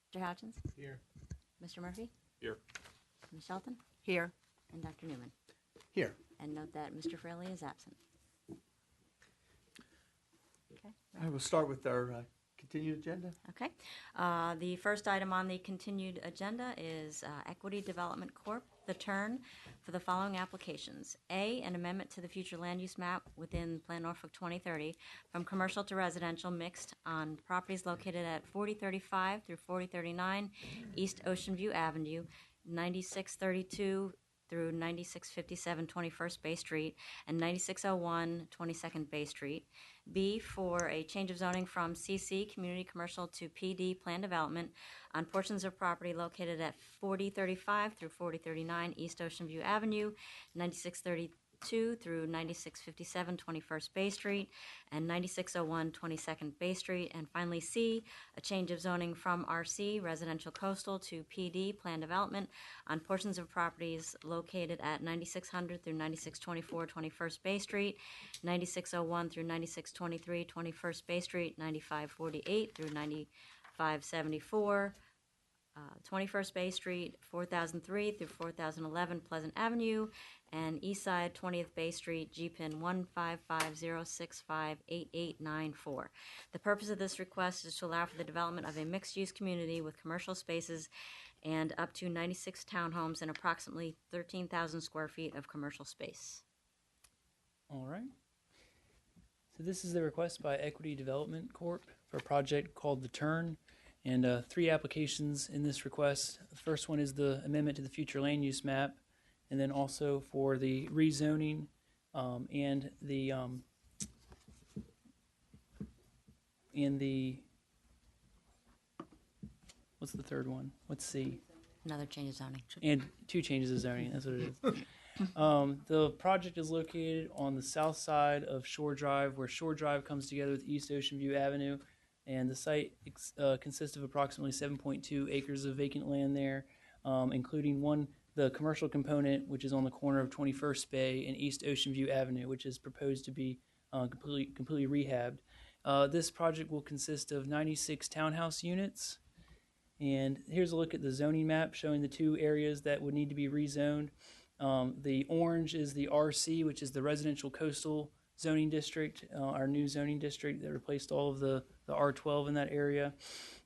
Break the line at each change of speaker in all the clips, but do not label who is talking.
Mr. Houchins?
Here.
Mr. Murphy?
Here.
Ms. Shelton?
Here.
And Dr. Newman.
Here.
And note that Mr. Fraley is absent. Okay.
I will start with our continued agenda.
Okay. The first item on the continued agenda is Equity Development Corp., The Turn, for the following applications. A, an amendment to the future land use map within Plan Norfolk 2030 from commercial to residential mixed on properties located at 4035 through 4039 East Ocean View Avenue, 9632 through 9657 21st Bay Street, and 9601 22nd Bay Street. B, for a change of zoning from CC, Community Commercial, to PD, Plan Development, on portions of property located at 4035 through 4039 East Ocean View Avenue, 9632 through 9657 21st Bay Street, and 9601 22nd Bay Street. And finally, C, a change of zoning from RC, Residential Coastal, to PD, Plan Development, on portions of properties located at 9600 through 9624 21st Bay Street, 9601 through 9623 21st Bay Street, 9548 through 9574 21st Bay Street, 4003 through 4011 Pleasant Avenue, and Eastside 20th Bay Street, GPIN 15506588894. The purpose of this request is to allow for the development of a mixed-use community with commercial spaces and up to 96 townhomes and approximately 13,000 square feet of commercial space.
All right. So this is the request by Equity Development Corp. For a project called The Turn, and 3 applications in this request. The first one is the amendment to the future land use map, and then also for the rezoning and the what's the third one? What's C?
Another change of zoning.
And 2 changes of zoning. That's what it is. The project is located on the south side of Shore Drive, where Shore Drive comes together with East Ocean View Avenue. And the site consists of approximately 7.2 acres of vacant land there, including the commercial component, which is on the corner of 21st Bay and East Ocean View Avenue, which is proposed to be completely rehabbed. This project will consist of 96 townhouse units. And here's a look at the zoning map showing the 2 areas that would need to be rezoned. The orange is the RC, which is the Residential Coastal zoning district, our new zoning district that replaced all of the R12 in that area.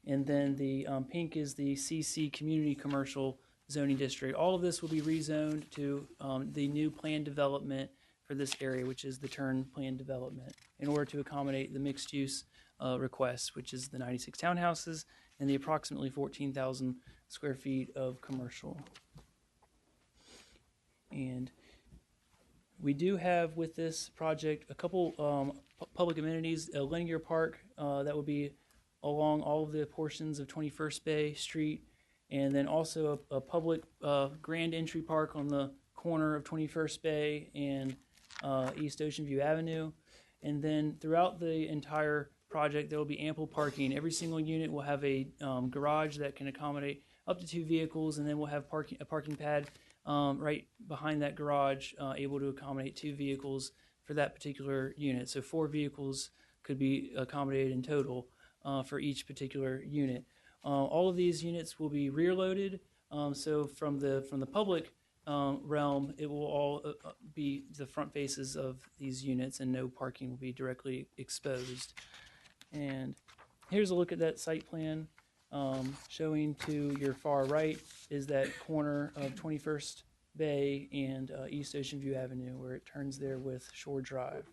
And then the pink is the CC, Community Commercial zoning district. All of this will be rezoned to the new plan development for this area, which is the Turn Plan Development, in order to accommodate the mixed use request, which is the 96 townhouses and the approximately 14,000 square feet of commercial. And we do have with this project a couple public amenities, a linear park that will be along all of the portions of 21st Bay Street, and then also a public grand entry park on the corner of 21st Bay and East Ocean View Avenue. And then throughout the entire project, there will be ample parking. Every single unit will have a garage that can accommodate up to 2 vehicles, and then we'll have a parking pad right behind that garage, able to accommodate 2 vehicles for that particular unit. So 4 vehicles could be accommodated in total for each particular unit. All of these units will be rear loaded. So from the public realm, it will all be the front faces of these units, and no parking will be directly exposed. And here's a look at that site plan. Showing to your far right is that corner of 21st Bay and East Ocean View Avenue, where it turns there with Shore Drive.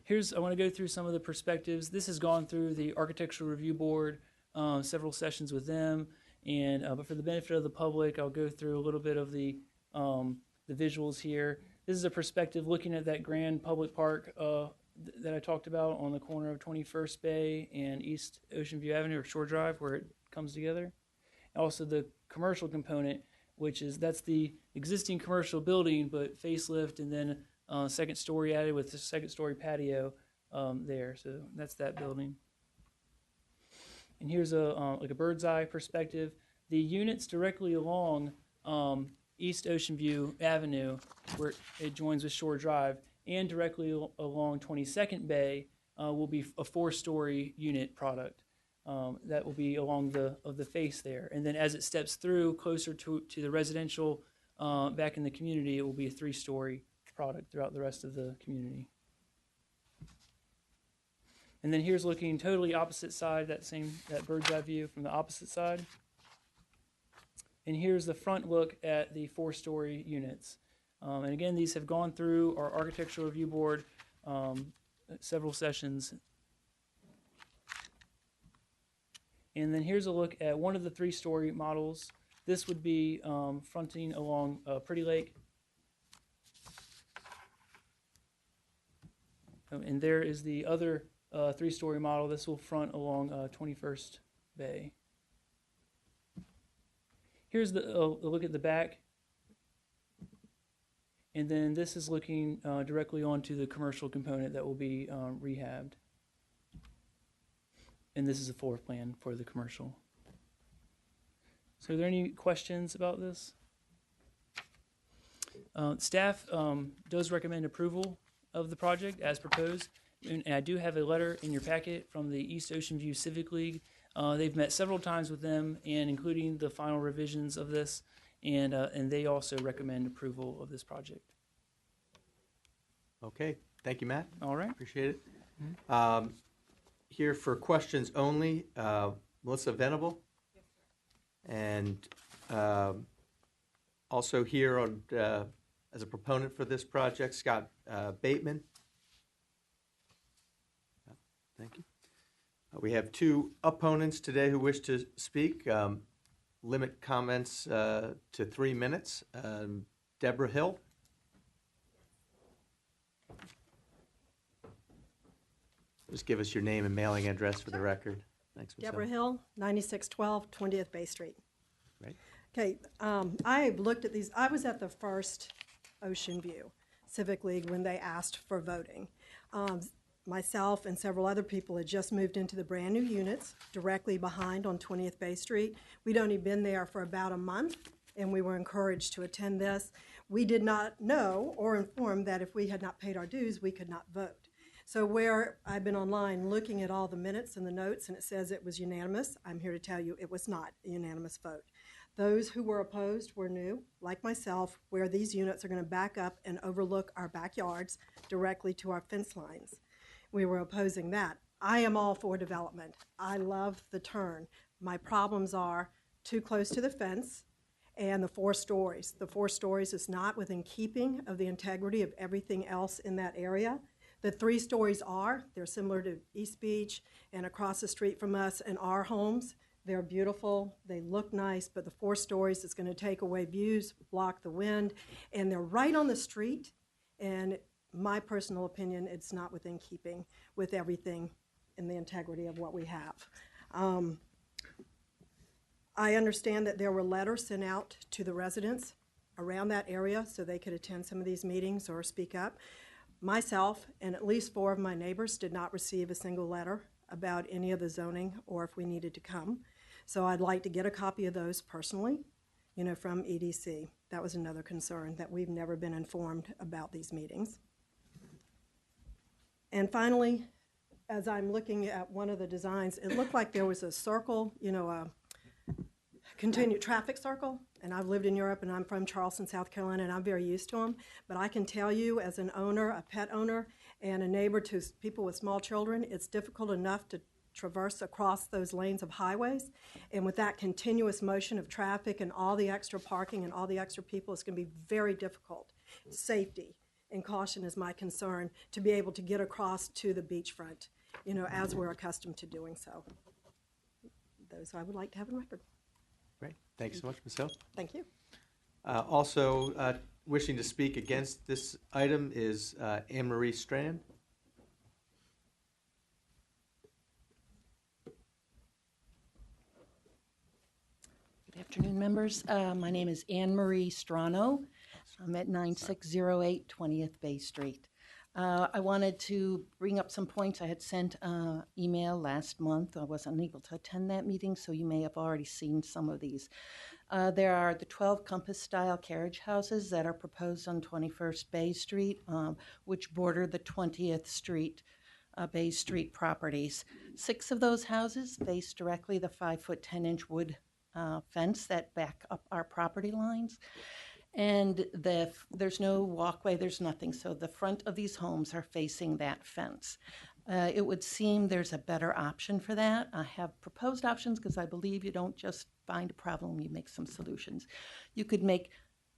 I want to go through some of the perspectives. This has gone through the Architectural Review Board, several sessions with them, and but for the benefit of the public, I'll go through a little bit of the visuals here. This is a perspective looking at that grand public park that I talked about on the corner of 21st Bay and East Ocean View Avenue, or Shore Drive, where it comes together. Also the commercial component, that's the existing commercial building, but facelift and then second story added with the second story patio there. So that's that building. And here's like a bird's eye perspective. The units directly along East Ocean View Avenue, where it joins with Shore Drive, and directly along 22nd Bay will be a 4-story unit product. that will be along the face there. And then as it steps through closer to the residential back in the community, it will be a 3-story product throughout the rest of the community. And then here's looking totally opposite side, that bird's eye view from the opposite side. And here's the front look at the 4-story units. And again, these have gone through our architectural review board several sessions. And then here's a look at one of the 3-story models. This would be fronting along Pretty Lake. And there is the other 3-story model. This will front along 21st Bay. Here's a look at the back. And then this is looking directly onto the commercial component that will be rehabbed. And this is a floor plan for the commercial. So are there any questions about this? Staff does recommend approval of the project as proposed. And I do have a letter in your packet from the East Ocean View Civic League. They've met several times with them, and including the final revisions of this, and they also recommend approval of this project.
Okay, thank you, Matt.
All right.
Appreciate it. Here for questions only, Melissa Venable. Yes, sir. And also here on as a proponent for this project, Scott Bateman. Thank you. We have 2 opponents today who wish to speak. Limit comments to 3 minutes. Deborah Hill. Just give us your name and mailing address for the record. Thanks, Ms.
Deborah Hill, 9612 20th Bay Street.
Right.
Okay, I looked at these. I was at the first Ocean View Civic League when they asked for voting. Myself and several other people had just moved into the brand new units directly behind on 20th Bay Street. We'd only been there for about a month, and we were encouraged to attend this. We did not know or informed that if we had not paid our dues, we could not vote. So where I've been online looking at all the minutes and the notes, and it says it was unanimous, I'm here to tell you it was not a unanimous vote. Those who were opposed were new, like myself, where these units are going to back up and overlook our backyards directly to our fence lines. We were opposing that. I am all for development. I love the turn. My problems are too close to the fence and the 4 stories. The 4 stories is not within keeping of the integrity of everything else in that area. The 3 stories are. They're similar to East Beach and across the street from us and our homes. They're beautiful. They look nice, but the 4 stories is going to take away views, block the wind, and they're right on the street. And my personal opinion, it's not within keeping with everything in the integrity of what we have. I understand that there were letters sent out to the residents around that area so they could attend some of these meetings or speak up. Myself and at least 4 of my neighbors did not receive a single letter about any of the zoning or if we needed to come. So I'd like to get a copy of those personally, from EDC. That was another concern, that we've never been informed about these meetings. And finally, as I'm looking at one of the designs, it looked like there was a circle, a continued traffic circle. And I've lived in Europe, and I'm from Charleston, South Carolina, and I'm very used to them. But I can tell you, as an owner, a pet owner, and a neighbor to people with small children, it's difficult enough to traverse across those lanes of highways. And with that continuous motion of traffic and all the extra parking and all the extra people, it's going to be very difficult. Safety and caution is my concern, to be able to get across to the beachfront, as we're accustomed to doing so. Those I would like to have on record.
Great. Thanks so much, Ms. Hill.
Thank you.
Also wishing to speak against this item is Anne Marie Strand.
Good afternoon, members. My name is Anne Marie Strano. I'm at 9608 20th Bay Street. I wanted to bring up some points. I had sent an email last month. I was unable to attend that meeting, so you may have already seen some of these. There are the 12 compass-style carriage houses that are proposed on 21st Bay Street, which border the 20th Street Bay Street properties. 6 of those houses face directly the 5-foot 10-inch wood fence that back up our property lines. And there's no walkway, there's nothing. So the front of these homes are facing that fence. It would seem there's a better option for that. I have proposed options because I believe you don't just find a problem, you make some solutions. You could make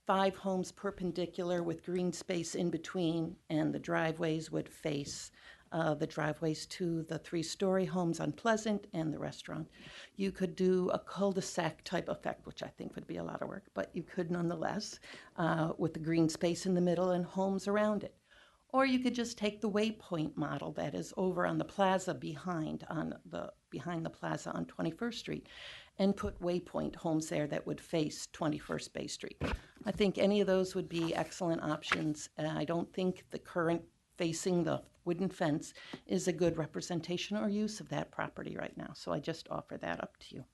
5 homes perpendicular with green space in between, and the driveways would face the driveways to the 3-story homes on Pleasant and the restaurant. You could do a cul-de-sac type effect, which I think would be a lot of work, but you could nonetheless, with the green space in the middle and homes around it. Or you could just take the Waypoint model that is over on the plaza behind the plaza on 21st Street and put Waypoint homes there that would face 21st Bay Street. I think any of those would be excellent options. I don't think the current facing the wooden fence is a good representation or use of that property right now. So I just offer that up to you.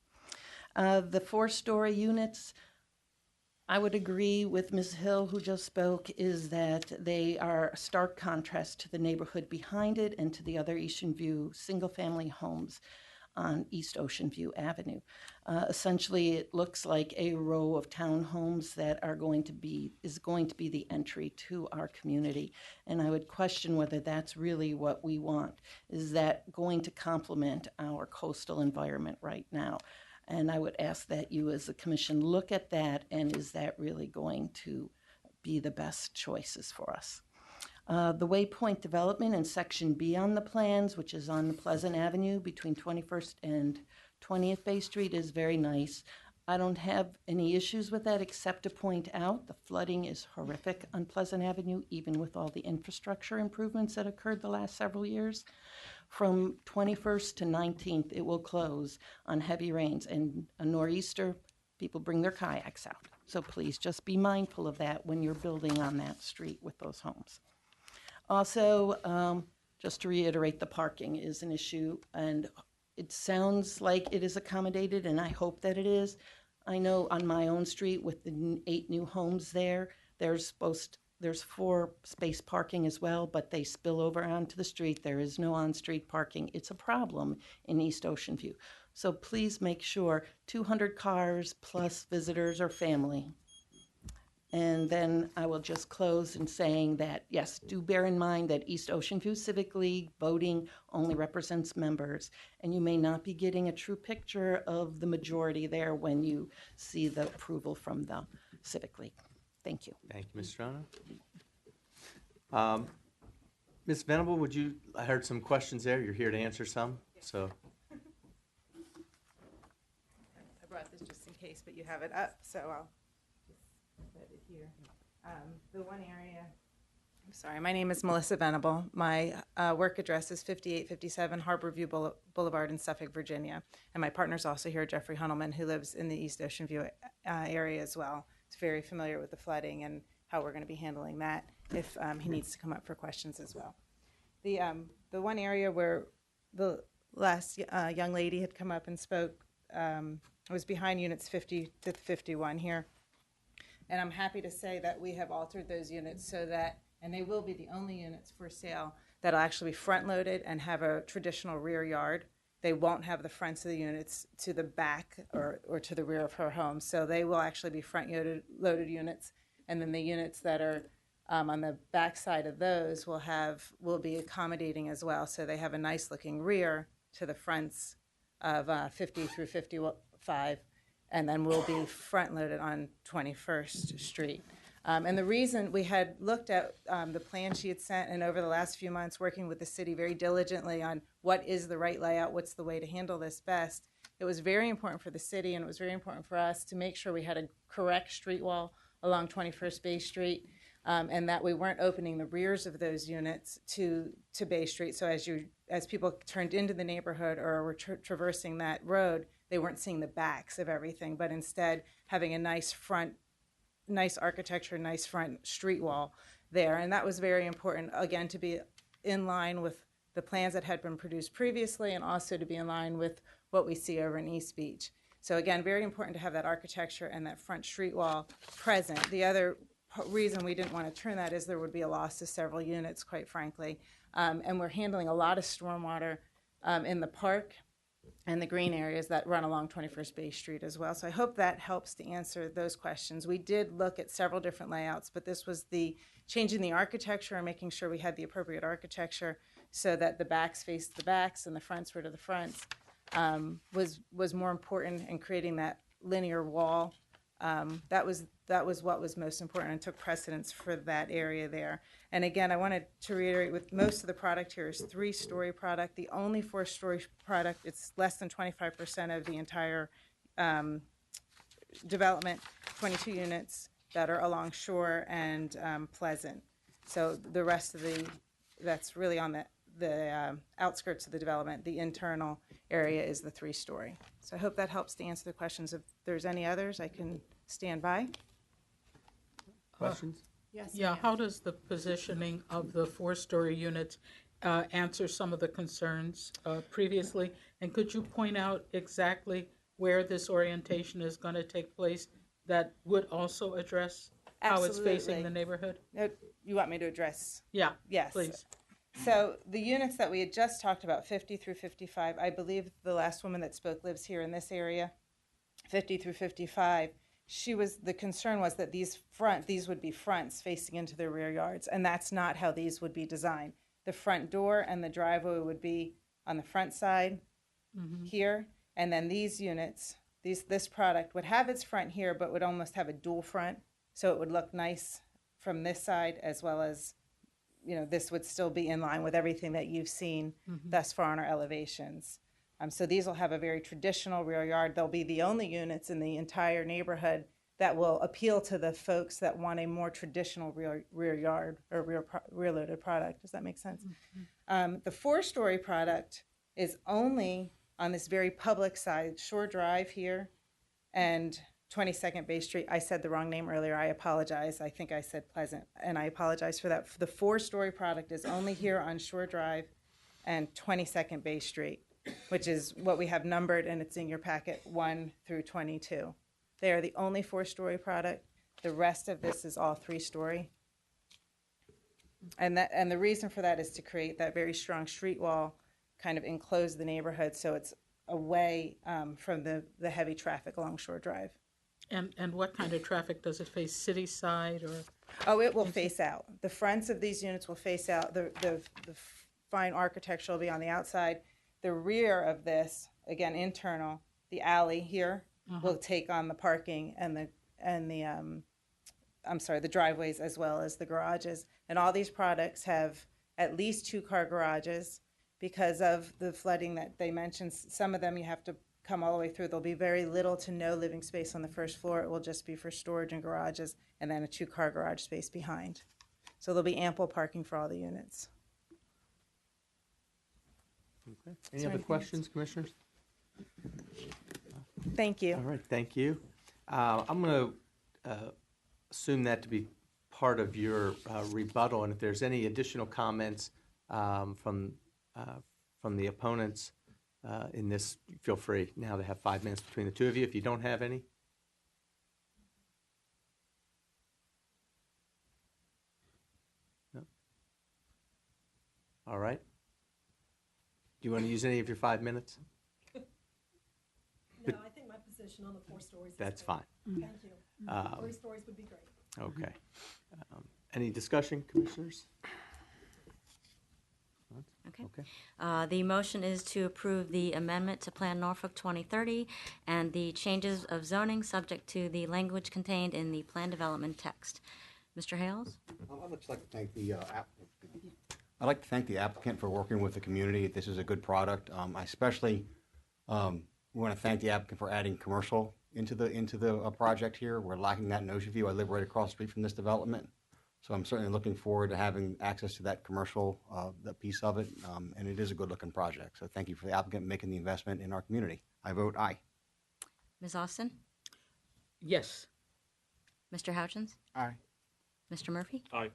The 4-story units, I would agree with Ms. Hill, who just spoke, is that they are a stark contrast to the neighborhood behind it and to the other Ocean View single-family homes on East Ocean View Avenue. Essentially, it looks like a row of townhomes that is going to be the entry to our community. And I would question whether that's really what we want. Is that going to complement our coastal environment right now? And I would ask that you as a commission look at that, and is that really going to be the best choices for us? The Waypoint development in Section B on the plans, which is on Pleasant Avenue between 21st and 20th Bay Street, is very nice. I don't have any issues with that except to point out the flooding is horrific on Pleasant Avenue, even with all the infrastructure improvements that occurred the last several years. From 21st to 19th, it will close on heavy rains, and a nor'easter, people bring their kayaks out. So please just be mindful of that when you're building on that street with those homes. Also, just to reiterate, the parking is an issue, and it sounds like it is accommodated, and I hope that it is. I know on my own street with the 8 new homes there, there's 4 space parking as well, but they spill over onto the street. There is no on-street parking. It's a problem in East Ocean View. So please make sure 200 cars plus visitors or family. And then I will just close in saying that, yes, do bear in mind that East Ocean View Civic League voting only represents members, and you may not be getting a true picture of the majority there when you see the approval from the Civic League. Thank you.
Thank you, Ms. Strano. Ms. Venable, I heard some questions there. You're here to answer some, so.
I brought this just in case, but you have it up, so I'll just put it here. The one area, I'm sorry, my name is Melissa Venable. My work address is 5857 Harborview Boulevard in Suffolk, Virginia. And my partner's also here, Jeffrey Hunnelman, who lives in the East Ocean View area as well. He's very familiar with the flooding and how we're going to be handling that if he needs to come up for questions as well. The one area where the last young lady had come up and spoke was behind units 50 to 51 here. And I'm happy to say that we have altered those units so that, and they will be the only units for sale that'll actually be front-loaded and have a traditional rear yard. They won't have the fronts of the units to the back or to the rear of her home. So they will actually be front-loaded units. And then the units that are on the back side of those will be accommodating as well. So they have a nice-looking rear to the fronts of 50 through 55, and then we'll be front-loaded on 21st Street. And the reason we had looked at the plan she had sent, and over the last few months working with the city very diligently on what is the right layout, what's the way to handle this best, it was very important for the city and it was very important for us to make sure we had a correct street wall along 21st Bay Street, and that we weren't opening the rears of those units to Bay Street. So as people turned into the neighborhood or were traversing that road, they weren't seeing the backs of everything, but instead having a nice architecture, nice front street wall there. And that was very important, again, to be in line with the plans that had been produced previously and also to be in line with what we see over in East Beach. So again, very important to have that architecture and that front street wall present. The other reason we didn't want to turn that is there would be a loss of several units, quite frankly. and we're handling a lot of stormwater in the park and the green areas that run along 21st Bay Street as well. So I hope that helps to answer those questions. We did look at several different layouts, but this was the changing the architecture and making sure we had the appropriate architecture so that the backs faced the backs and the fronts were to the fronts was more important in creating that linear wall. That was what was most important and took precedence for that area there. And again, I wanted to reiterate with most of the product here is 3-story product. The only 4-story product, it's less than 25% of the entire development, 22 units that are along Shore and Pleasant. So the rest of that's really on the outskirts of the development. The internal area is the 3-story. So I hope that helps to answer the questions. If there's any others, I can stand by.
Questions?
Yes.
Yeah, how does the positioning of the 4-story units answer some of the concerns previously? And could you point out exactly where this orientation is going to take place that would also address how it's facing
Absolutely.
the neighborhood?
You want me to address?
Yeah,
Yes.
please.
So the units that we had just talked about, 50 through 55, I believe the last woman that spoke lives here in this area, 50 through 55. The concern was that these would be fronts facing into the rear yards, and that's not how these would be designed. The front door and the driveway would be on the front side here, and then these units, this product would have its front here, but would almost have a dual front, so it would look nice from this side as well as, this would still be in line with everything that you've seen thus far on our elevations. So these will have a very traditional rear yard. They'll be the only units in the entire neighborhood that will appeal to the folks that want a more traditional rear yard or rear loaded product. Does that make sense? The 4-story product is only on this very public side, Shore Drive here and 22nd Bay Street. I said the wrong name earlier. I apologize. I think I said Pleasant, and I apologize for that. The 4-story product is only here on Shore Drive and 22nd Bay Street, which is what we have numbered, and it's in your packet 1 through 22. They are the only 4-story product. The rest of this is all 3-story. And the reason for that is to create that very strong street wall, kind of enclose the neighborhood so it's away from the heavy traffic along Shore Drive.
And what kind of traffic does it face? City side or?
Oh, it will face out. The fronts of these units will face out. The fine architecture will be on the outside. The rear of this, again, internal, the alley here will take on the parking and the driveways as well as the garages. And all these products have at least 2-car garages because of the flooding that they mentioned. Some of them you have to come all the way through. There'll be very little to no living space on the first floor. It will just be for storage and garages, and then a 2-car garage space behind. So there'll be ample parking for all the units.
Okay. Any other questions, commissioners?
Thank you.
All right, thank you. I'm going to assume that to be part of your rebuttal, and if there's any additional comments from the opponents in this, feel free now to have 5 minutes between the two of you if you don't have any. No? All right. Do you want to use any of your 5 minutes?
No, I think my position on the 4 stories is
That's
good.
fine.
Thank you. 3 stories would be great.
Okay. Any discussion, commissioners?
Okay.
Okay.
The motion is to approve the amendment to Plan Norfolk 2030 and the changes of zoning subject to the language contained in the plan development text. Mr. Hales?
I'd just like to thank I'd like to thank the applicant for working with the community. This is a good product. I especially want to thank the applicant for adding commercial into the project here. We're lacking that in Ocean View. I live right across the street from this development, so I'm certainly looking forward to having access to that commercial that piece of it. And it is a good-looking project. So thank you for the applicant making the investment in our community. I vote aye.
Ms. Austin?
Yes.
Mr. Houchins?
Aye.
Mr. Murphy?
Aye.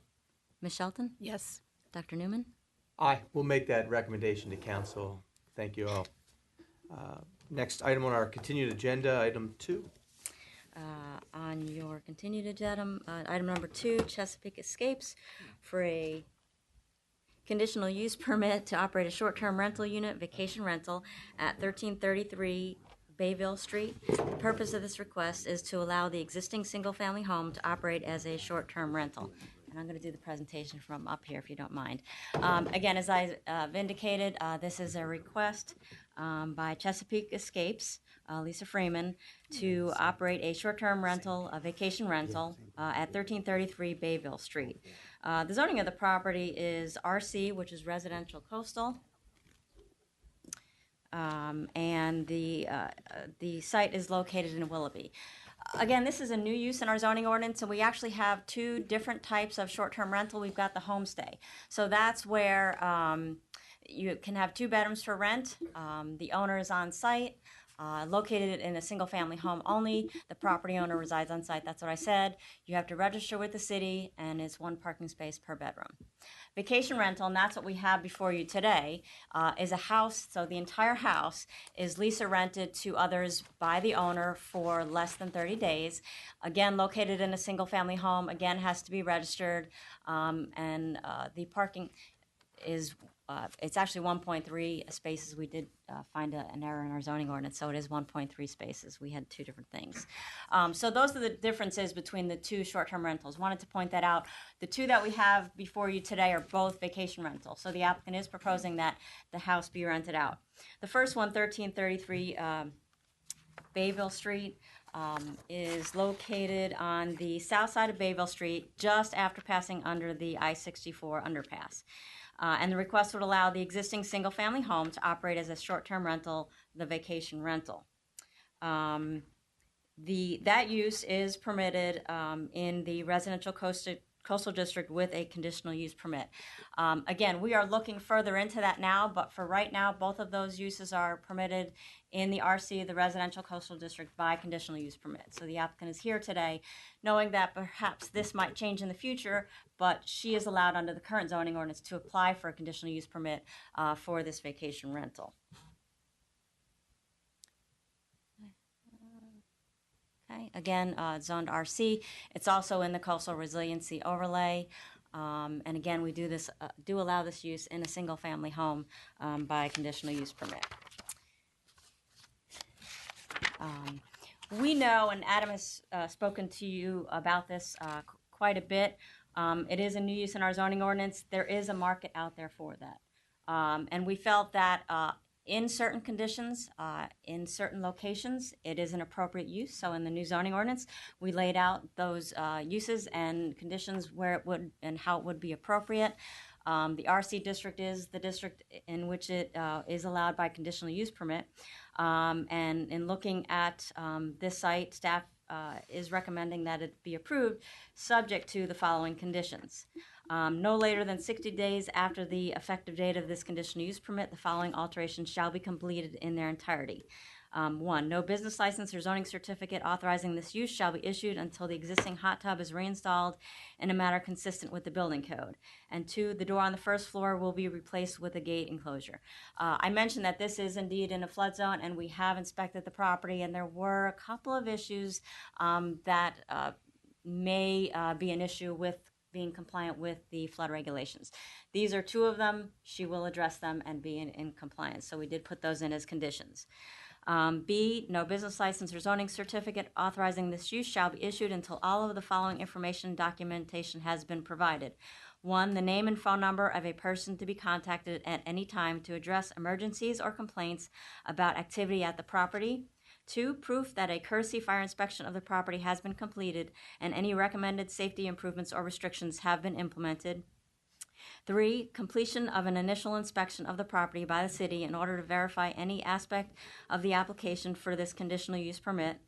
Ms. Shelton?
Yes.
Dr. Newman?
Aye. We'll make that recommendation to council. Thank you all. Next item on our continued agenda, item 2.
On your continued agenda, item number 2, Chesapeake Escapes, for a conditional use permit to operate a short-term rental unit, vacation rental, at 1333 Bayville Street. The purpose of this request is to allow the existing single-family home to operate as a short-term rental. And I'm going to do the presentation from up here, if you don't mind. Again, as I indicated, this is a request by Chesapeake Escapes, Lisa Freeman, to operate a short-term rental, a vacation rental, at 1333 Bayville Street. The zoning of the property is RC, which is residential coastal. And the site is located in Willoughby. Again, this is a new use in our zoning ordinance, and we actually have two different types of short-term rental. We've got the homestay. So that's where you can have 2 bedrooms for rent. The owner is on site. Located in a single-family home only. The property owner resides on site. That's what I said. You have to register with the city, and it's 1 parking space per bedroom. Vacation rental, and that's what we have before you today, is a house. So the entire house is lease or rented to others by the owner for less than 30 days. Again, located in a single-family home. Again, has to be registered, and the parking is it's actually 1.3 spaces. We did find an error in our zoning ordinance, so it is 1.3 spaces. We had 2 different things. So those are the differences between the 2 short-term rentals. Wanted to point that out. The 2 that we have before you today are both vacation rentals. So the applicant is proposing that the house be rented out. The first one, 1333 Bayville Street, is located on the south side of Bayville Street, just after passing under the I-64 underpass. And the request would allow the existing single-family home to operate as a short-term rental, the vacation rental. That use is permitted in the residential coastal district with a conditional use permit. Again, we are looking further into that now, but for right now, both of those uses are permitted in the RC, the residential coastal district, by conditional use permit. So the applicant is here today knowing that perhaps this might change in the future, but she is allowed under the current zoning ordinance to apply for a conditional use permit for this vacation rental. Okay. Again, zoned RC. It's also in the coastal resiliency overlay. And again, we do allow this use in a single-family home by conditional use permit. We know, and Adam has spoken to you about this quite a bit. It is a new use in our zoning ordinance. There is a market out there for that. And we felt that in certain conditions, in certain locations, it is an appropriate use. So in the new zoning ordinance, we laid out those uses and conditions where it would and how it would be appropriate. The RC district is the district in which it is allowed by conditional use permit. And in looking at this site, staff is recommending that it be approved subject to the following conditions. No later than 60 days after the effective date of this conditional use permit, the following alterations shall be completed in their entirety. 1, no business license or zoning certificate authorizing this use shall be issued until the existing hot tub is reinstalled in a manner consistent with the building code. And 2, the door on the first floor will be replaced with a gate enclosure. I mentioned that this is indeed in a flood zone, and we have inspected the property, and there were a couple of issues that may be an issue with being compliant with the flood regulations. These are 2 of them. She will address them and be in compliance. So we did put those in as conditions. B, no business license or zoning certificate authorizing this use shall be issued until all of the following information and documentation has been provided. 1, the name and phone number of a person to be contacted at any time to address emergencies or complaints about activity at the property. 2, proof that a courtesy fire inspection of the property has been completed and any recommended safety improvements or restrictions have been implemented. 3, completion of an initial inspection of the property by the city in order to verify any aspect of the application for this conditional use permit.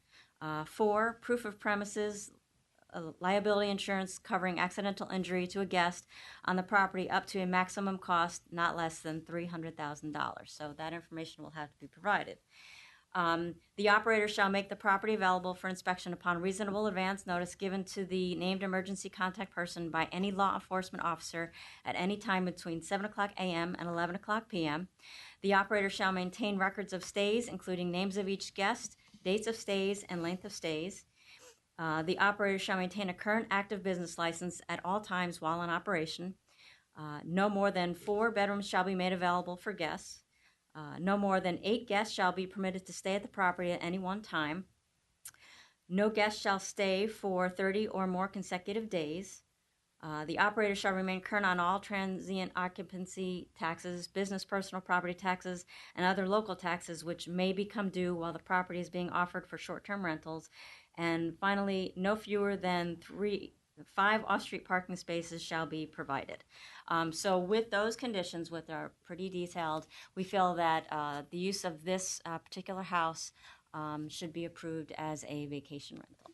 4, proof of premises liability insurance covering accidental injury to a guest on the property up to a maximum cost not less than $300,000. So that information will have to be provided. The operator shall make the property available for inspection upon reasonable advance notice given to the named emergency contact person by any law enforcement officer at any time between 7 o'clock a.m. and 11 o'clock p.m. The operator shall maintain records of stays, including names of each guest, dates of stays, and length of stays. The operator shall maintain a current active business license at all times while in operation. No more than 4 bedrooms shall be made available for guests. No more than 8 guests shall be permitted to stay at the property at any one time. No guest shall stay for 30 or more consecutive days. The operator shall remain current on all transient occupancy taxes, business personal property taxes, and other local taxes which may become due while the property is being offered for short-term rentals. And finally, no fewer than 5 off-street parking spaces shall be provided. So with those conditions, which are pretty detailed, we feel that the use of this particular house should be approved as a vacation rental.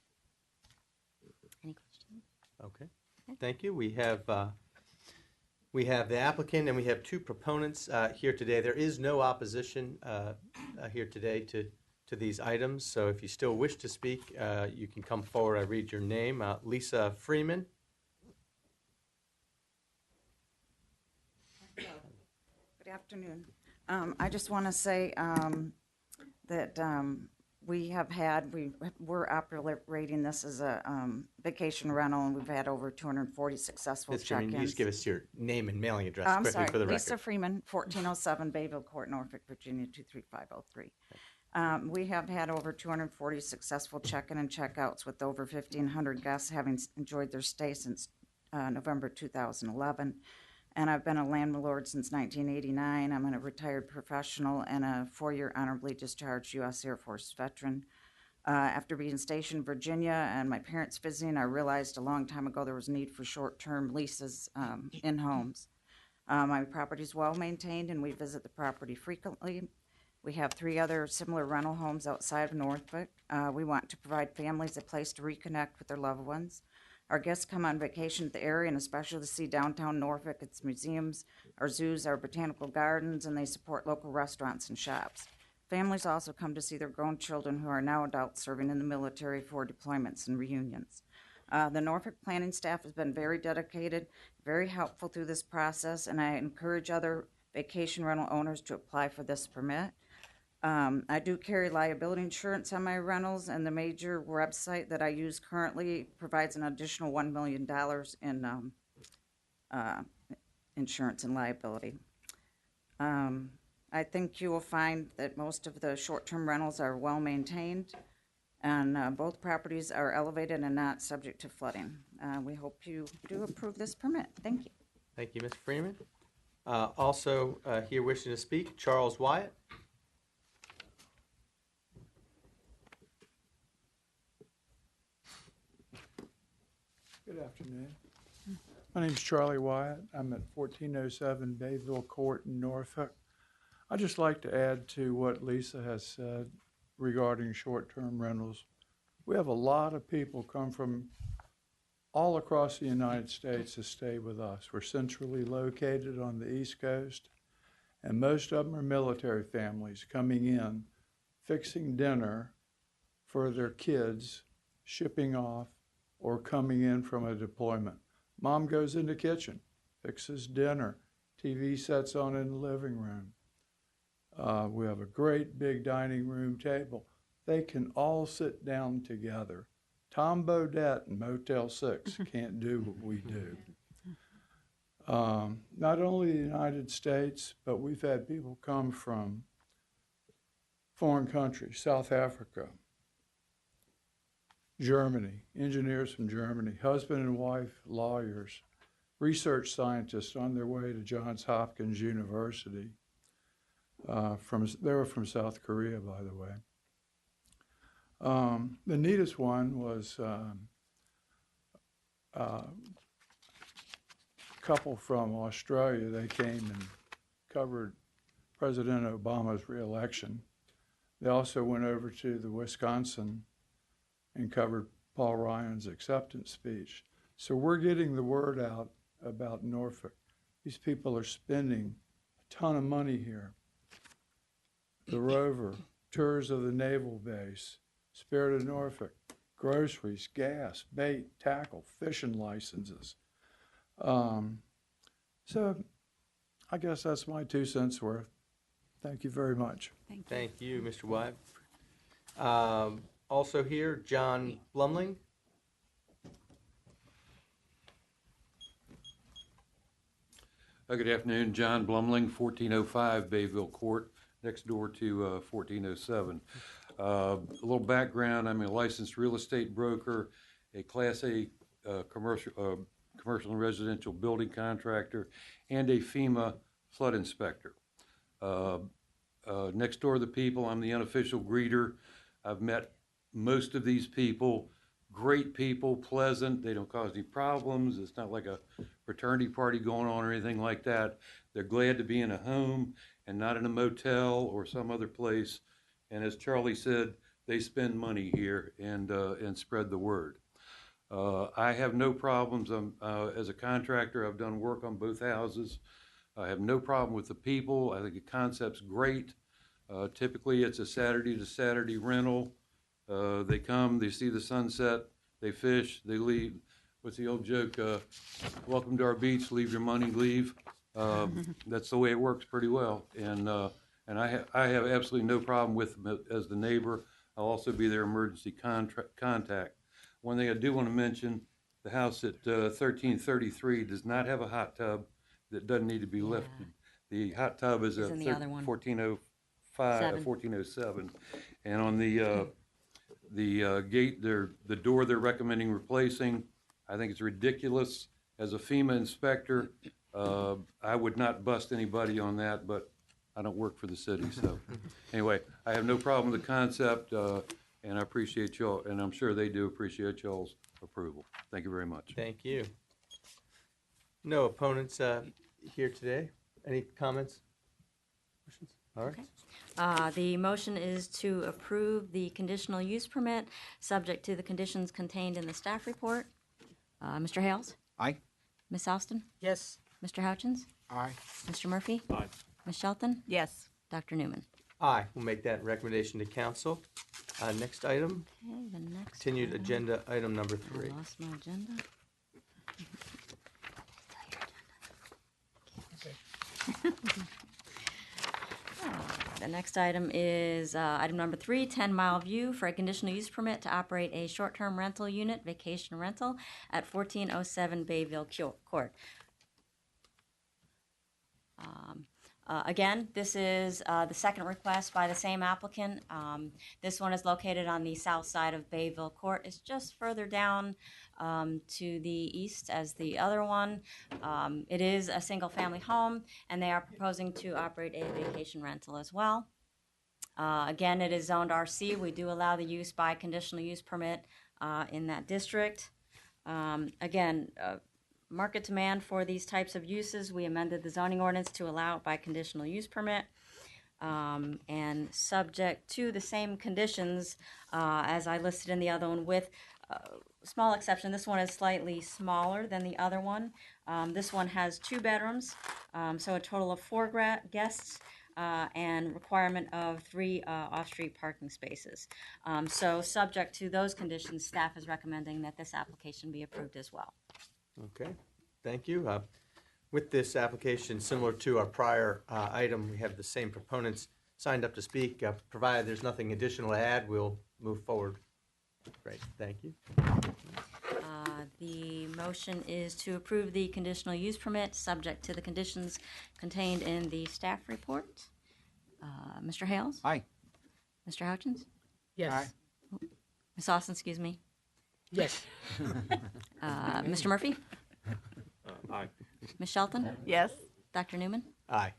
Any questions?
Okay, thank you. We have the applicant and we have 2 proponents here today. There is no opposition here today to these items, so if you still wish to speak, you can come forward. I read your name, Lisa Freeman.
Good afternoon. I just want to say that we're operating this as a vacation rental, and we've had over 240 successful
Ms. Freeman,
check-ins.
please give us your name and mailing address
I'm
quickly
sorry,
for the
Lisa
record.
Freeman, 1407 Bayville Court, Norfolk, Virginia, 23503. We have had over 240 successful check-in and check-outs with over 1,500 guests having enjoyed their stay since November 2011. And I've been a landlord since 1989. I'm a retired professional and a 4-year honorably discharged U.S. Air Force veteran. After being stationed in Virginia and my parents visiting, I realized a long time ago there was a need for short-term leases in homes. My property is well-maintained, and we visit the property frequently. We have 3 other similar rental homes outside of Norfolk. We want to provide families a place to reconnect with their loved ones. Our guests come on vacation to the area, and especially to see downtown Norfolk, its museums, our zoos, our botanical gardens, and they support local restaurants and shops. Families also come to see their grown children who are now adults serving in the military for deployments and reunions. The Norfolk planning staff has been very dedicated, very helpful through this process, and I encourage other vacation rental owners to apply for this permit. I do carry liability insurance on my rentals, and the major website that I use currently provides an additional $1 million in insurance and liability. I think you will find that most of the short-term rentals are well maintained, and both properties are elevated and not subject to flooding. We hope you do approve this permit. Thank you.
Thank you, Ms. Freeman. Also here wishing to speak, Charles Wyatt.
Good afternoon. My name's Charlie Wyatt. I'm at 1407 Bayville Court in Norfolk. I'd just like to add to what Lisa has said regarding short-term rentals. We have a lot of people come from all across the United States to stay with us. We're centrally located on the East Coast, and most of them are military families coming in, fixing dinner for their kids, shipping off, or coming in from a deployment. Mom goes in the kitchen, fixes dinner, TV sets on in the living room. We have a great big dining room table. They can all sit down together. Tom Bodett in Motel 6 can't do what we do. Not only the United States, but we've had people come from foreign countries, South Africa, Germany, engineers from Germany, husband and wife lawyers, research scientists on their way to Johns Hopkins University. They were from South Korea, by the way. The neatest one was a couple from Australia. They came and covered President Obama's re-election. They also went over to the Wisconsin and covered Paul Ryan's acceptance speech. So we're getting the word out about Norfolk. These people are spending a ton of money here. The Rover, tours of the Naval Base, Spirit of Norfolk, groceries, gas, bait, tackle, fishing licenses. So I guess that's my 2 cents worth. Thank you very much.
Thank you, Mr. Wyatt. Also here, John Blumling.
Good afternoon, John Blumling, 1405 Bayville Court, next door to 1407. A little background, I'm a licensed real estate broker, a Class A commercial and residential building contractor, and a FEMA flood inspector. Next door to the people, I'm the unofficial greeter. I've met most of these people. Great people, pleasant, they don't cause any problems. It's not like a fraternity party going on or anything like that. They're glad to be in a home and not in a motel or some other place. And as Charlie said, they spend money here and spread the word. I have no problems. As a contractor, I've done work on both houses. I have no problem with the people. I think the concept's great. Typically, it's a Saturday to Saturday rental. They come, they see the sunset, they fish, they leave. What's the old joke? Welcome to our beach, leave your money, leave. That's the way it works pretty well. And I have absolutely no problem with them as the neighbor. I'll also be their emergency contact. One thing I do want to mention, the house at 1333 does not have a hot tub that doesn't need to be lifted. The hot tub is at
in the other one.
1405, 1407. And on the gate, the door they're recommending replacing, I think it's ridiculous. As a FEMA inspector, I would not bust anybody on that, but I don't work for the city. So anyway, I have no problem with the concept, and I appreciate y'all, and I'm sure they do appreciate y'all's approval. Thank you very much.
Thank you. No opponents here today. Any comments? Questions? All right.
Okay. The motion is to approve the conditional use permit, subject to the conditions contained in the staff report. Mr. Hales?
Aye.
Ms. Austin?
Yes.
Mr. Houchins?
Aye.
Mr. Murphy? Aye. Ms. Shelton?
Yes.
Dr. Newman?
Aye. We'll make that recommendation to council. Next item,
Okay, the next.
continued
item-
agenda item number 3.
I lost my agenda. The next item is item number 3, 10 Mile View for a conditional use permit to operate a short-term rental unit, vacation rental, at 1407 Bayville Court. Again, this is the second request by the same applicant. This one is located on the south side of Bayville Court. It's just further down to the east as the other one. It is a single-family home, and they are proposing to operate a vacation rental as well. Again, it is zoned RC. We do allow the use by conditional use permit in that district. Again, market demand for these types of uses. We amended the zoning ordinance to allow it by conditional use permit. And subject to the same conditions as I listed in the other one, with small exception. This one is slightly smaller than the other one. This one has 2 bedrooms, so a total of 4 guests, and requirement of 3 off-street parking spaces. So subject to those conditions, staff is recommending that this application be approved as well.
Okay, thank you. With this application, similar to our prior item, we have the same proponents signed up to speak. Provided there's nothing additional to add, we'll move forward. Great, thank you.
The motion is to approve the conditional use permit, subject to the conditions contained in the staff report. Mr. Hales?
Aye.
Mr. Houchins?
Yes.
Ms. Austin, excuse me.
Yes.
Mr. Murphy?
Aye.
Ms. Shelton?
Yes.
Dr. Newman?
Aye.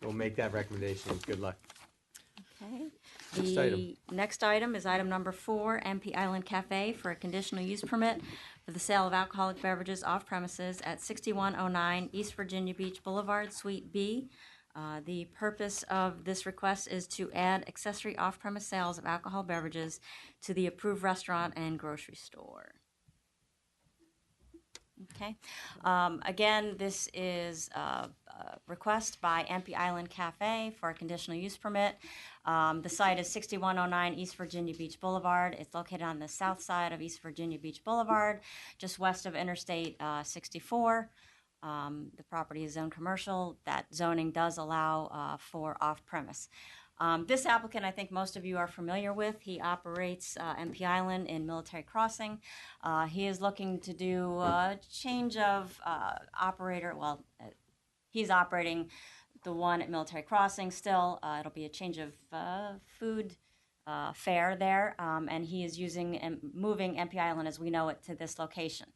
We'll make that recommendation. Good luck.
Okay.
Next item.
Next item is item number 4, MP Island Cafe for a conditional use permit for the sale of alcoholic beverages off premises at 6109 East Virginia Beach Boulevard, Suite B. The purpose of this request is to add accessory off-premise sales of alcohol beverages to the approved restaurant and grocery store. Okay. Again, this is a request by MP Island Cafe for a conditional use permit. The site is 6109 East Virginia Beach Boulevard. It's located on the south side of East Virginia Beach Boulevard, just west of Interstate 64. The property is zoned commercial. That zoning does allow for off-premise. This applicant, I think most of you are familiar with. He operates MP Island in Military Crossing. He is looking to do a change of operator, well, he's operating the one at Military Crossing still. It'll be a change of food fare there, and he is using and moving MP Island as we know it to this location.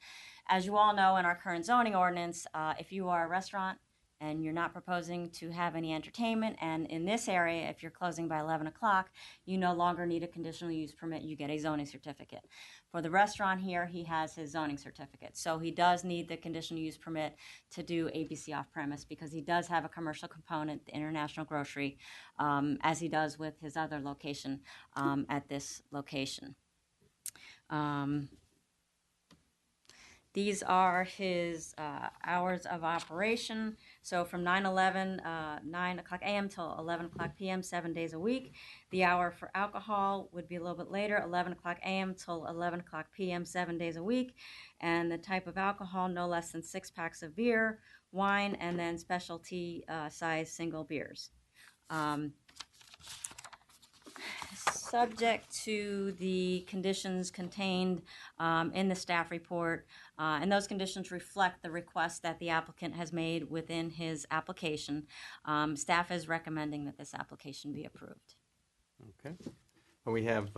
As you all know, in our current zoning ordinance, if you are a restaurant and you're not proposing to have any entertainment, and in this area, if you're closing by 11 o'clock, you no longer need a conditional use permit, you get a zoning certificate. For the restaurant here, he has his zoning certificate, so he does need the conditional use permit to do ABC off-premise because he does have a commercial component, the International Grocery, as he does with his other location at this location. These are his hours of operation. So from 9 o'clock a.m. till 11 o'clock p.m., 7 days a week. The hour for alcohol would be a little bit later, 11 o'clock a.m. till 11 o'clock p.m., 7 days a week. And the type of alcohol, no less than 6 packs of beer, wine, and then specialty size single beers. Subject to the conditions contained in the staff report, and those conditions reflect the request that the applicant has made within his application. Staff is recommending that this application be approved.
Okay. And we have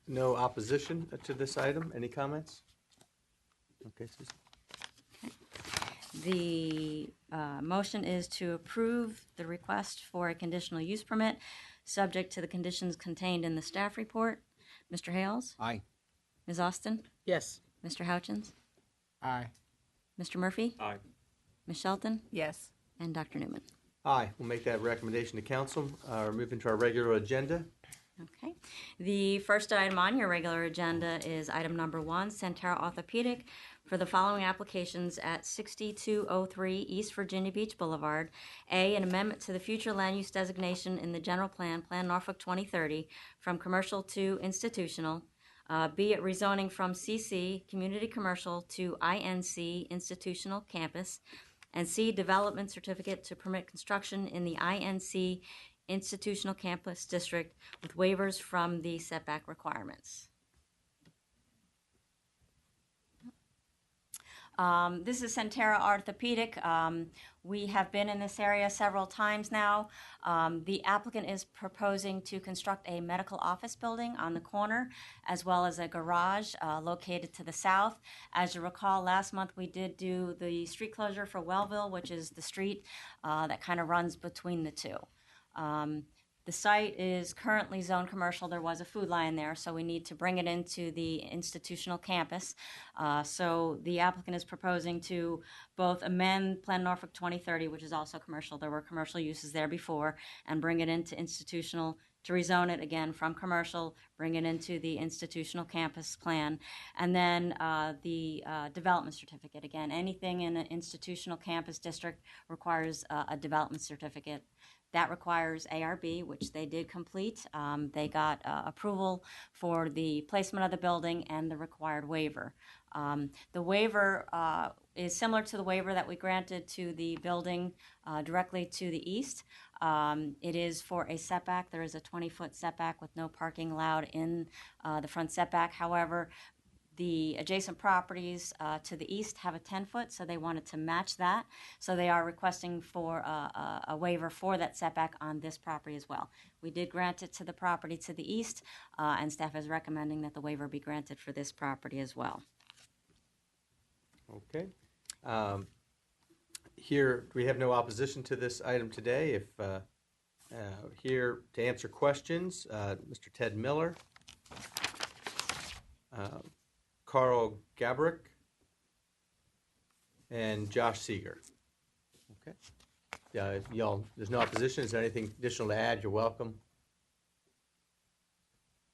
no opposition to this item. Any comments? Okay, Susan.
The motion is to approve the request for a conditional use permit subject to the conditions contained in the staff report. Mr. Hales?
Aye.
Ms. Austin?
Yes.
Mr. Houchins?
Aye.
Mr. Murphy?
Aye.
Ms. Shelton?
Yes.
And Dr. Newman.
Aye. We'll make that recommendation to council. We're moving to our regular agenda.
Okay. The first item on your regular agenda is item number 1, Centera Orthopedic, for the following applications at 6203 East Virginia Beach Boulevard. A, an amendment to the future land use designation in the general plan, Plan Norfolk 2030, from commercial to institutional. B, it rezoning from CC, community commercial, to INC, institutional campus. And C, development certificate to permit construction in the INC institutional campus district with waivers from the setback requirements. This is Centera Orthopedic. We have been in this area several times now. The applicant is proposing to construct a medical office building on the corner, as well as a garage located to the south. As you recall, last month we did do the street closure for Wellville, which is the street that kind of runs between the two. The site is currently zoned commercial. There was a Food Lion there, so we need to bring it into the institutional campus. So the applicant is proposing to both amend Plan Norfolk 2030, which is also commercial. There were commercial uses there before, and bring it into institutional, to rezone it again from commercial, bring it into the institutional campus plan. And then the development certificate. Again, anything in an institutional campus district requires a development certificate. That requires ARB, which they did complete. They got approval for the placement of the building and the required waiver. The waiver is similar to the waiver that we granted to the building directly to the east. It is for a setback. There is a 20-foot setback with no parking allowed in the front setback. However, the adjacent properties to the east have a 10-foot, so they wanted to match that. So they are requesting for a waiver for that setback on this property as well. We did grant it to the property to the east, and staff is recommending that the waiver be granted for this property as well.
Okay. Here, we have no opposition to this item today. If here to answer questions, Mr. Ted Miller, Carl Gabrick, and Josh Seeger. Okay. Yeah, y'all, there's no opposition. Is there anything additional to add? You're welcome.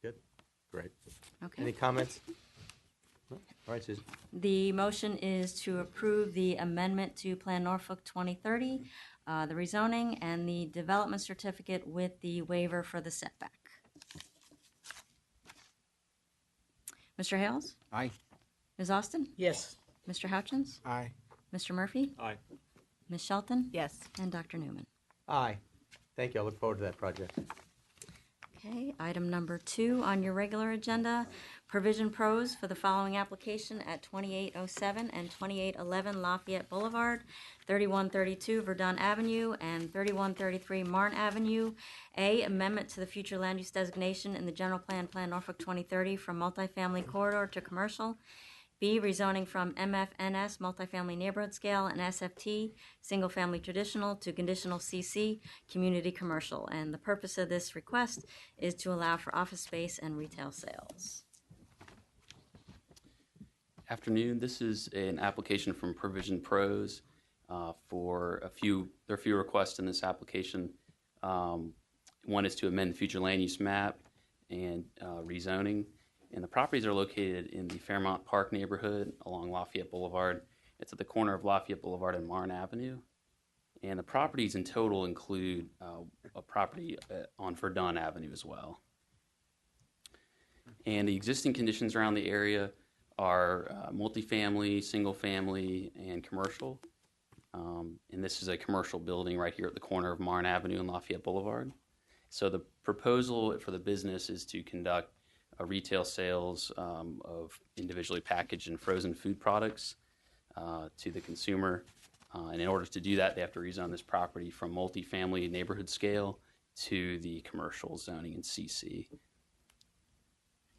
Good. Great.
Okay.
Any comments? No? All right, Susan.
The motion is to approve the amendment to Plan Norfolk 2030, the rezoning, and the development certificate with the waiver for the setback. Mr. Hales?
Aye.
Ms. Austin?
Yes.
Mr. Houchins?
Aye.
Mr. Murphy?
Aye.
Ms. Shelton?
Yes.
And Dr. Newman.
Aye. Thank you. I look forward to that project.
Okay, item number 2 on your regular agenda, provision pros for the following application at 2807 and 2811 Lafayette Boulevard, 3132 Verdun Avenue, and 3133 Marne Avenue. A, amendment to the future land use designation in the general plan, Plan Norfolk 2030, from multifamily corridor to commercial. B, rezoning from MFNS, multifamily neighborhood scale, and SFT, single-family traditional, to conditional CC, community commercial. And the purpose of this request is to allow for office space and retail sales.
Afternoon. This is an application from Provision Pros for there are a few requests in this application. One is to amend the future land use map and rezoning. And the properties are located in the Fairmount Park neighborhood along Lafayette Boulevard. It's at the corner of Lafayette Boulevard and Marne Avenue. And the properties in total include a property on Verdun Avenue as well. And the existing conditions around the area are multifamily, single family, and commercial. And this is a commercial building right here at the corner of Marne Avenue and Lafayette Boulevard. So the proposal for the business is to conduct retail sales of individually packaged and frozen food products to the consumer. And in order to do that, they have to rezone this property from multifamily neighborhood scale to the commercial zoning in CC.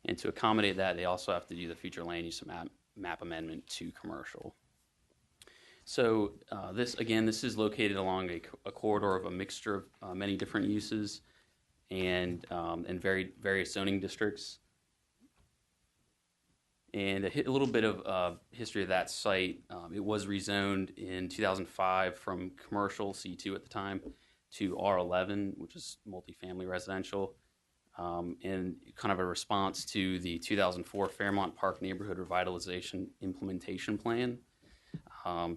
And to accommodate that, they also have to do the future land use map amendment to commercial. So this is located along a corridor of a mixture of many different uses and various zoning districts. And a little bit of history of that site. It was rezoned in 2005 from commercial, C2 at the time, to R11, which is multifamily residential, and kind of a response to the 2004 Fairmount Park Neighborhood Revitalization Implementation Plan.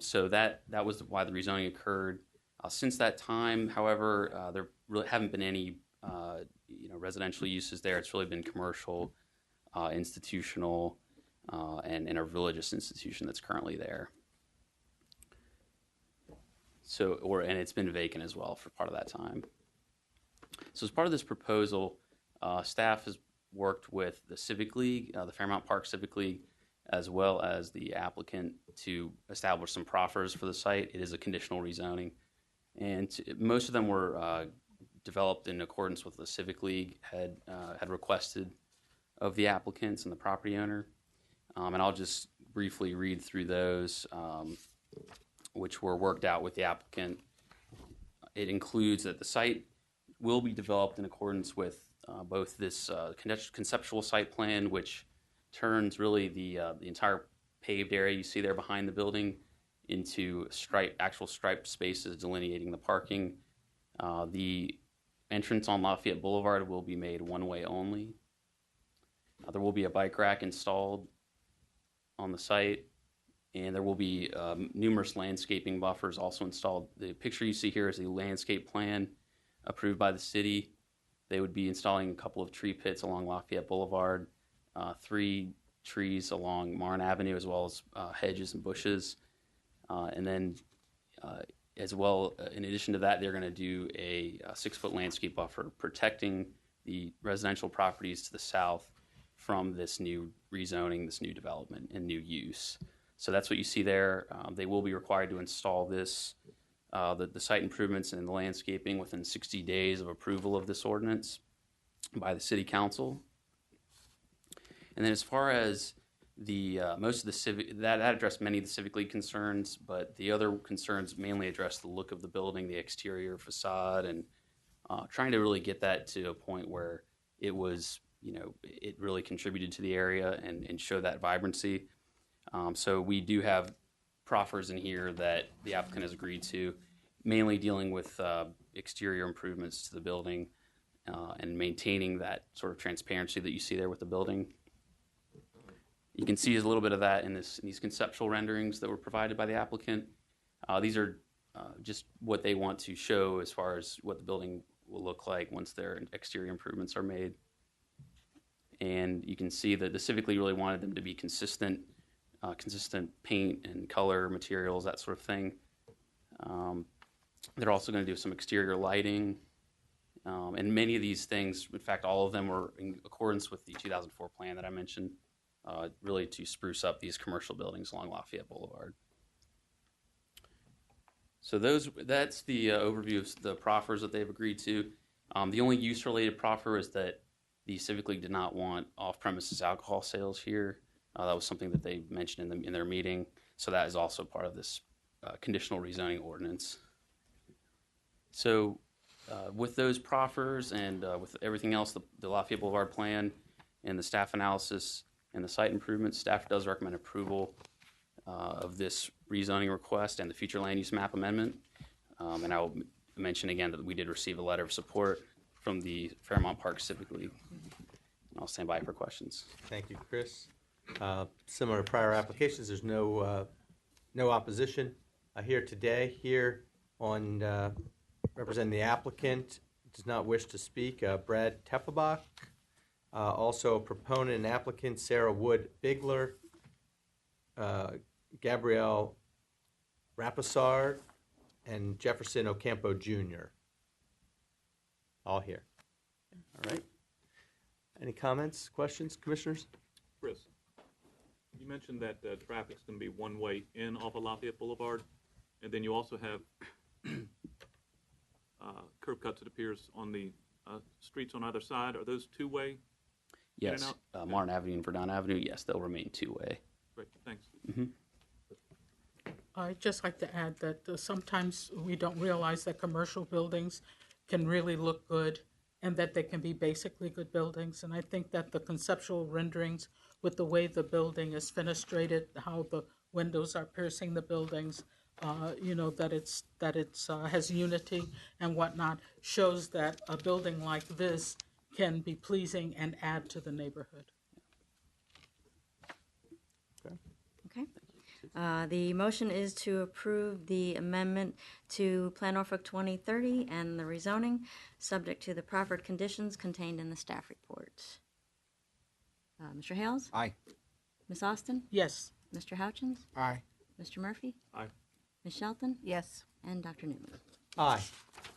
So that was why the rezoning occurred. Since that time, however, there really haven't been any residential uses there. It's really been commercial, institutional, and a religious institution that's currently there. And it's been vacant as well for part of that time. So as part of this proposal, staff has worked with the Civic League, the Fairmount Park Civic League, as well as the applicant to establish some proffers for the site. It is a conditional rezoning. And most of them were developed in accordance with the Civic League had requested of the applicants and the property owner. And I'll just briefly read through those, which were worked out with the applicant. It includes that the site will be developed in accordance with both this conceptual site plan, which turns really the entire paved area you see there behind the building into actual striped spaces delineating the parking. The entrance on Lafayette Boulevard will be made one-way only. There will be a bike rack installed on the site, and there will be numerous landscaping buffers also installed. The picture you see here is a landscape plan approved by the city. They would be installing a couple of tree pits along Lafayette Boulevard, 3 trees along Marne Avenue, as well as hedges and bushes. And then as well, in addition to that, they're going to do a 6-foot landscape buffer protecting the residential properties to the south from this new rezoning, this new development, and new use. So that's what you see there. They will be required to install this, the site improvements and the landscaping within 60 days of approval of this ordinance by the City Council. And then as far as the most of the civic, that addressed many of the Civic League concerns, but the other concerns mainly address the look of the building, the exterior facade, and trying to really get that to a point where it was, it really contributed to the area and show that vibrancy. So we do have proffers in here that the applicant has agreed to, mainly dealing with exterior improvements to the building and maintaining that sort of transparency that you see there with the building. You can see a little bit of that in these conceptual renderings that were provided by the applicant. These are just what they want to show as far as what the building will look like once their exterior improvements are made. And you can see that the Civic League really wanted them to be consistent paint and color, materials, that sort of thing. They're also going to do some exterior lighting And many of these things, in fact, all of them were in accordance with the 2004 plan that I mentioned, really to spruce up these commercial buildings along Lafayette Boulevard. So that's the overview of the proffers that they've agreed to. The only use-related proffer is that the Civic League did not want off-premises alcohol sales here. That was something that they mentioned in their meeting. So that is also part of this conditional rezoning ordinance. So with those proffers and with everything else, the Lafayette Boulevard plan and the staff analysis and the site improvements, staff does recommend approval of this rezoning request and the future land use map amendment. And I will mention again that we did receive a letter of support from the Fairmount Park Civic League. And I'll stand by for questions.
Thank you, Chris. Similar to prior applications, there's no opposition here today. Here on representing the applicant, does not wish to speak, Brad Teffenbach. Also a proponent and applicant, Sarah Wood Bigler, Gabrielle Rapisard, and Jefferson Ocampo Jr. All here. All right. Any comments, questions, commissioners?
Chris, you mentioned that traffic's going to be one way in off of Lafayette Boulevard, and then you also have curb cuts, it appears, on the streets on either side. Are those two-way?
Yes, Martin Avenue and Verdun Avenue, yes, they'll remain two-way.
Great, thanks.
Mm-hmm.
I'd just like to add that sometimes we don't realize that commercial buildings can really look good and that they can be basically good buildings. And I think that the conceptual renderings with the way the building is fenestrated, how the windows are piercing the buildings, that it's has unity and whatnot, shows that a building like this can be pleasing and add to the neighborhood.
Okay. The motion is to approve the amendment to Plan Norfolk 2030 and the rezoning, subject to the proffered conditions contained in the staff report. Mr. Hales?
Aye.
Ms. Austin?
Yes.
Mr. Houchins?
Aye.
Mr. Murphy?
Aye.
Ms. Shelton?
Yes.
And Dr. Newman.
Aye.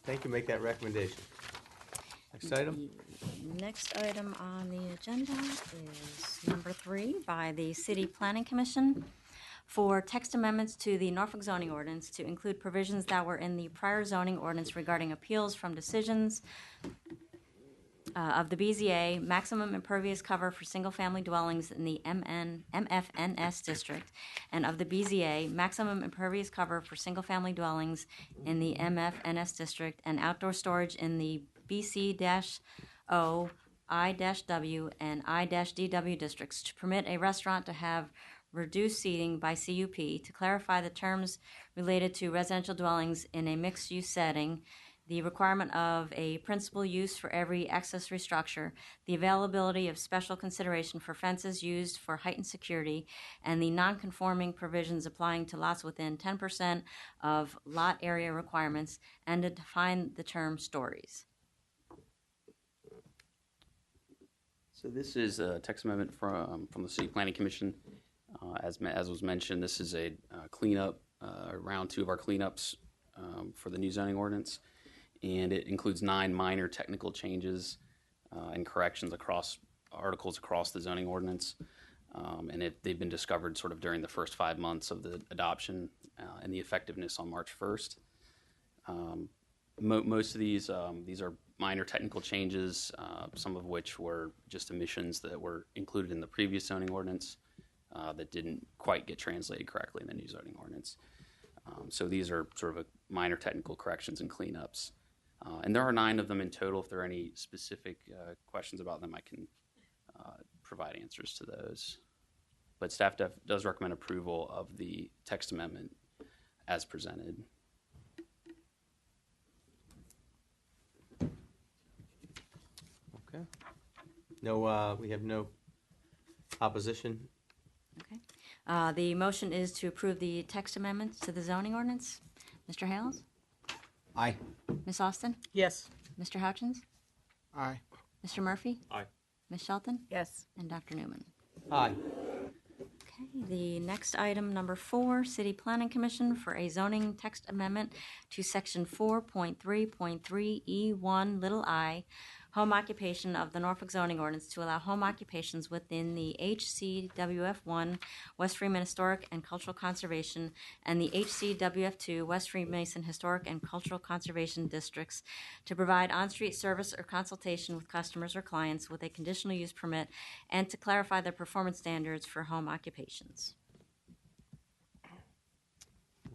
Thank you. Make that recommendation. Next item.
The next item on the agenda is number 3 by the City Planning Commission for text amendments to the Norfolk zoning ordinance to include provisions that were in the prior zoning ordinance regarding appeals from decisions of the BZA, maximum impervious cover for single-family dwellings in the MFNS district, and of the BZA, maximum impervious cover for single-family dwellings in the MFNS district, and outdoor storage in the BC-O, I-W, and I-DW districts to permit a restaurant to have reduced seating by CUP, to clarify the terms related to residential dwellings in a mixed-use setting, the requirement of a principal use for every accessory structure, the availability of special consideration for fences used for heightened security, and the non-conforming provisions applying to lots within 10% of lot area requirements, and to define the term stories.
So this is a text amendment from the City Planning Commission. As was mentioned, this is a cleanup, round 2 of our cleanups for the new zoning ordinance, and it includes 9 minor technical changes and corrections across articles across the zoning ordinance, and they've been discovered sort of during the first 5 months of the adoption and the effectiveness on March 1st. Most of these are minor technical changes, some of which were just omissions that were included in the previous zoning ordinance that didn't quite get translated correctly in the new zoning ordinance. So these are sort of minor technical corrections and cleanups. And there are 9 of them in total. If there are any specific questions about them, I can provide answers to those. But staff does recommend approval of the text amendment as presented.
Okay. No, we have no opposition.
Okay. The motion is to approve the text amendments to the zoning ordinance. Mr. Hales?
Aye.
Ms. Austin?
Yes.
Mr. Houchins?
Aye.
Mr. Murphy?
Aye.
Ms. Shelton?
Yes.
And Dr. Newman.
Aye.
Okay, the next item, number 4, City Planning Commission for a zoning text amendment to Section 4.3.3E1 little I, home occupation of the Norfolk zoning ordinance to allow home occupations within the HCWF1 West Freeman Historic and Cultural Conservation and the HCWF2 West Freemason Historic and Cultural Conservation Districts to provide on-street service or consultation with customers or clients with a conditional use permit and to clarify the performance standards for home occupations.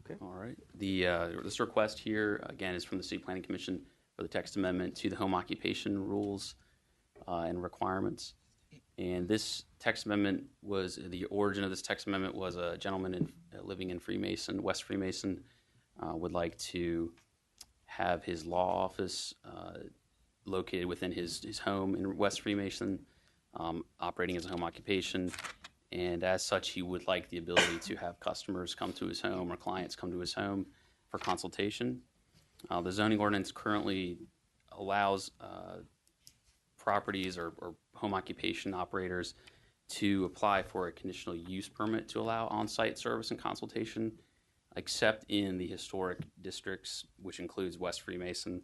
Okay.
All right. This request here, again, is from the City Planning Commission for the text amendment to the home occupation rules and requirements. And this text amendment the origin of this text amendment was a gentleman living in Freemason, West Freemason, would like to have his law office located within his home in West Freemason, operating as a home occupation. And as such, he would like the ability to have customers come to his home or clients come to his home for consultation. The zoning ordinance currently allows properties or home occupation operators to apply for a conditional use permit to allow on-site service and consultation, except in the historic districts, which includes West Freemason.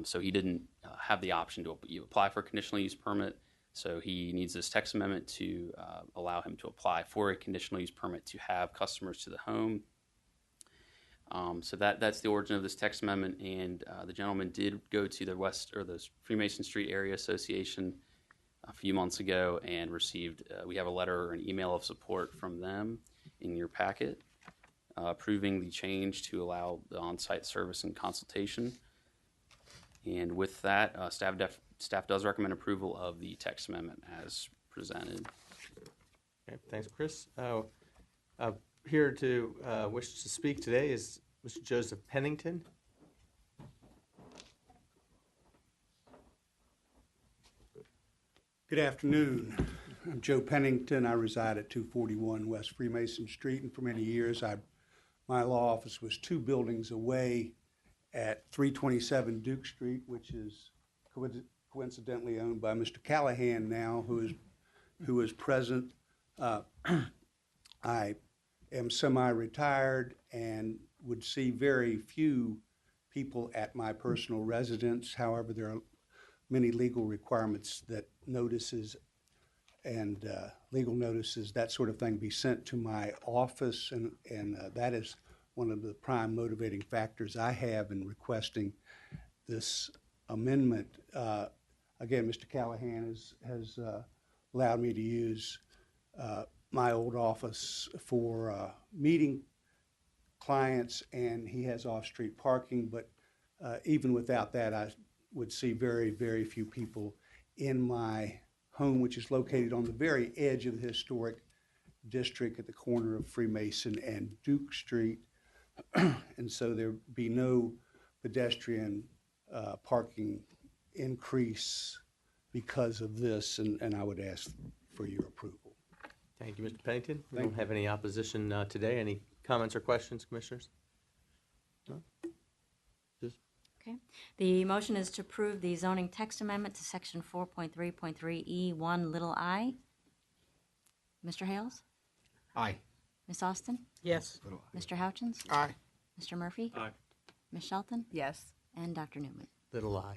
So he didn't have the option to apply for a conditional use permit. So he needs this text amendment to allow him to apply for a conditional use permit to have customers to the home. So that's the origin of this text amendment, and the gentleman did go to the Freemason Street Area Association a few months ago and received. We have a letter or an email of support from them in your packet, approving the change to allow the on-site service and consultation. And with that, staff does recommend approval of the text amendment as presented.
Okay, thanks, Chris. Here to wish to speak today is Mr. Joseph Pennington.
Good afternoon. I'm Joe Pennington. I reside at 241 West Freemason Street, and for many years my law office was 2 buildings away at 327 Duke Street, which is coincidentally owned by Mr. Callahan now, who is present. I am semi-retired and would see very few people at my personal residence. However, there are many legal requirements that notices and legal notices, that sort of thing, be sent to my office, and that is one of the prime motivating factors I have in requesting this amendment. Again, Mr. Callahan has allowed me to use my old office for meeting clients, and he has off-street parking, but even without that, I would see very, very few people in my home, which is located on the very edge of the historic district at the corner of Freemason and Duke Street. And so there be no pedestrian parking increase because of this, and I would ask for your approval.
Thank you, Mr. Pennington. We don't have any opposition today. Any comments or questions, commissioners? No?
Okay. The motion is to approve the zoning text amendment to section 4.3.3E1 little I. Mr. Hales?
Aye.
Ms. Austin?
Yes.
Mr. Houchins?
Aye.
Mr. Murphy?
Aye.
Ms. Shelton?
Yes.
And Dr. Newman.
Little I.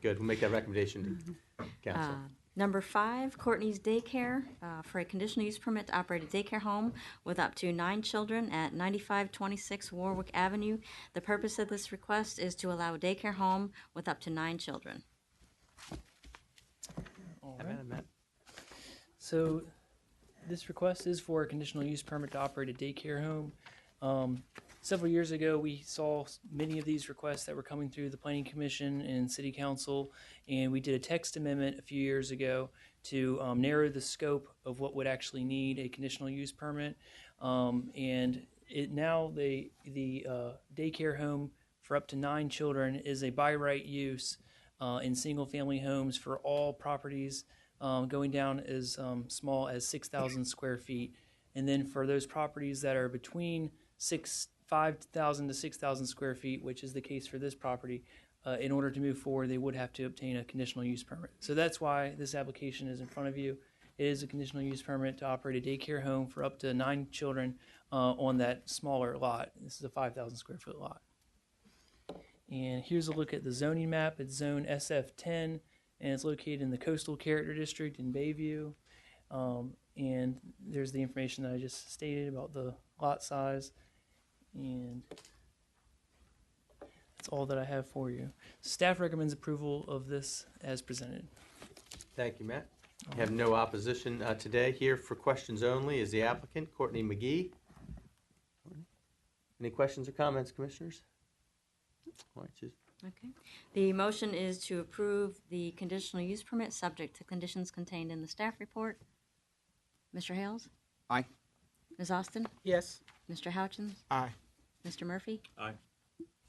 Good. We'll make that recommendation to council.
Number 5, Courtney's Daycare for a conditional use permit to operate a daycare home with up to 9 children at 9526 Warwick Avenue. The purpose of this request is to allow a daycare home with up to 9 children.
All
Have
right.
at it, Matt.
So this request is for a conditional use permit to operate a daycare home. Several years ago, we saw many of these requests that were coming through the Planning Commission and City Council, and we did a text amendment a few years ago to narrow the scope of what would actually need a conditional use permit. And now the daycare home for up to 9 children is a by right use in single-family homes for all properties going down as small as 6,000 square feet. And then for those properties that are between 5,000 to 6,000 square feet, which is the case for this property, in order to move forward, they would have to obtain a conditional use permit. So that's why this application is in front of you. It is a conditional use permit to operate a daycare home for up to 9 children on that smaller lot. This is a 5,000 square foot lot. And here's a look at the zoning map. It's zone SF10, and it's located in the Coastal Character District in Bayview. And there's the information that I just stated about the lot size. And that's all that I have for you. Staff recommends approval of this as presented.
Thank you, Matt. We have no opposition today. Here for questions only is the applicant, Courtney McGee. Any questions or comments, commissioners? All right, Susan.
Okay. The motion is to approve the conditional use permit subject to conditions contained in the staff report. Mr. Hales?
Aye.
Ms. Austin?
Yes.
Mr. Houchins?
Aye.
Mr. Murphy?
Aye.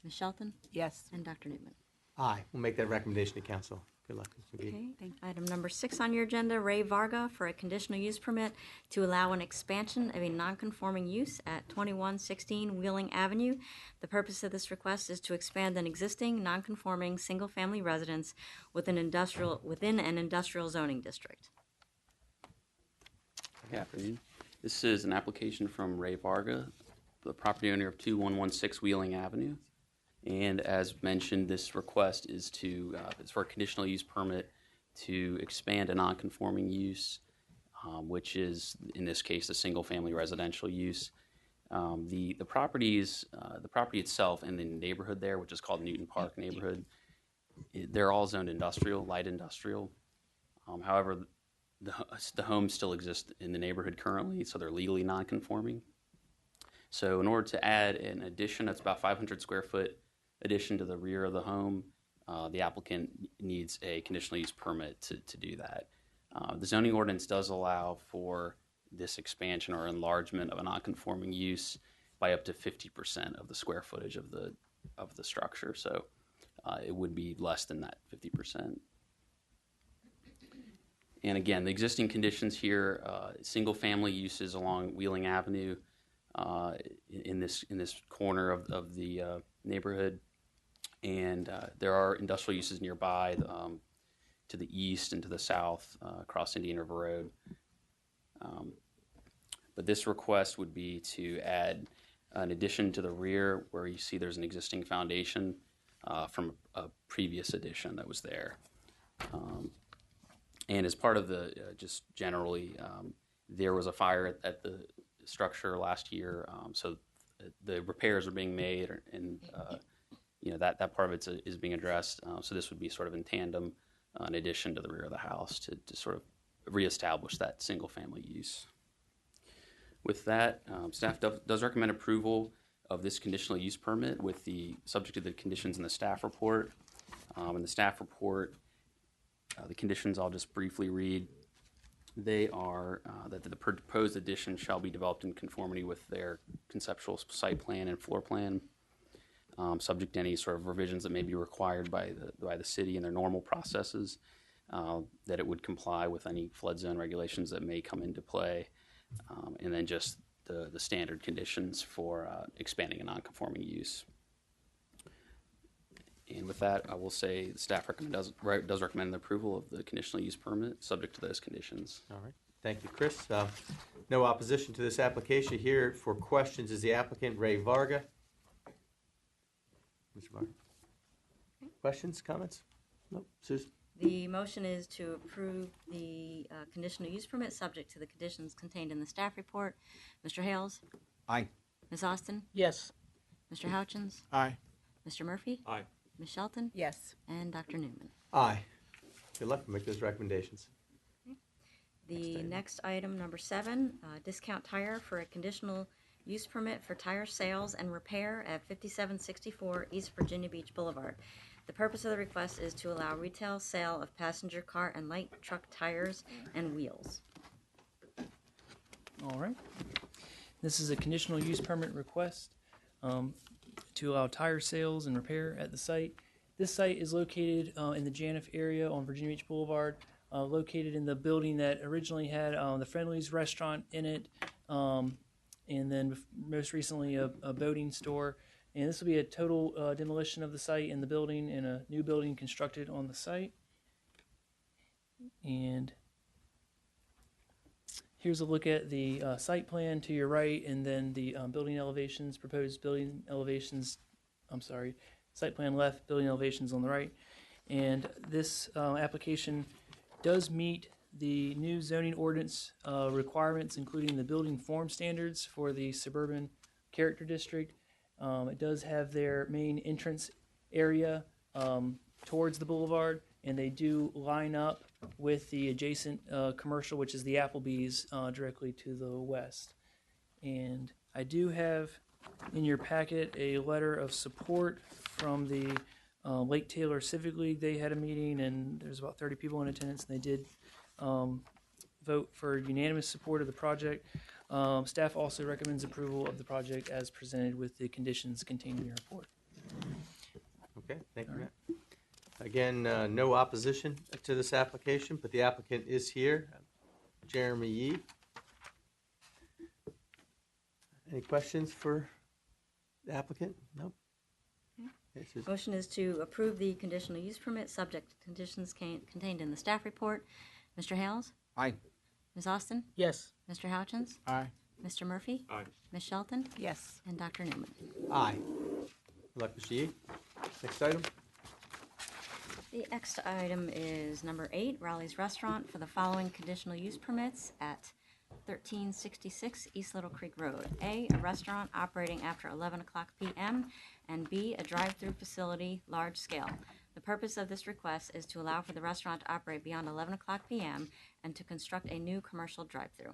Ms. Shelton?
Yes.
And Dr. Newman.
Aye. We'll make that recommendation to council. Good luck, Ms. McGee.
Okay. Item number 6 on your agenda, Ray Varga for a conditional use permit to allow an expansion of a non-conforming use at 2116 Wheeling Avenue. The purpose of this request is to expand an existing non-conforming single-family residence within an industrial zoning district.
Good afternoon. This is an application from Ray Varga, the property owner of 2116 Wheeling Avenue. And as mentioned, this request is it's for a conditional use permit to expand a non-conforming use, which is, in this case, a single-family residential use. The property itself and the neighborhood there, which is called Newton Park neighborhood, they're all zoned industrial, light industrial. However, the homes still exist in the neighborhood currently, so they're legally non-conforming. So in order to add an addition, that's about 500 square foot addition to the rear of the home, the applicant needs a conditional use permit to do that. The zoning ordinance does allow for this expansion or enlargement of a non-conforming use by up to 50% of the square footage of the structure. So it would be less than that 50%. And again, the existing conditions here, single-family uses along Wheeling Avenue in this corner of the neighborhood, and there are industrial uses nearby to the east and to the south across Indian River Road. But this request would be to add an addition to the rear where you see there's an existing foundation from a previous addition that was there. And as part of the, just generally, there was a fire at the structure last year, so the repairs are being made, and that part of it is being addressed. So this would be sort of in tandem, in addition to the rear of the house, to sort of reestablish that single-family use. With that, staff does recommend approval of this conditional use permit with the subject to the conditions in the staff report. In the staff report, the conditions I'll just briefly read. They are that the proposed addition shall be developed in conformity with their conceptual site plan and floor plan, subject to any sort of revisions that may be required by the city in their normal processes, that it would comply with any flood zone regulations that may come into play, and then just the standard conditions for expanding a non-conforming use. And with that, I will say the staff does recommend the approval of the conditional use permit, subject to those conditions.
All right. Thank you, Chris. No opposition to this application. Here for questions is the applicant, Ray Varga. Mr. Varga. Questions, comments? Nope. Susan?
The motion is to approve the conditional use permit subject to the conditions contained in the staff report. Mr. Hales?
Aye.
Ms. Austin?
Yes.
Mr. Houchins?
Aye.
Mr. Murphy?
Aye.
Ms. Shelton?
Yes.
And Dr. Newman.
Aye. Good luck. Make those recommendations.
The next item, number 7, Discount Tire for a conditional use permit for tire sales and repair at 5764 East Virginia Beach Boulevard. The purpose of the request is to allow retail sale of passenger car and light truck tires and wheels.
All right. This is a conditional use permit request to allow tire sales and repair at the site. This site is located in the Janiff area on Virginia Beach Boulevard, located in the building that originally had the Friendly's restaurant in it, and then most recently a boating store. And this will be a total demolition of the site and the building, and a new building constructed on the site. And Here's a look at the site plan to your right, and then the building elevations, proposed building elevations, site plan left, building elevations on the right. And this application does meet the new zoning ordinance requirements, including the building form standards for the suburban character district. It does have their main entrance area towards the boulevard, and they do line up with the adjacent commercial, which is the Applebee's directly to the west. And I do have in your packet a letter of support from the Lake Taylor Civic League. They had a meeting, and there's about 30 people in attendance, and they did vote for unanimous support of the project. Staff also recommends approval of the project as presented with the conditions contained in your report.
Okay, thank you, Matt. Again, no opposition to this application, but the applicant is here, Jeremy Yee. Any questions for the applicant? No? Okay, Susan.
Motion is to approve the conditional use permit subject to conditions contained in the staff report. Mr. Hales?
Aye.
Ms. Austin?
Yes.
Mr. Houchins?
Aye.
Mr. Murphy?
Aye.
Ms. Shelton?
Yes.
And Dr. Newman.
Aye. Good luck, Mr. Yee. Next item?
The next item is number 8, Raleigh's Restaurant, for the following conditional use permits at 1366 East Little Creek Road. A restaurant operating after 11 o'clock p.m., and B, a drive-through facility, large scale. The purpose of this request is to allow for the restaurant to operate beyond 11 o'clock p.m. and to construct a new commercial drive-through.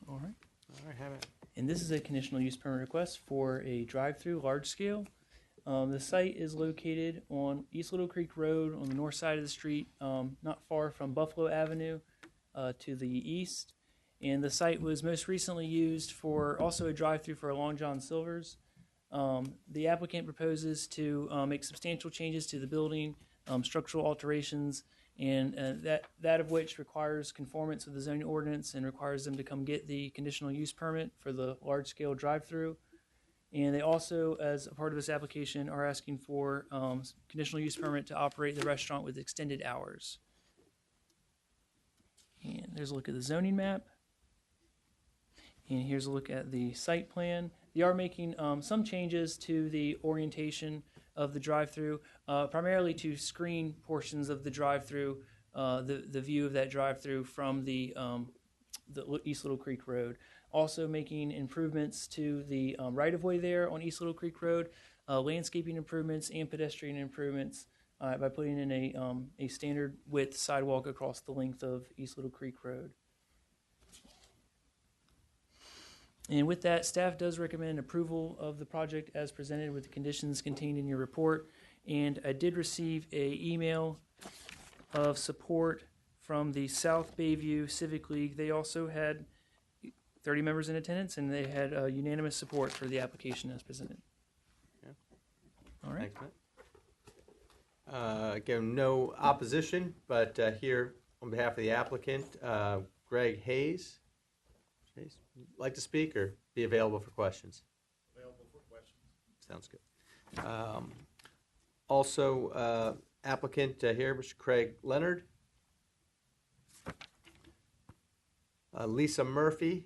All right.
All right, have it.
And this is a conditional use permit request for a drive-through large scale. The site is located on East Little Creek Road on the north side of the street, not far from Buffalo Avenue to the east. And the site was most recently used for also a drive-through for a Long John Silver's. The applicant proposes to make substantial changes to the building, structural alterations, and that of which requires conformance with the zoning ordinance and requires them to come get the conditional use permit for the large-scale drive-through. And they also, as a part of this application, are asking for conditional use permit to operate the restaurant with extended hours. And there's a look at the zoning map. And here's a look at the site plan. They are making some changes to the orientation of the drive-through, primarily to screen portions of the drive-through, the view of that drive-through from the East Little Creek Road. Also making improvements to the right-of-way there on East Little Creek Road, landscaping improvements and pedestrian improvements by putting in a standard width sidewalk across the length of East Little Creek Road. And with that, staff does recommend approval of the project as presented with the conditions contained in your report. And I did receive an email of support from the South Bayview Civic League. They also had 30 members in attendance, and they had unanimous support for the application as presented.
Yeah.
All right.
Thanks, Matt. Again, no opposition, but here on behalf of the applicant, Greg Hayes. Hayes, like to speak or be available for questions?
Available for questions.
Sounds good. Also, applicant here, Mr. Craig Leonard. Lisa Murphy.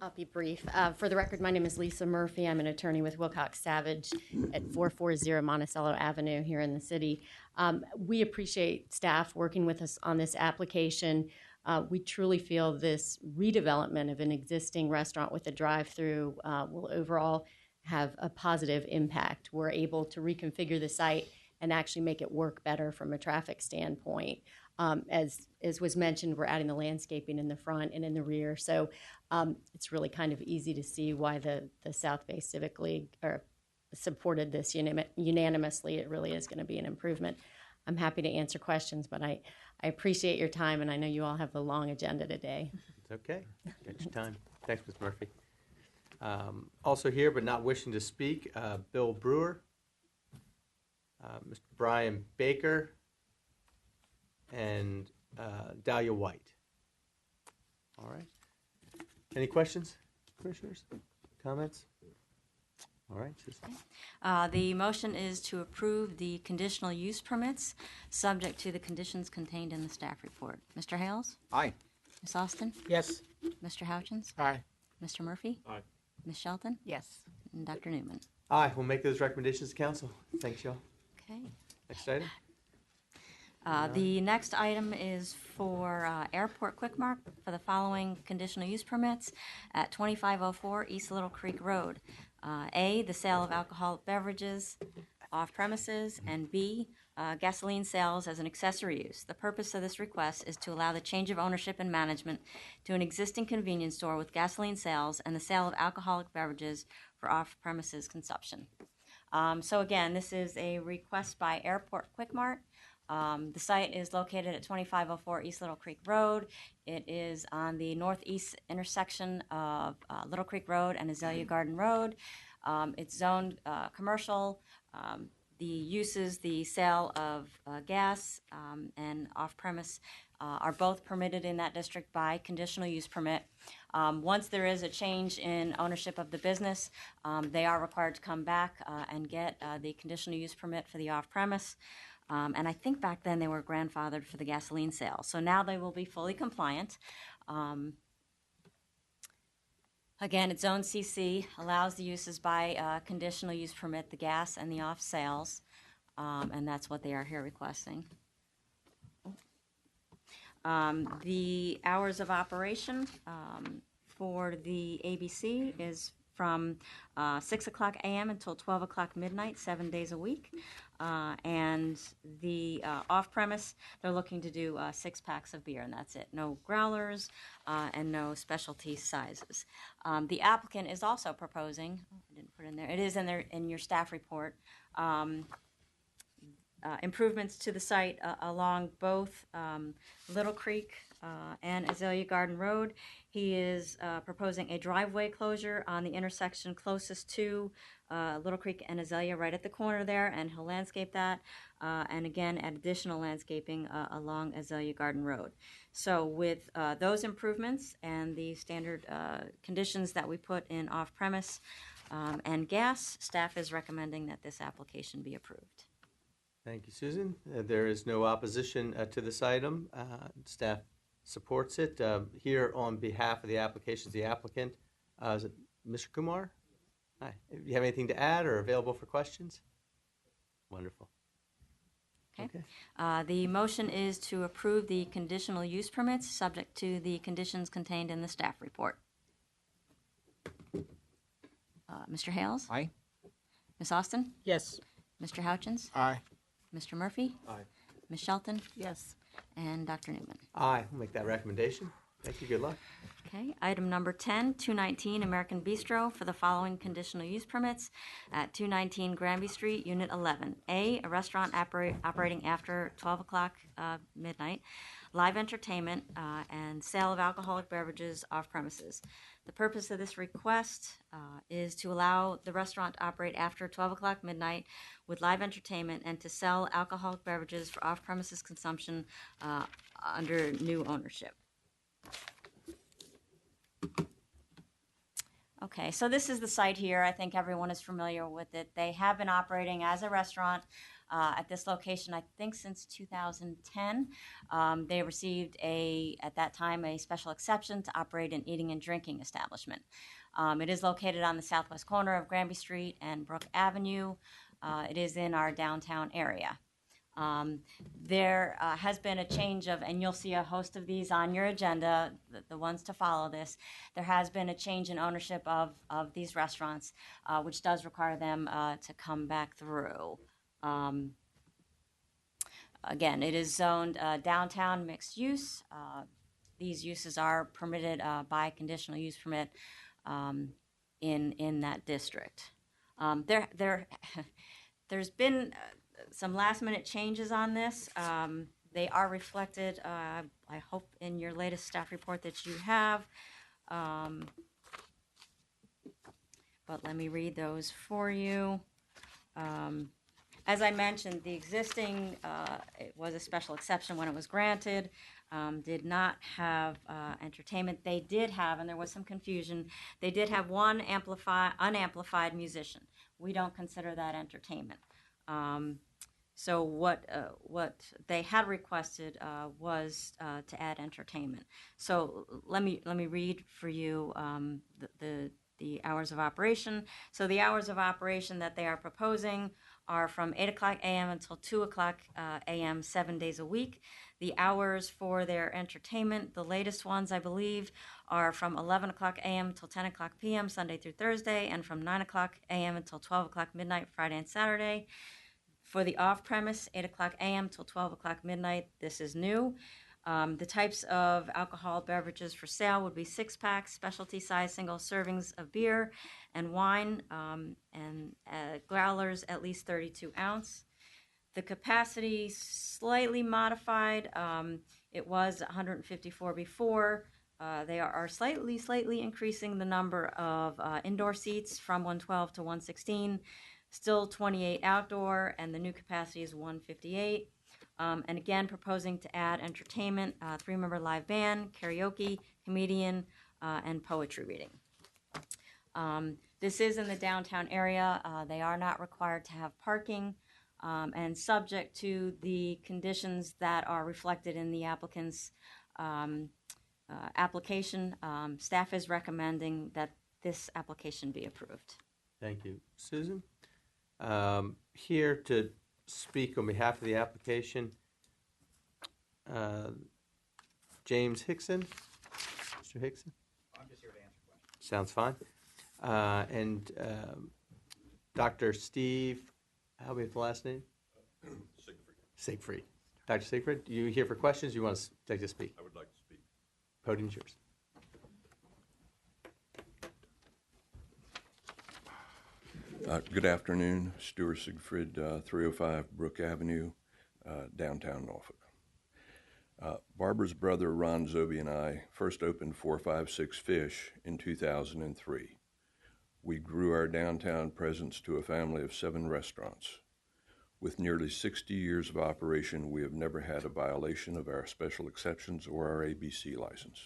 I'll be brief. For the record, my name is Lisa Murphy. I'm an attorney with Wilcox Savage at 440 Monticello Avenue here in the city. We appreciate staff working with us on this application. We truly feel this redevelopment of an existing restaurant with a drive-through will overall have a positive impact. We're able to reconfigure the site and actually make it work better from a traffic standpoint. As was mentioned, we're adding the landscaping in the front and in the rear. So it's really kind of easy to see why the South Bay Civic League supported this unanimously. It really is going to be an improvement. I'm happy to answer questions, but I appreciate your time, and I know you all have a long agenda today.
It's okay. Get your time. Thanks, Ms. Murphy. Also here, but not wishing to speak, Bill Brewer, Mr. Brian Baker, and Dahlia White. All right. Any questions, commissioners? Comments? All right, Susan.
The motion is to approve the conditional use permits, subject to the conditions contained in the staff report. Mr. Hales?
Aye.
Ms. Austin?
Yes.
Mr. Houchins?
Aye.
Mr. Murphy?
Aye.
Ms. Shelton?
Yes.
And Dr. Newman?
Aye, we'll make those recommendations to council. Thanks, y'all.
Okay.
Next item?
The next item is for Airport Quick Mart for the following conditional use permits at 2504 East Little Creek Road. A, the sale of alcoholic beverages off premises, and B, gasoline sales as an accessory use. The purpose of this request is to allow the change of ownership and management to an existing convenience store with gasoline sales and the sale of alcoholic beverages for off-premises consumption. So again, this is a request by Airport Quick Mart. The site is located at 2504 East Little Creek Road. It is on the northeast intersection of Little Creek Road and Azalea Garden Road. It's zoned commercial. The uses, the sale of gas and off-premise are both permitted in that district by conditional use permit. Once there is a change in ownership of the business, they are required to come back and get the conditional use permit for the off-premise. And I think back then they were grandfathered for the gasoline sale. So now they will be fully compliant. Again, it's zone CC, allows the uses by conditional use permit, the gas and the off sales. And that's what they are here requesting. The hours of operation for the ABC is from 6 o'clock a.m. until 12 o'clock midnight, 7 days a week. And the off-premise, they're looking to do 6 packs of beer, and that's it. No growlers and no specialty sizes. The applicant is also proposing, I didn't put it in there, it is in your staff report, improvements to the site along both Little Creek and Azalea Garden Road. He is proposing a driveway closure on the intersection closest to Little Creek and Azalea, right at the corner there, and he'll landscape that, and again add additional landscaping along Azalea Garden Road. So with those improvements and the standard conditions that we put in off-premise and gas, staff is recommending that this application be approved.
Thank you, Susan. There is no opposition to this item. Staff supports it. Here on behalf of the applications, the applicant, is it Mr. Kumar? Hi. Do you have anything to add or available for questions? Wonderful.
Okay. The motion is to approve the conditional use permits subject to the conditions contained in the staff report. Mr. Hales?
Aye.
Ms. Austin?
Yes.
Mr. Houchins?
Aye.
Mr. Murphy?
Aye.
Ms. Shelton?
Yes.
And Dr. Newman.
Aye, we'll make that recommendation. Thank you, good luck.
Okay, item number 10, 219 American Bistro for the following conditional use permits at 219 Granby Street, Unit 11. A restaurant operating after 12 o'clock midnight, live entertainment, and sale of alcoholic beverages off premises. The purpose of this request is to allow the restaurant to operate after 12 o'clock midnight with live entertainment and to sell alcoholic beverages for off-premises consumption under new ownership. Okay, so this is the site here. I think everyone is familiar with it. They have been operating as a restaurant at this location, I think, since 2010. They received at that time, a special exception to operate an eating and drinking establishment. It is located on the southwest corner of Granby Street and Brook Avenue. It is in our downtown area. There has been a change of, and you'll see a host of these on your agenda, the ones to follow this. There has been a change in ownership of these restaurants, which does require them to come back through. Again, it is zoned downtown mixed use. These uses are permitted by conditional use permit in that district. There's been some last minute changes on this. They are reflected, I hope, in your latest staff report that you have. But let me read those for you. As I mentioned, the existing, it was a special exception when it was granted, did not have entertainment. They did have, and there was some confusion, they did have one unamplified musician. we don't consider that entertainment. So what they had requested was to add entertainment. So let me read for you the hours of operation. So the hours of operation that they are proposing are from 8 o'clock a.m. until 2 o'clock a.m. 7 days a week. The hours for their entertainment, the latest ones I believe, are from 11 o'clock a.m. till 10 o'clock p.m. Sunday through Thursday, and from 9 o'clock a.m. until 12 o'clock midnight Friday and Saturday. For the off-premise, 8 o'clock a.m. till 12 o'clock midnight, this is new. The types of alcohol beverages for sale would be 6-packs, specialty size single servings of beer and wine, and growlers at least 32 ounce. The capacity slightly modified. It was 154 before. They are slightly increasing the number of indoor seats from 112 to 116. Still 28 outdoor, and the new capacity is 158. And again, proposing to add entertainment, 3-member live band, karaoke, comedian, and poetry reading. This is in the downtown area. They are not required to have parking, and subject to the conditions that are reflected in the applicant's application. Staff is recommending that this application be approved.
Thank you. Susan? Here to speak on behalf of the application, James Hickson. Mr. Hickson?
I'm just here to answer questions.
Sounds fine. And Dr. Steve, how about the last name? Siegfried. Dr. Siegfried, you here for questions? You want to take to speak?
I would like to speak.
Podium's yours.
Good afternoon, Stuart Siegfried, 305 Brook Avenue, downtown Norfolk. Barbara's brother Ron Zobe and I first opened 456 Fish in 2003. We grew our downtown presence to a family of 7 restaurants. With nearly 60 years of operation, we have never had a violation of our special exceptions or our ABC license.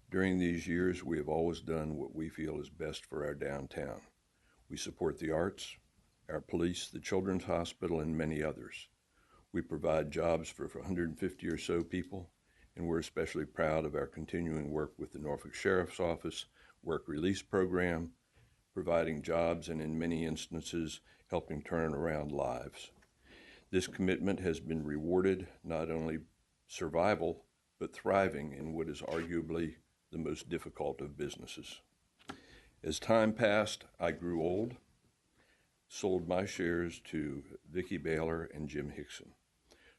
During these years, we have always done what we feel is best for our downtown. We support the arts, our police, the Children's Hospital, and many others. We provide jobs for 150 or so people, and we're especially proud of our continuing work with the Norfolk Sheriff's Office Work Release Program, providing jobs and in many instances helping turn around lives. This commitment has been rewarded not only survival, but thriving in what is arguably the most difficult of businesses. As time passed, I grew old, sold my shares to Vicki Baylor and Jim Hickson.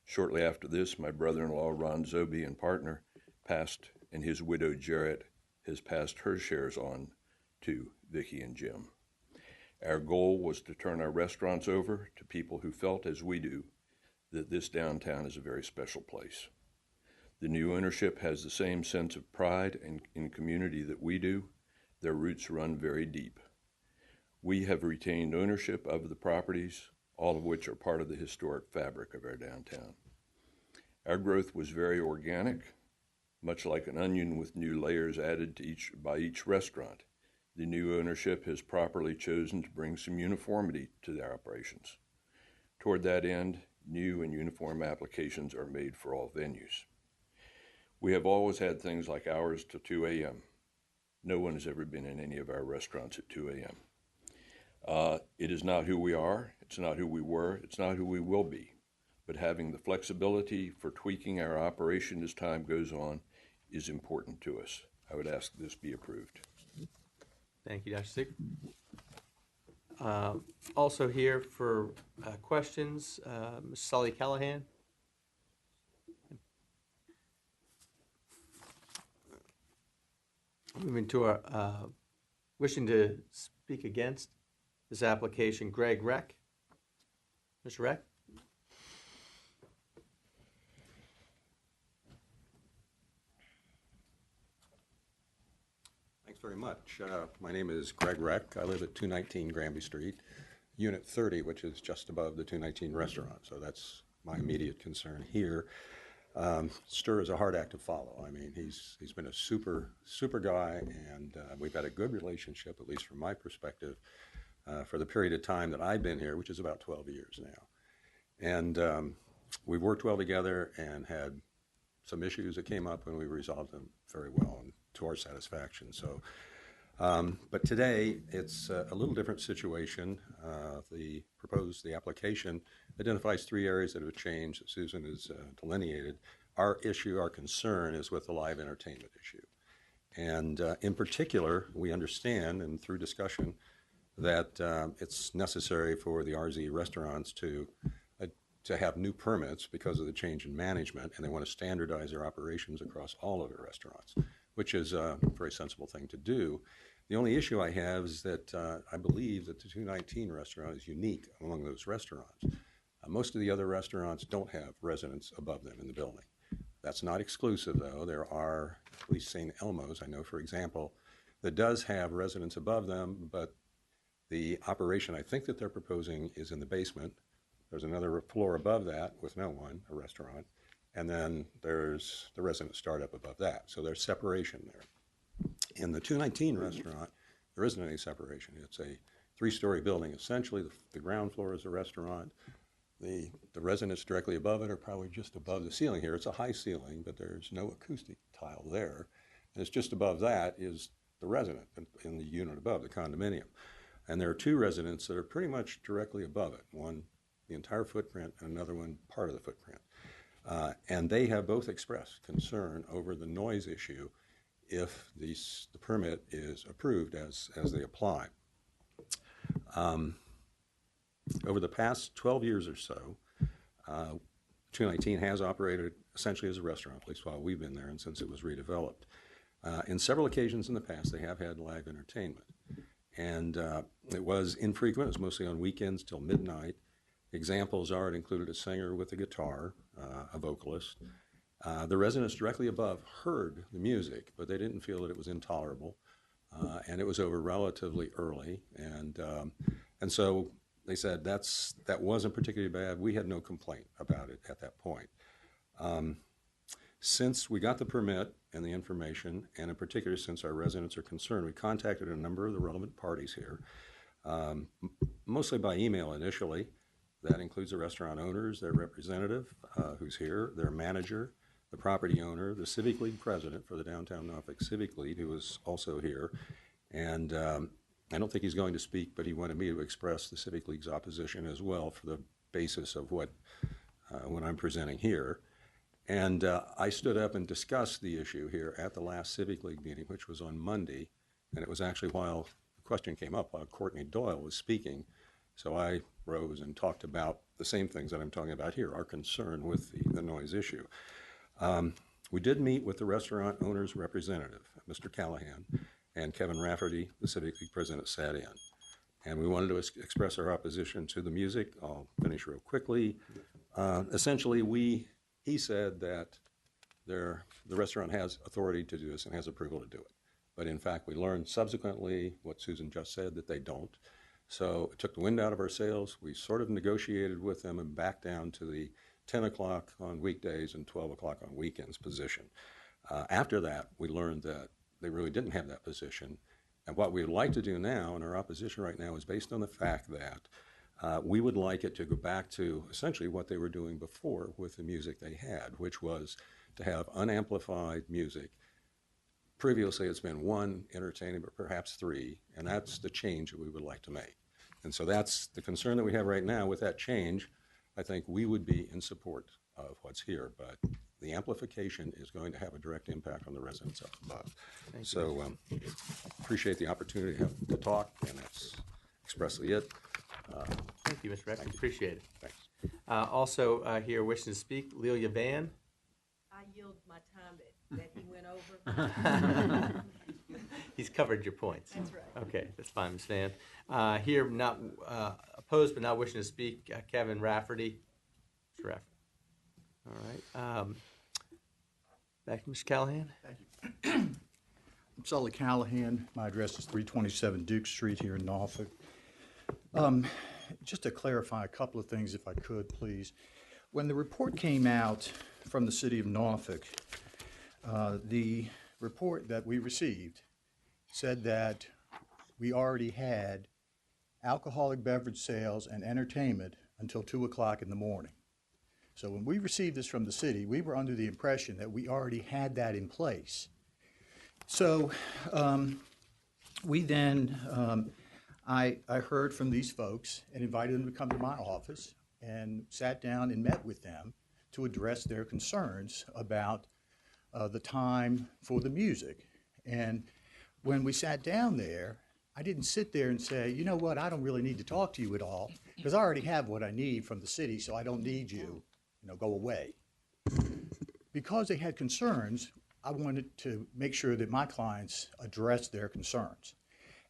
Shortly after this, my brother-in-law, Ron Zobe, and partner, passed, and his widow, Jarrett, has passed her shares on to Vicki and Jim. Our goal was to turn our restaurants over to people who felt, as we do, that this downtown is a very special place. The new ownership has the same sense of pride in community that we do. Their roots run very deep. We have retained ownership of the properties, all of which are part of the historic fabric of our downtown. Our growth was very organic, much like an onion with new layers added to by each restaurant. The new ownership has properly chosen to bring some uniformity to their operations. Toward that end, new and uniform applications are made for all venues. We have always had things like hours till 2 a.m. No one has ever been in any of our restaurants at 2 a.m. It is not who we are, it's not who we were, it's not who we will be. But having the flexibility for tweaking our operation as time goes on is important to us. I would ask this be approved.
Thank you, Dr. Siegfried. Also here for questions, Ms. Sully Callahan. Moving to our, wishing to speak against this application, Greg Reck. Mr. Reck?
Thanks very much. My name is Greg Reck. I live at 219 Granby Street, Unit 30, which is just above the 219 restaurant. So that's my immediate concern here. Stur is a hard act to follow. I mean, he's been a super guy, and we've had a good relationship, at least from my perspective. for the period of time that I've been here, which is about 12 years now. And we've worked well together and had some issues that came up, and we resolved them very well and to our satisfaction. So, but today it's a little different situation. The application identifies 3 areas that have changed that Susan has delineated. Our concern is with the live entertainment issue. And in particular, we understand, and through discussion, that it's necessary for the RZ restaurants to have new permits because of the change in management, and they want to standardize their operations across all of their restaurants, which is a very sensible thing to do. The only issue I have is that I believe that the 219 restaurant is unique among those restaurants. Most of the other restaurants don't have residents above them in the building. That's not exclusive, though. There are, at least St. Elmo's, I know, for example, that does have residents above them, but the operation I think that they're proposing is in the basement. There's another floor above that with no one, a restaurant, and then there's the resident startup above that. So there's separation there. In the 219 restaurant, there isn't any separation. It's a 3-story building. Essentially, the ground floor is a restaurant. The residents directly above it are probably just above the ceiling here. It's a high ceiling, but there's no acoustic tile there. And it's just above that is the resident in the unit above, the condominium. And there are 2 residents that are pretty much directly above it, one the entire footprint and another one part of the footprint. And they have both expressed concern over the noise issue if the permit is approved as they apply. Over the past 12 years or so, 219 has operated essentially as a restaurant, at least while we've been there and since it was redeveloped. In several occasions in the past, they have had live entertainment. And it was infrequent. It was mostly on weekends till midnight. Examples are it included a singer with a guitar, a vocalist. The residents directly above heard the music, but they didn't feel that it was intolerable. And it was over relatively early. And so they said that wasn't particularly bad. We had no complaint about it at that point. Since we got the permit and the information, and in particular since our residents are concerned, we contacted a number of the relevant parties here, mostly by email initially. That includes the restaurant owners, their representative who's here, their manager, the property owner, the Civic League president for the Downtown Norfolk Civic League, who was also here. And I don't think he's going to speak, but he wanted me to express the Civic League's opposition as well for the basis of what I'm presenting here. And I stood up and discussed the issue here at the last Civic League meeting, which was on Monday. And it was actually while the question came up, while Courtney Doyle was speaking. So I rose and talked about the same things that I'm talking about here, our concern with the noise issue. We did meet with the restaurant owner's representative, Mr. Callahan, and Kevin Rafferty, the Civic League president, sat in. And we wanted to express our opposition to the music. I'll finish real quickly. Essentially, he said that the restaurant has authority to do this and has approval to do it. But in fact, we learned subsequently what Susan just said, that they don't. So it took the wind out of our sails. We sort of negotiated with them and backed down to the 10 o'clock on weekdays and 12 o'clock on weekends position. After that, we learned that they really didn't have that position. And what we would like to do now, and our opposition right now, is based on the fact that we would like it to go back to essentially what they were doing before with the music they had, which was to have unamplified music. Previously, it's been 1 entertaining, but perhaps 3, and that's the change that we would like to make. And so that's the concern that we have right now. With that change, I think we would be in support of what's here, but the amplification is going to have a direct impact on the residents up above. So appreciate the opportunity to talk, and that's expressly it.
Thank you, Mr. Rex. Appreciate it.
Thanks.
Also here wishing to speak, Lelia Van.
I yield my time that he went over.
He's covered your points.
That's right.
Okay, that's fine, Ms. Van. Here, not opposed but not wishing to speak, Kevin Rafferty. Mr. Rafferty. All right. Back to Mr. Callahan.
Thank you. I'm Sully Callahan. My address is 327 Duke Street here in Norfolk. Just to clarify a couple of things, if I could, please. When the report came out from the city of Norfolk, the report that we received said that we already had alcoholic beverage sales and entertainment until 2 o'clock in the morning. So when we received this from the city, we were under the impression that we already had that in place. So we then, I heard from these folks and invited them to come to my office and sat down and met with them to address their concerns about the time for the music. And when we sat down there, I didn't sit there and say, you know what, I don't really need to talk to you at all, because I already have what I need from the city, so I don't need you, go away. Because they had concerns, I wanted to make sure that my clients addressed their concerns.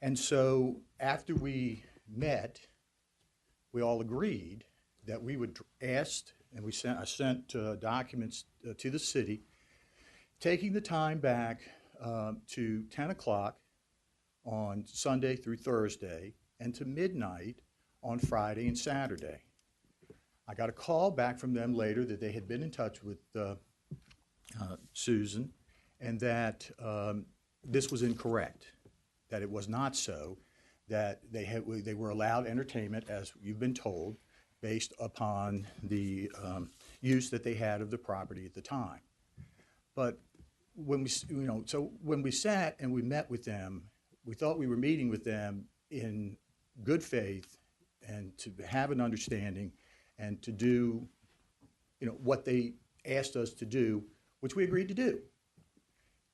And so after we met, we all agreed that we would ask, and I sent documents to the city, taking the time back to 10 o'clock on Sunday through Thursday and to midnight on Friday and Saturday. I got a call back from them later that they had been in touch with Susan and that this was incorrect, that it was not so, that they were allowed entertainment, as you've been told, based upon the use that they had of the property at the time. But when we sat and we met with them, we thought we were meeting with them in good faith and to have an understanding and to do, what they asked us to do, which we agreed to do.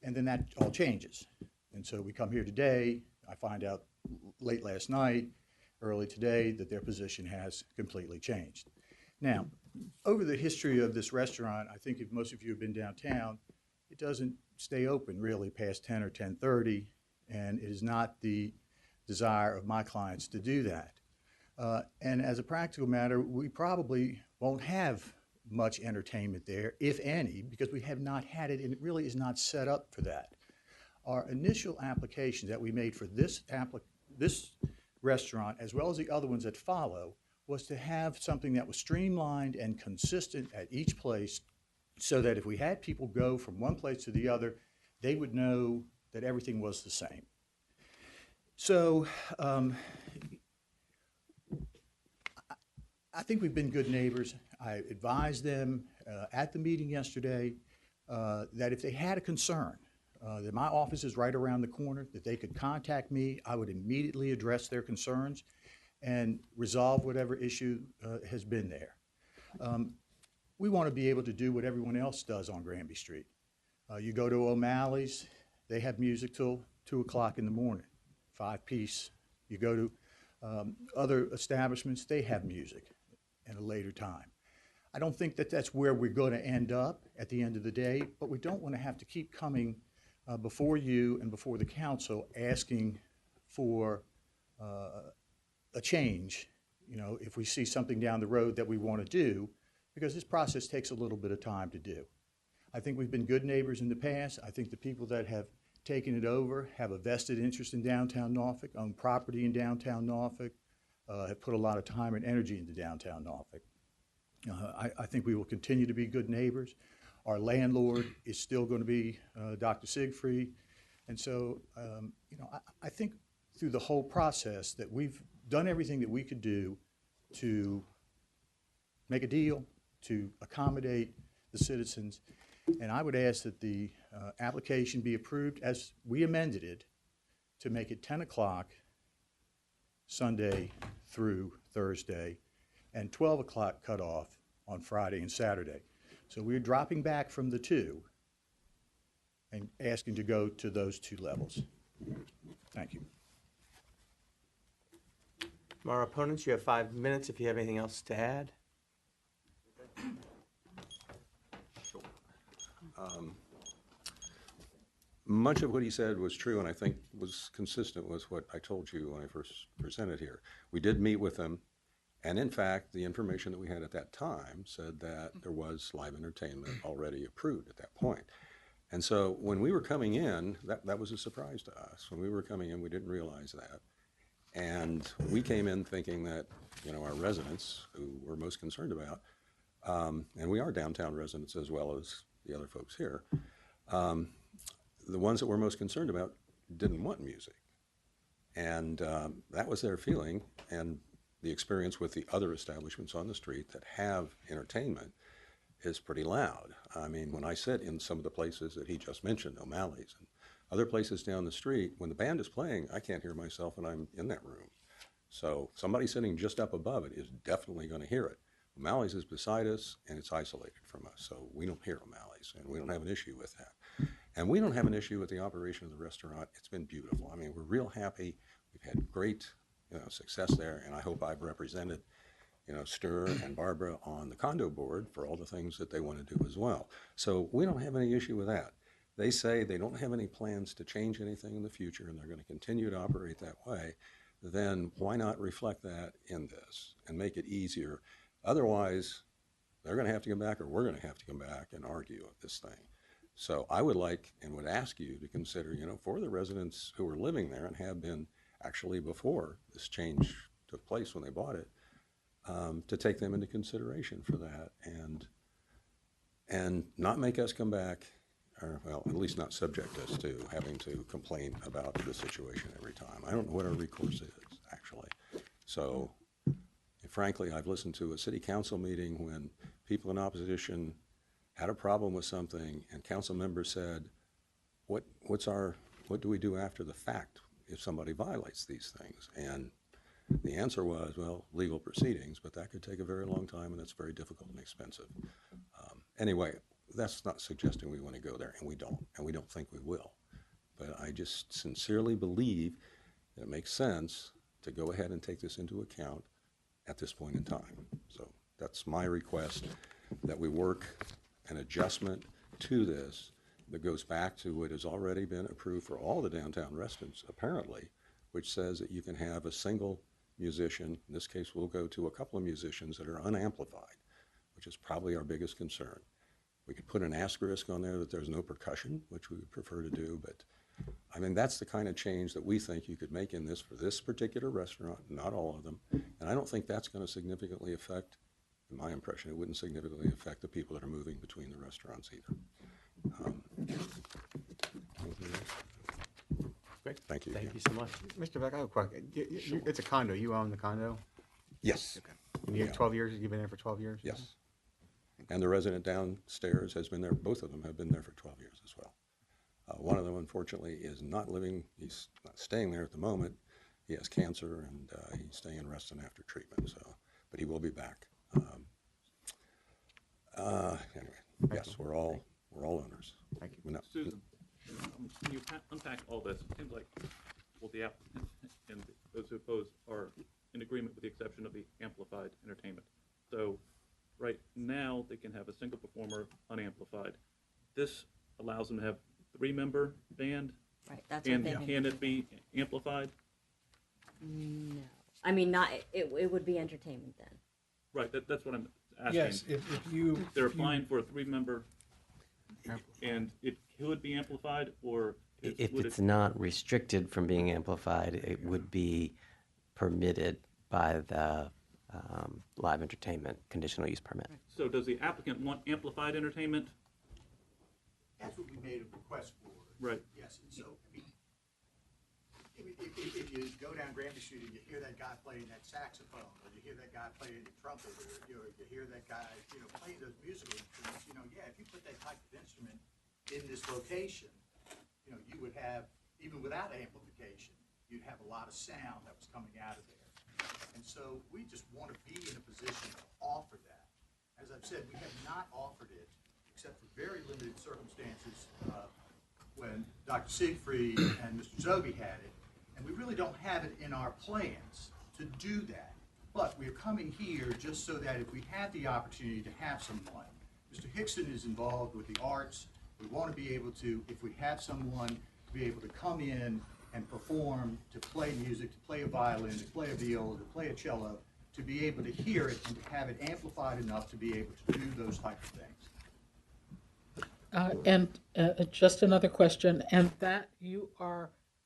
And then that all changes. And so we come here today, I find out late last night, early today, that their position has completely changed. Now, over the history of this restaurant, I think if most of you have been downtown, it doesn't stay open really past 10 or 10:30, and it is not the desire of my clients to do that. And as a practical matter, we probably won't have much entertainment there, if any, because we have not had it, and it really is not set up for that. Our initial application that we made for this restaurant, as well as the other ones that follow, was to have something that was streamlined and consistent at each place so that if we had people go from one place to the other, they would know that everything was the same. So I think we've been good neighbors. I advised them at the meeting yesterday that if they had a concern, that my office is right around the corner, that they could contact me. I would immediately address their concerns and resolve whatever issue has been there. We want to be able to do what everyone else does on Granby Street. You go to O'Malley's, they have music till 2 o'clock in the morning, 5-piece. You go to other establishments, they have music at a later time. I don't think that that's where we're going to end up at the end of the day, but we don't want to have to keep coming before you and before the council asking for a change, if we see something down the road that we want to do, because this process takes a little bit of time to do. I think we've been good neighbors in the past. I think the people that have taken it over have a vested interest in downtown Norfolk, own property in downtown Norfolk, have put a lot of time and energy into downtown Norfolk. I think we will continue to be good neighbors. Our landlord is still going to be Dr. Siegfried. And so, I think through the whole process that we've done everything that we could do to make a deal, to accommodate the citizens. And I would ask that the application be approved as we amended it to make it 10 o'clock Sunday through Thursday and 12 o'clock cutoff on Friday and Saturday. So we're dropping back from the 2 and asking to go to those 2 levels. Thank you.
From our opponents, you have 5 minutes if you have anything else to add.
Much of what he said was true, and I think was consistent with what I told you when I first presented here. We did meet with them, and in fact, the information that we had at that time said that there was live entertainment already approved at that point. And so when we were coming in, that was a surprise to us. When we were coming in, we didn't realize that. And we came in thinking that, our residents, who we're most concerned about, and we are downtown residents as well as the other folks here, the ones that we're most concerned about didn't want music. And that was their feeling, and the experience with the other establishments on the street that have entertainment is pretty loud. I mean, when I sit in some of the places that he just mentioned, O'Malley's and other places down the street, when the band is playing, I can't hear myself when I'm in that room. So somebody sitting just up above it is definitely going to hear it. O'Malley's is beside us, and it's isolated from us, so we don't hear O'Malley's, and we don't have an issue with that. And we don't have an issue with the operation of the restaurant. It's been beautiful. I mean, we're real happy. We've had great success there, and I hope I've represented Stuart and Barbara on the condo board for all the things that they want to do as well. So we don't have any issue with that. They say they don't have any plans to change anything in the future, and they're going to continue to operate that way. Then why not reflect that in this and make it easier? Otherwise, they're going to have to come back, or we're going to have to come back and argue this thing. So I would like and would ask you to consider, for the residents who are living there and have been actually before this change took place when they bought it, to take them into consideration for that and not make us come back, or well, at least not subject us to having to complain about the situation every time. I don't know what our recourse is, actually. So, frankly, I've listened to a city council meeting when people in opposition had a problem with something, and council members said, what do we do after the fact if somebody violates these things? And the answer was, well, legal proceedings, but that could take a very long time, and that's very difficult and expensive. Anyway, that's not suggesting we want to go there, and we don't think we will. But I just sincerely believe that it makes sense to go ahead and take this into account at this point in time. So that's my request, that we work an adjustment to this that goes back to what has already been approved for all the downtown residents, apparently, which says that you can have a single musician. In this case, we'll go to a couple of musicians that are unamplified, which is probably our biggest concern. We could put an asterisk on there that there's no percussion, which we would prefer to do, but I mean, that's the kind of change that we think you could make in this for this particular restaurant, not all of them. And I don't think that's going to significantly affect, in my impression, it wouldn't significantly affect the people that are moving between the restaurants either.
Great.
Thank you.
Thank you so much.
Mr. Beck, I have a question. It's a condo. You own the condo?
Yes.
Okay. And you have 12 years? You've been there for 12 years?
Yes. And the resident downstairs has been there, both of them have been there for 12 years as well. One of them, unfortunately, is not living, he's not staying there at the moment. He has cancer, and he's staying in Reston after treatment, so, but he will be back. Anyway, yes, we're all owners.
Thank you.
Susan, when you unpack all this, it seems like both the applicant and those who oppose are in agreement with the exception of the amplified entertainment. So right now, they can have a single performer unamplified. This allows them to have 3-member band.
Right, that's what
And
they
can it be amplified?
No. I mean, not, it would be entertainment then.
Right, that's what I'm asking.
Yes, if you.
They're applying for a 3-member, and it could be amplified, or
If it's not restricted from being amplified, it would be permitted by the live entertainment conditional use permit.
So does the applicant want amplified entertainment?
That's what we made a request for.
Right.
Yes, and so, if you go down Granby Street and you hear that guy playing that saxophone, or you hear that guy playing the trumpet, or you hear that guy, playing those musical instruments, if you put that type of instrument in this location, you would have, even without amplification, you'd have a lot of sound that was coming out of there. And so we just want to be in a position to offer that. As I've said, we have not offered it, except for very limited circumstances, when Dr. Siegfried and Mr. Zobe had it, and we really don't have it in our plans to do that. But we're coming here just so that if we have the opportunity to have someone, Mr. Hickson is involved with the arts. We want to be able to, if we have someone, to be able to come in and perform, to play music, to play a violin, to play a viola, to play a cello, to be able to hear it and to have it amplified enough to be able to do those types of things.
Just another question, and that you're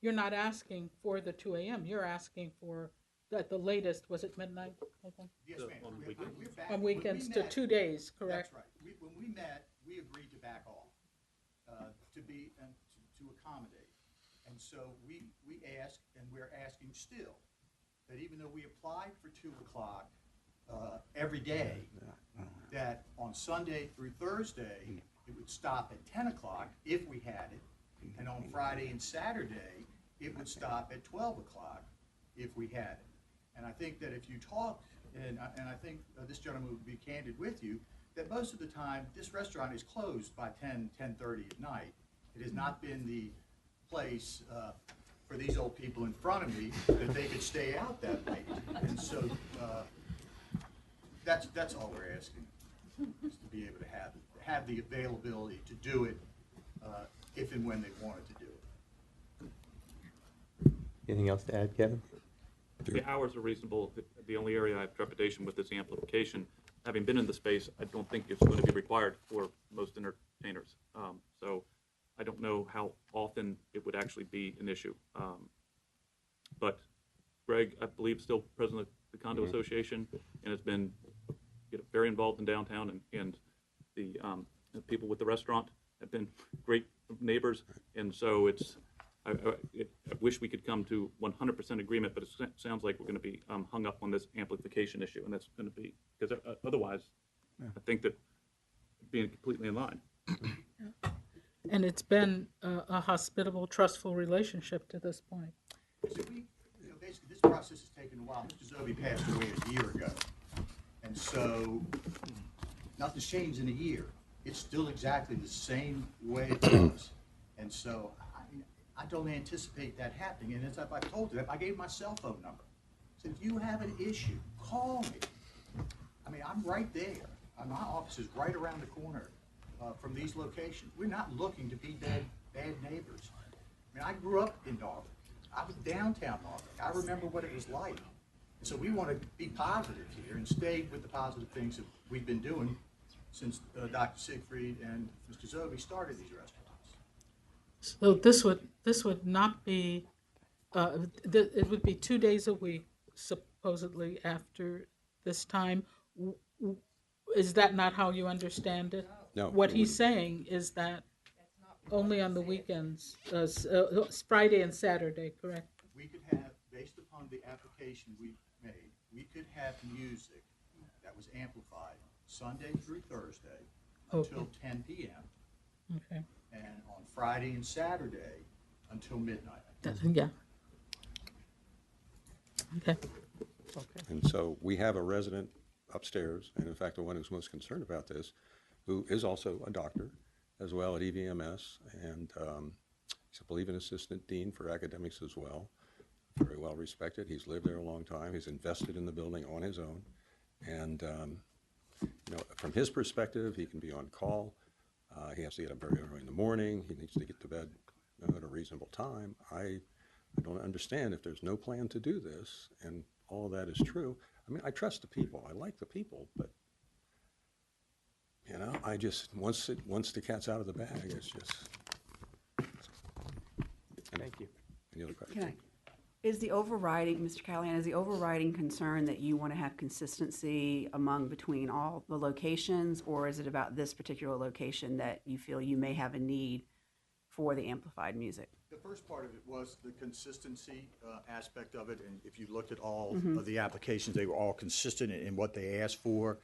not asking for the 2 a.m., you're asking for, at the latest, was it midnight, I think?
Yes, ma'am. We're back.
On weekends
When
to
we met-
2 days, correct?
That's right. When we met, we agreed to back off, to accommodate. And so we ask, and we're asking still, that even though we applied for 2 o'clock every day, that on Sunday through Thursday, it would stop at 10 o'clock if we had it, and on Friday and Saturday, it would stop at 12 o'clock if we had it. And I think that if you talk, and I think this gentleman would be candid with you, that most of the time, this restaurant is closed by 10:30 at night. It has not been the place for these old people in front of me that they could stay out that late. And so that's all we're asking, is to be able to have the availability to do it if and when they wanted to do it.
Anything else to add, Kevin?
The hours are reasonable. The only area I have trepidation with is amplification. Having been in the space, I don't think it's going to be required for most entertainers. So I don't know how often it would actually be an issue. But Greg, I believe, still president of the Condo Association, and has been very involved in downtown, and the people with the restaurant have been great neighbors. And so I wish we could come to 100% agreement, but it sounds like we're going to be hung up on this amplification issue, and that's going to be, because otherwise, I think that being completely in line.
And it's been a hospitable, trustful relationship to this point.
So basically, this process has taken a while. Mr. Zobey passed away a year ago, and so nothing's changed in a year. It's still exactly the same way it was, and so I don't anticipate that happening. And as I told them, I gave my cell phone number. I said, if you have an issue, call me. I mean, I'm right there. My office is right around the corner from these locations. We're not looking to be bad neighbors. I mean, I grew up in Norfolk. I was downtown Norfolk. I remember what it was like. And so we want to be positive here and stay with the positive things that we've been doing since Dr. Siegfried and Mr. Zobey started these restaurants.
So this would not be, it would be 2 days a week, supposedly, after this time. Is that not how you understand it?
No.
What he's saying is that only on the weekends, Friday and Saturday, correct?
We could have, based upon the application we made, we could have music that was amplified Sunday through Thursday until 10 p.m.
Okay.
And on Friday and Saturday until midnight.
Yeah. Okay.
And so we have a resident upstairs, and in fact, the one who's most concerned about this, who is also a doctor as well at EVMS, and he's, I believe, an assistant dean for academics as well. Very well respected. He's lived there a long time. He's invested in the building on his own. And, you know, from his perspective, he can be on call. He has to get up very early in the morning. He needs to get to bed at a reasonable time. I don't understand if there's no plan to do this, and all of that is true. I mean, I trust the people. I like the people, but, you know, I just, once the cat's out of the bag, it's just.
Thank you.
Any other questions?
Is the overriding, Mr. Callahan, is the overriding concern that you want to have consistency between all the locations, or is it about this particular location that you feel you may have a need for the amplified music?
The first part of it was the consistency aspect of it, and if you looked at all
Mhm.
of the applications, they were all consistent in what they asked for.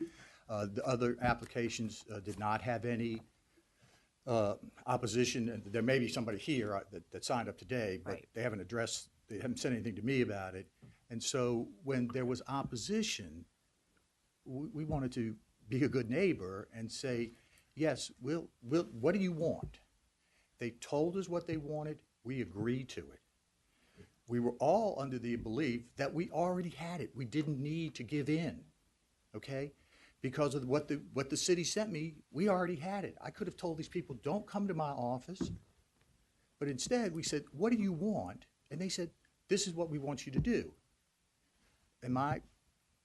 The other applications did not have any opposition, and there may be somebody here that signed up today, but they haven't said anything to me about it. And so when there was opposition, we wanted to be a good neighbor and say, yes, we'll what do you want? They told us what they wanted. We agreed to it. We were all under the belief that we already had it. We didn't need to give in, okay? Because of what the city sent me, we already had it. I could have told these people, don't come to my office. But instead, we said, what do you want? And they said, this is what we want you to do. And my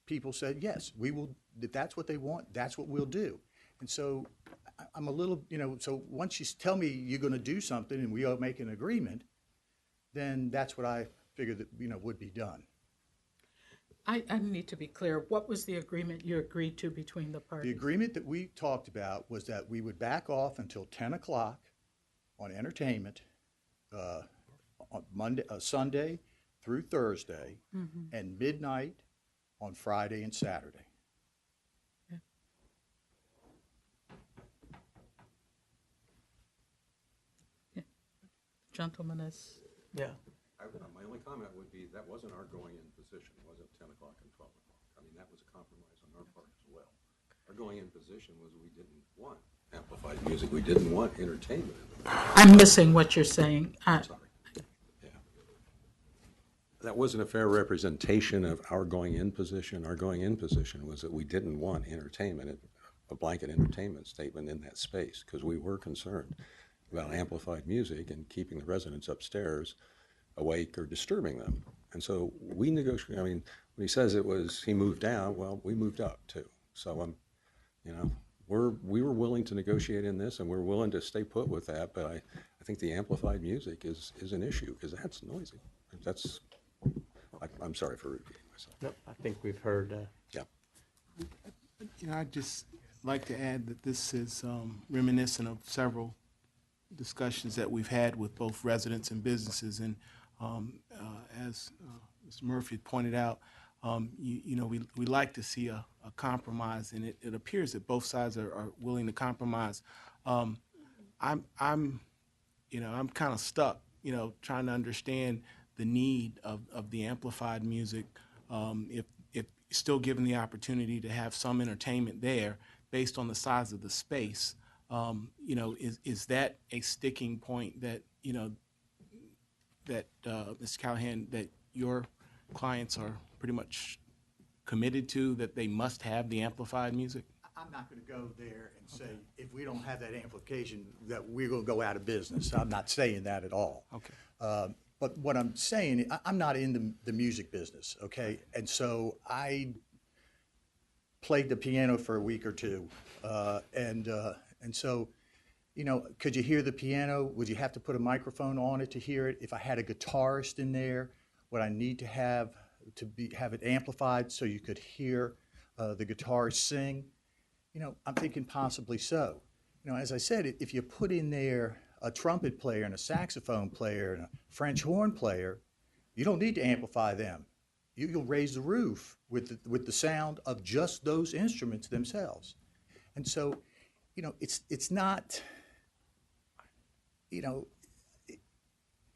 people said, yes, we will, if that's what they want, that's what we'll do. And so I'm a little, so once you tell me you're going to do something and we all make an agreement, then that's what I figured that, would be done.
I need to be clear. What was the agreement you agreed to between the parties?
The agreement that we talked about was that we would back off until 10 o'clock on entertainment on Sunday through Thursday, and midnight on Friday and Saturday.
Gentleman is.
Yeah.
My only comment would be that wasn't our going-in position, was it 10 o'clock and 12 o'clock? I mean, that was a compromise on our part as well. Our going-in position was we didn't want amplified music. We didn't want entertainment.
I'm missing what you're saying.
That wasn't a fair representation of our going-in position. Our going-in position was that we didn't want entertainment, a blanket entertainment statement in that space, because we were concerned about amplified music and keeping the residents upstairs awake or disturbing them. And so we negotiated. I mean, when he says he moved down, well, we moved up too. So we were willing to negotiate in this, and we're willing to stay put with that. But I think the amplified music is an issue because that's noisy. I'm sorry for repeating myself.
Nope, I think we've heard.
Yeah.
I'd just like to add that this is reminiscent of several discussions that we've had with both residents and businesses. And as Mr. Murphy pointed out, we like to see a compromise, and it appears that both sides are willing to compromise. I'm kind of stuck, trying to understand the need of the amplified music, if still given the opportunity to have some entertainment there based on the size of the space. Is that a sticking point that Mr. Callahan, that your clients are pretty much committed to, that they must have the amplified music?
I'm not going to go there and say, if we don't have that amplification, that we're going to go out of business. I'm not saying that at all.
Okay.
But what I'm saying, I'm not in the music business, okay? And so I played the piano for a week or two. And so, could you hear the piano? Would you have to put a microphone on it to hear it? If I had a guitarist in there, would I need to have it amplified so you could hear the guitarist sing? I'm thinking possibly so. As I said, if you put in there a trumpet player and a saxophone player and a French horn player, you don't need to amplify them. You'll raise the roof with the sound of just those instruments themselves. And so, it's not,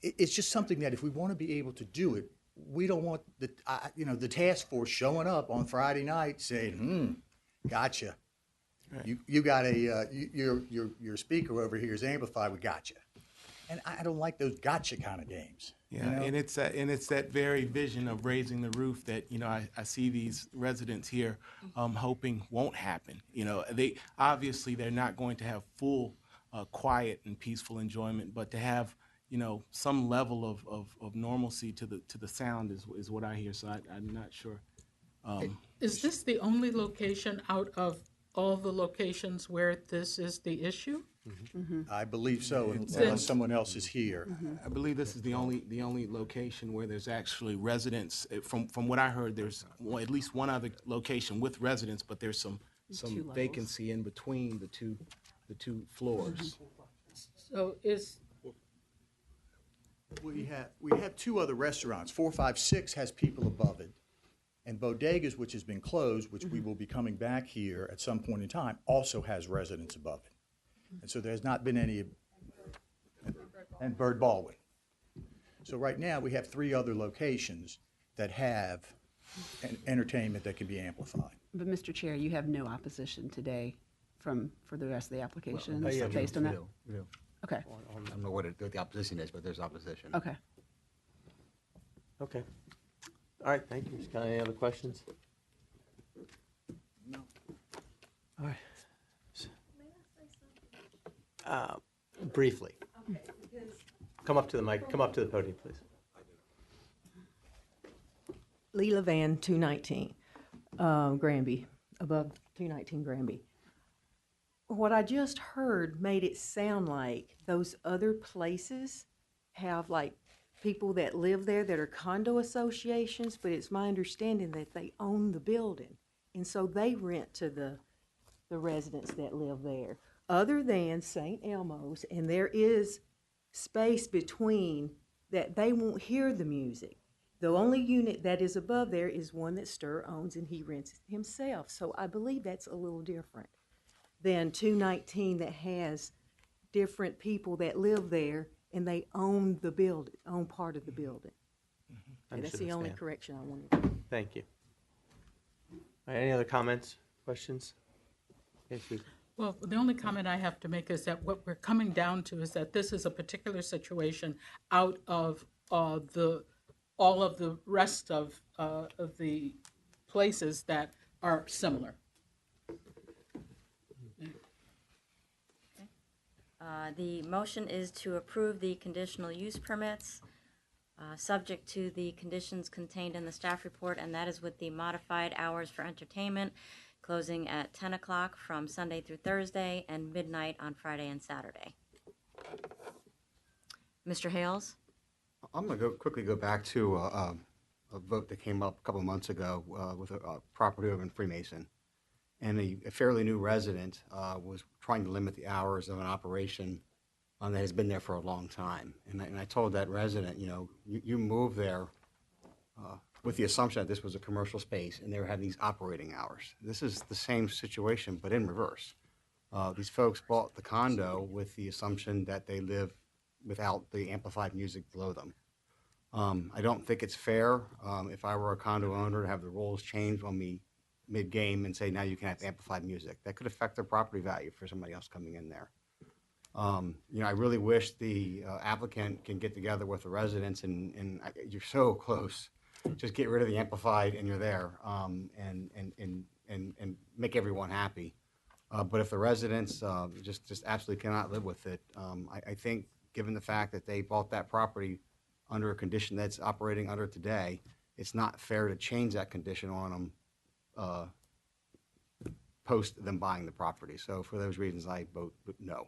it's just something that if we want to be able to do it, we don't want the task force showing up on Friday night saying, gotcha. Right. You got your speaker over here is amplified. We got you, and I don't like those gotcha kind of games.
Yeah, and it's that very vision of raising the roof that I see these residents here hoping won't happen. They're not going to have full quiet and peaceful enjoyment, but to have some level of normalcy to the sound is what I hear. So I'm not sure.
Is this the only location out of all the locations where this is the issue?
Mm-hmm. I believe so, unless someone else is here.
I believe this is the only location where there's actually residents. From what I heard, there's at least one other location with residents, but there's some vacancy in between the two floors.
So
we have two other restaurants. 456 has people above it. And Bodegas, which has been closed, which we will be coming back here at some point in time, also has residents above it. And so there's not been any, and Bird Baldwin. So right now we have three other locations that have entertainment that can be amplified.
But Mr. Chair, you have no opposition today for the rest of the applications
yeah,
based on that?
We do.
Okay.
I don't know what the opposition is, but there's opposition.
Okay.
Okay. All right, thank you. Got any other questions?
No.
All right. Briefly.
Okay, because
Come up to the mic. Come up to the podium, please.
Leela Van, 219 Granby, above 219 Granby. What I just heard made it sound like those other places have like people that live there that are condo associations, but it's my understanding that they own the building. And so they rent to the residents that live there, other than St. Elmo's, and there is space between that they won't hear the music. The only unit that is above there is one that Stir owns and he rents himself. So I believe that's a little different than 219 that has different people that live there and they own the building, own part of the building. And that's the only
Understand.
correction I wanted to make.
Thank you. All right, any other comments, questions? Yes, Susan.
Well, the only comment I have to make is that what we're coming down to is that this is a particular situation out of all of the rest of the places that are similar.
The motion is to approve the conditional use permits, subject to the conditions contained in the staff report, and that is with the modified hours for entertainment, closing at 10 o'clock from Sunday through Thursday and midnight on Friday and Saturday. Mr. Hales?
I'm going to quickly go back to a vote that came up a couple of months ago with a property over in Freemason. And a fairly new resident was trying to limit the hours of an operation that has been there for a long time. And I told that resident, you know, you moved there with the assumption that this was a commercial space and they were having these operating hours. This is the same situation, but in reverse. These folks bought the condo with the assumption that they live without the amplified music below them. I don't think it's fair if I were a condo owner to have the rules changed on me mid-game and say, now you can have amplified music. That could affect their property value for somebody else coming in there. You know, I really wish the applicant can get together with the residents and you're so close. Just get rid of the amplified and you're there and make everyone happy. But if the residents just absolutely cannot live with it, I think given the fact that they bought that property under a condition that's operating under today, it's not fair to change that condition on them post them buying the property. So for those reasons, I vote no.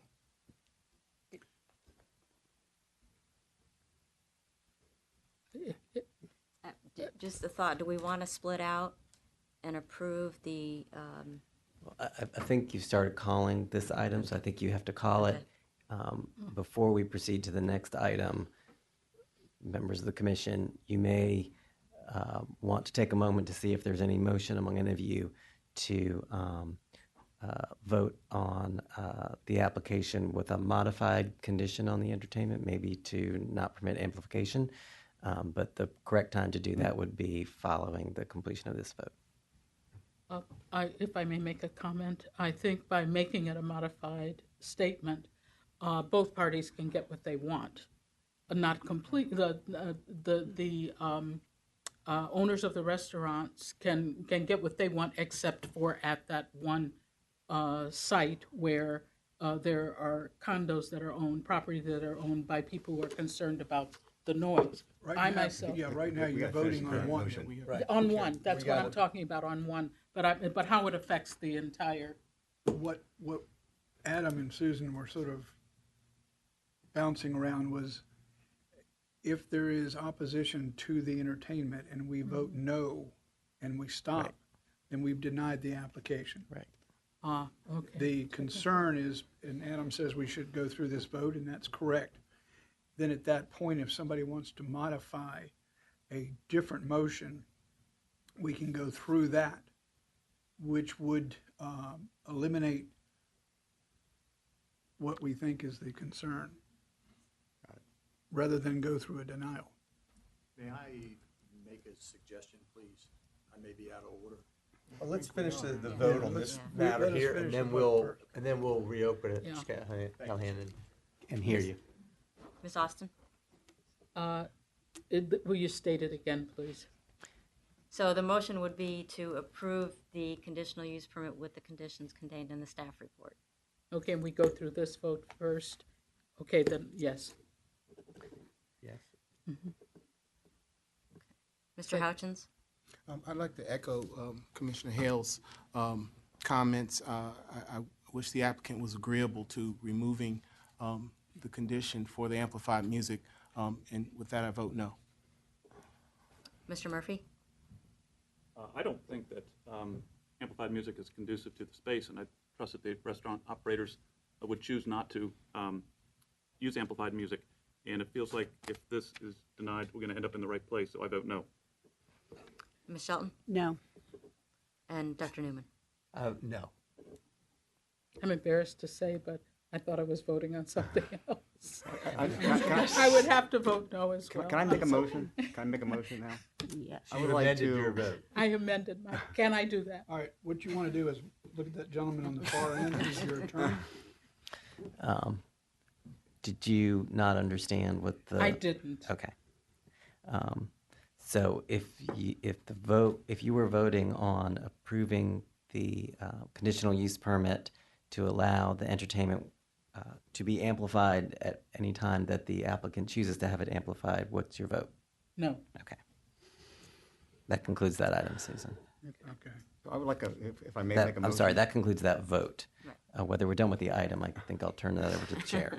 Just a thought, do we want to split out and approve the,
I think you started calling this item, so I think you have to call it. Before we proceed to the next item, members of the commission, you may want to take a moment to see if there's any motion among any of you to vote on the application with a modified condition on the entertainment, maybe to not permit amplification. But the correct time to do that would be following the completion of this vote.
If I may make a comment, I think by making it a modified statement, both parties can get what they want. Not complete. The owners of the restaurants can get what they want, except for at that one site where there are condos that are owned, property that are owned by people who are concerned about the noise.
Right now you're voting on one.
On one, that's what I'm talking about, on one. But how it affects the entire.
What Adam and Susan were sort of bouncing around was, if there is opposition to the entertainment and we vote no and we stop, then we've denied the application.
Right.
Okay.
The concern is, and Adam says we should go through this vote, and that's correct. Then at that point, if somebody wants to modify a different motion, we can go through that, which would eliminate what we think is the concern, rather than go through a denial.
May I make a suggestion, please? I may be out of order.
Well, let's finish the vote on this matter here, and then we'll reopen it, Callahan, and hear you.
Ms. Austin?
Will you state it again, please?
So the motion would be to approve the conditional use permit with the conditions contained in the staff report.
Okay, and we go through this vote first. Okay, then, yes.
Yes.
Mm-hmm. Mr. Houchins?
I'd like to echo Commissioner Hale's comments. I wish the applicant was agreeable to removing the condition for the amplified music, and with that, I vote no.
Mr. Murphy?
I don't think that amplified music is conducive to the space, and I trust that the restaurant operators would choose not to use amplified music. And it feels like if this is denied, we're going to end up in the right place, so I vote no.
Ms. Shelton?
No.
And Dr. Newman?
No.
I'm embarrassed to say, but I thought I was voting on something else.
Can
I would have to vote no as well.
Can I make a motion? Can I make a motion now?
Yes.
I would like
your
to,
vote.
I amended my, can I do that?
All right, what you want to do is look at that gentleman on the far end, who's your attorney.
Did you not understand what the?
I didn't.
Okay. So if you were voting on approving the conditional use permit to allow the entertainment to be amplified at any time that the applicant chooses to have it amplified, what's your vote?
No.
Okay. That concludes that item, Susan.
Okay.
I would like if I may
That-
make a motion.
I'm sorry, that concludes that vote. Whether we're done with the item, I think I'll turn that over to the chair.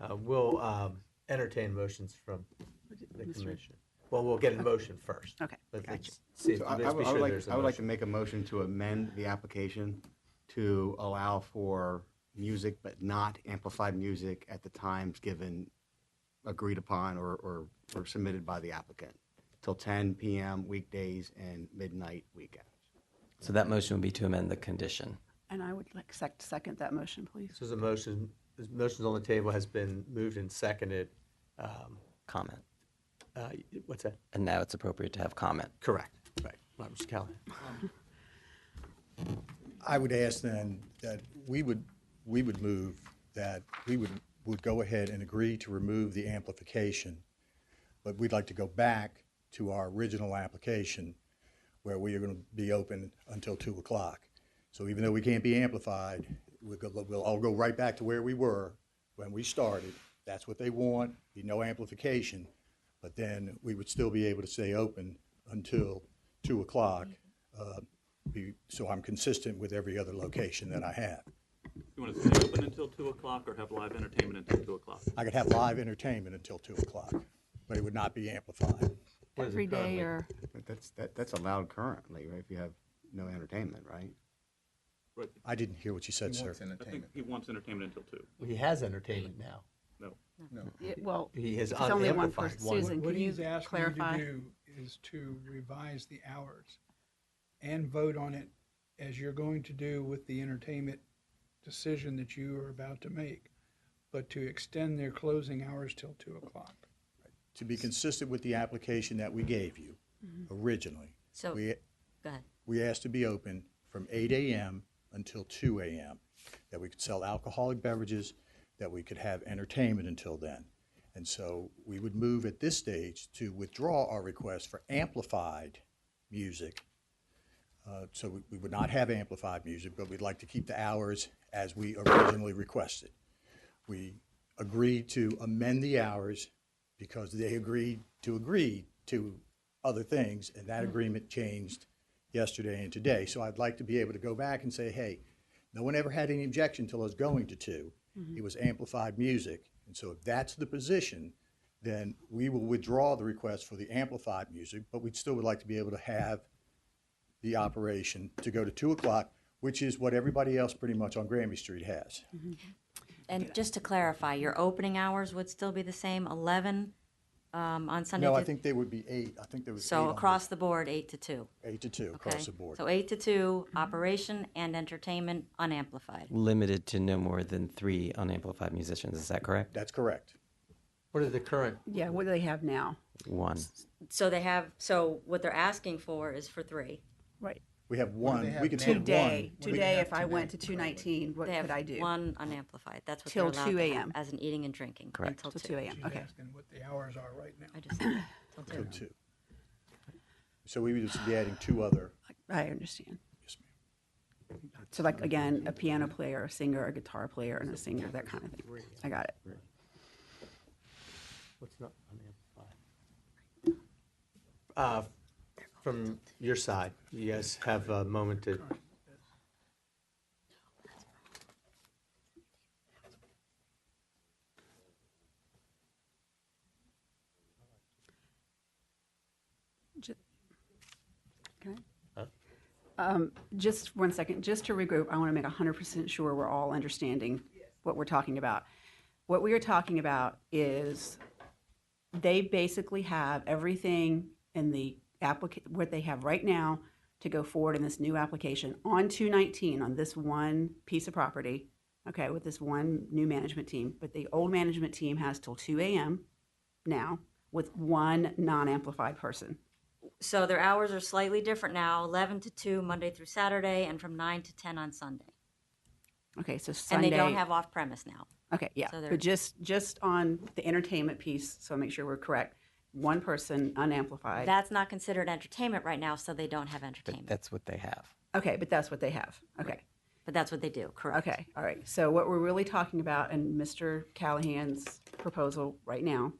We'll entertain motions from the commission. Well, we'll get a motion first.
Okay,
Let's
gotcha.
see if,
So
let's be sure there's a
I would like to
motion.
make a motion to amend the application to allow for music, but not amplified music at the times given, agreed upon, or submitted by the applicant, till 10 p.m. weekdays and midnight weekends.
So that motion would be to amend the condition.
And I would like second that motion, please.
So the motion's on the table, has been moved and seconded.
Comment.
What's that?
And now it's appropriate to have comment.
Correct. Right. Mr. Callahan.
I would ask then that we would move that we would go ahead and agree to remove the amplification, but we'd like to go back to our original application where we are going to be open until 2 o'clock. So even though we can't be amplified, we'll all go right back to where we were when we started. That's what they want, be no amplification, but then we would still be able to stay open until 2 o'clock. So I'm consistent with every other location that I have.
You want to stay open until 2 o'clock or have live entertainment until 2 o'clock?
I could have live entertainment until 2 o'clock, but it would not be amplified.
Every day or?
That's allowed currently, right? If you have no entertainment, right?
Right.
I didn't hear what you said, sir.
I think he wants entertainment until 2.
He has entertainment now.
No.
Well,
He has
it's only one for
unamplified one.
Susan.
What
Can you
he's asking
clarify?
you to do is to revise the hours and vote on it as you're going to do with the entertainment decision that you are about to make, but to extend their closing hours till 2 o'clock.
To be consistent with the application that we gave you originally,
So,
we
go ahead.
we asked to be open from 8 a.m. until 2 a.m., that we could sell alcoholic beverages, that we could have entertainment until then. And so we would move at this stage to withdraw our request for amplified music. So we would not have amplified music, but we'd like to keep the hours as we originally requested. We agreed to amend the hours because they agreed to other things, and that agreement changed yesterday and today. So I'd like to be able to go back and say, hey, no one ever had any objection till I was going to 2. It was amplified music. And so if that's the position, then we will withdraw the request for the amplified music, but we still would like to be able to have the operation to go to 2 o'clock, which is what everybody else pretty much on Granby Street has.
And just to clarify, your opening hours would still be the same, 11 on Sunday?
No,
to-
I think they would be 8. I think there was 8
So
on
across the board, 8 to 2.
8 to 2
Okay.
across the board.
So 8 to 2, operation and entertainment unamplified.
Limited to no more than 3 unamplified musicians, is that correct?
That's correct.
What are the current?
Yeah, what do they have now?
1.
So what they're asking for is for 3.
Right.
We have one. We can have
Today,
one.
today, if I went to 219, what
They have
could I do?
1 unamplified. That's what
Till
they're allowed
2
to have
a.m.
as an eating and drinking.
Correct.
Until
Till 2 a.m.
She's
Okay.
asking what the hours are right now.
I just said till
So
2.
2. So we would just be adding 2 other.
I understand.
Yes, ma'am.
So like, again, a piano player, a singer, a guitar player, and a singer, that kind of thing. I got it.
What's not unamplified? From your side, you guys have a moment to.
Can I? Just 1 second, just to regroup, I want to make 100% sure we're all understanding what we're talking about. what we are talking about is they basically have everything in the what they have right now to go forward in this new application on 219 on this one piece of property, okay, with this one new management team. But the old management team has till 2 a.m. now with one non-amplified person.
So their hours are slightly different now, 11 to 2 Monday through Saturday, and from 9 to 10 on Sunday.
Okay, so Sunday.
And they don't have off-premise now.
Okay, yeah,
So they're-
but just on the entertainment piece, so make sure we're correct. One person unamplified.
That's not considered entertainment right now, so they don't have entertainment.
That's what they have.
Okay, but that's what they have. Okay.
But that's what they do, correct?
Okay, all right. So what we're really talking about in Mr. Callahan's proposal right now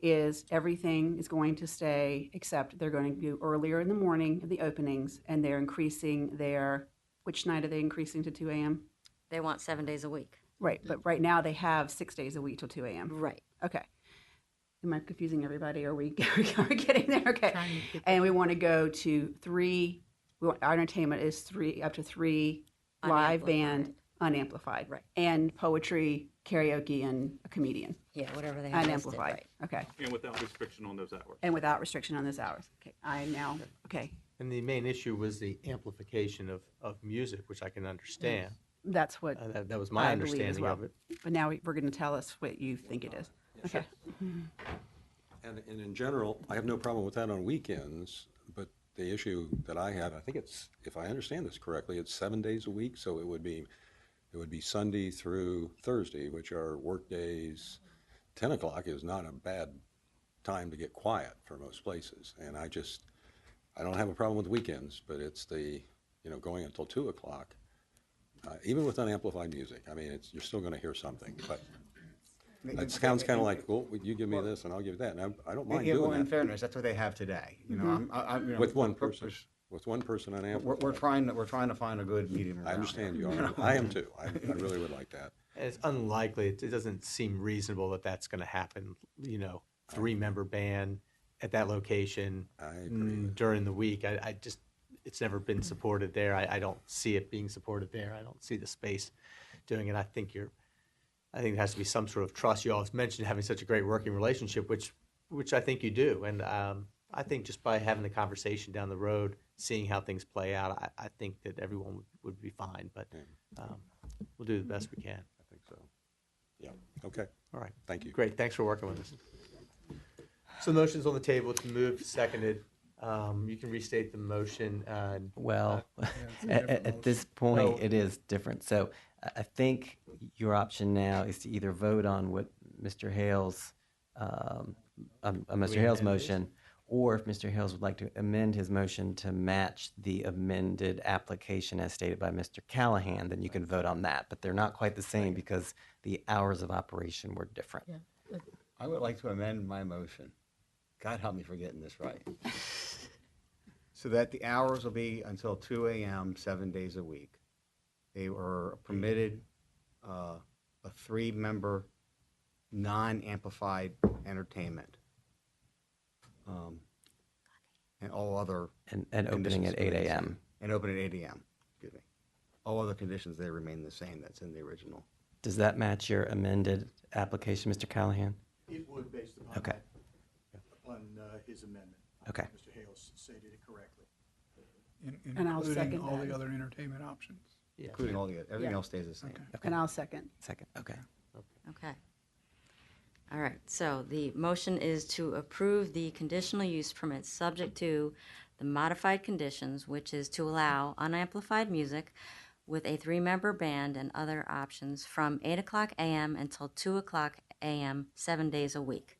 is everything is going to stay except they're going to do earlier in the morning of the openings, and they're increasing their, which night are they increasing to 2 a.m.?
They want 7 days a week.
Right, but right now they have 6 days a week till 2 a.m.
Right.
Okay. Am I confusing everybody? Are we getting there? Okay. And we want to go to 3, our entertainment is 3, up to 3 live band, unamplified.
Right.
And poetry, karaoke, and a comedian.
Yeah, whatever they have listed,
Unamplified.
right.
Okay.
And without restriction on those hours.
And without restriction on those hours. Okay. I now, okay.
And the main issue was the amplification of music, which I can understand.
That's what
That was my
I believe as
understanding
well.
of it.
But now we're going to tell us what you think it is. Okay.
And in general, I have no problem with that on weekends, but the issue that I have, I think it's, if I understand this correctly, it's 7 days a week, so it would be Sunday through Thursday, which are work days. 10 o'clock is not a bad time to get quiet for most places, and I don't have a problem with weekends, but it's the, going until 2 o'clock, even with unamplified music. I mean, you're still going to hear something, but it sounds kind of like, well, you give me this and I'll give you that, and I don't mind
Yeah,
doing
well, in
that.
fairness, that's what they have today. You know,
With one person, unamplified.
We're trying to find a good medium ground.
I understand you are. I am too. I really would like that.
And it's unlikely, it doesn't seem reasonable that that's going to happen, 3-member band at that location during the week. I just, it's never been supported there. I don't see it being supported there. I don't see the space doing it. I think there has to be some sort of trust. You always mentioned having such a great working relationship, which I think you do. And I think just by having the conversation down the road, seeing how things play out, I think that everyone would be fine. But we'll do the best we can.
I think so. Yeah. Okay.
All right.
Thank you.
Great. Thanks for working with us. So the motion's on the table. It's moved, seconded. You can restate the motion.
Well, at this point, it is different. So I think your option now is to either vote on what Mr. Hale's motion, or if Mr. Hales would like to amend his motion to match the amended application as stated by Mr. Callahan, then you can vote on that. But they're not quite the same because the hours of operation were different.
Yeah.
I would like to amend my motion. God help me for getting this right. So that the hours will be until 2 a.m., 7 days a week. They were permitted a 3-member, non-amplified entertainment. And all other
And opening at 8 a.m.
And opening at 8 a.m., excuse me. All other conditions, they remain the same that's in the original.
Does that match your amended application, Mr. Callahan?
It would, based upon
Okay.
upon his amendment.
Okay.
Mr. Hales stated it correctly.
And I'll second
all the
that.
other entertainment options.
Yeah.
Including all the, everything
Yeah.
else stays the same.
And I'll second.
Second. Okay.
Okay. All right, so the motion is to approve the conditional use permit subject to the modified conditions, which is to allow unamplified music with a 3-member band and other options from 8 o'clock a.m. until 2 o'clock a.m., 7 days a week.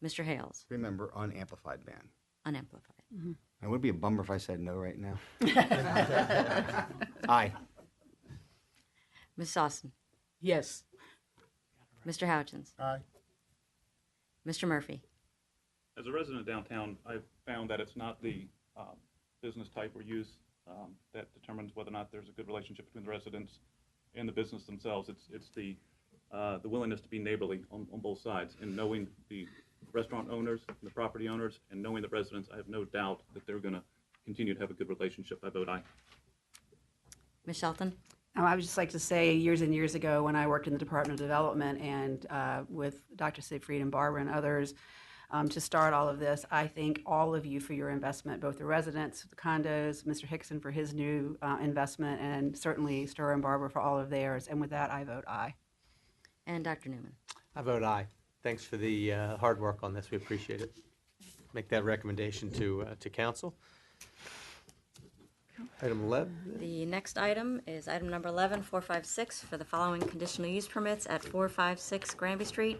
Mr. Hales,
3-member unamplified band.
unamplified.
It would be a bummer if I said no right now. Aye.
Ms. Austin,
Yes.
Mr. Houchins,
Aye.
Mr. Murphy,
As a resident downtown, I've found that it's not the business type or use that determines whether or not there's a good relationship between the residents and the business themselves. It's the willingness to be neighborly on both sides, and knowing the restaurant owners and the property owners and knowing the residents, I have no doubt that they're going to continue to have a good relationship. I vote aye.
Ms. Shelton,
I would just like to say, years and years ago, when I worked in the Department of Development and with Dr. Siegfried and Barbara and others, to start all of this, I thank all of you for your investment, both the residents, the condos, Mr. Hickson for his new investment, and certainly Stir and Barbara for all of theirs. And with that, I vote aye.
And Dr. Newman.
I vote aye. Thanks for the hard work on this. We appreciate it. Make that recommendation to council. Item 11.
The next item is item number 11, 456, for the following conditional use permits at 456 Granby Street.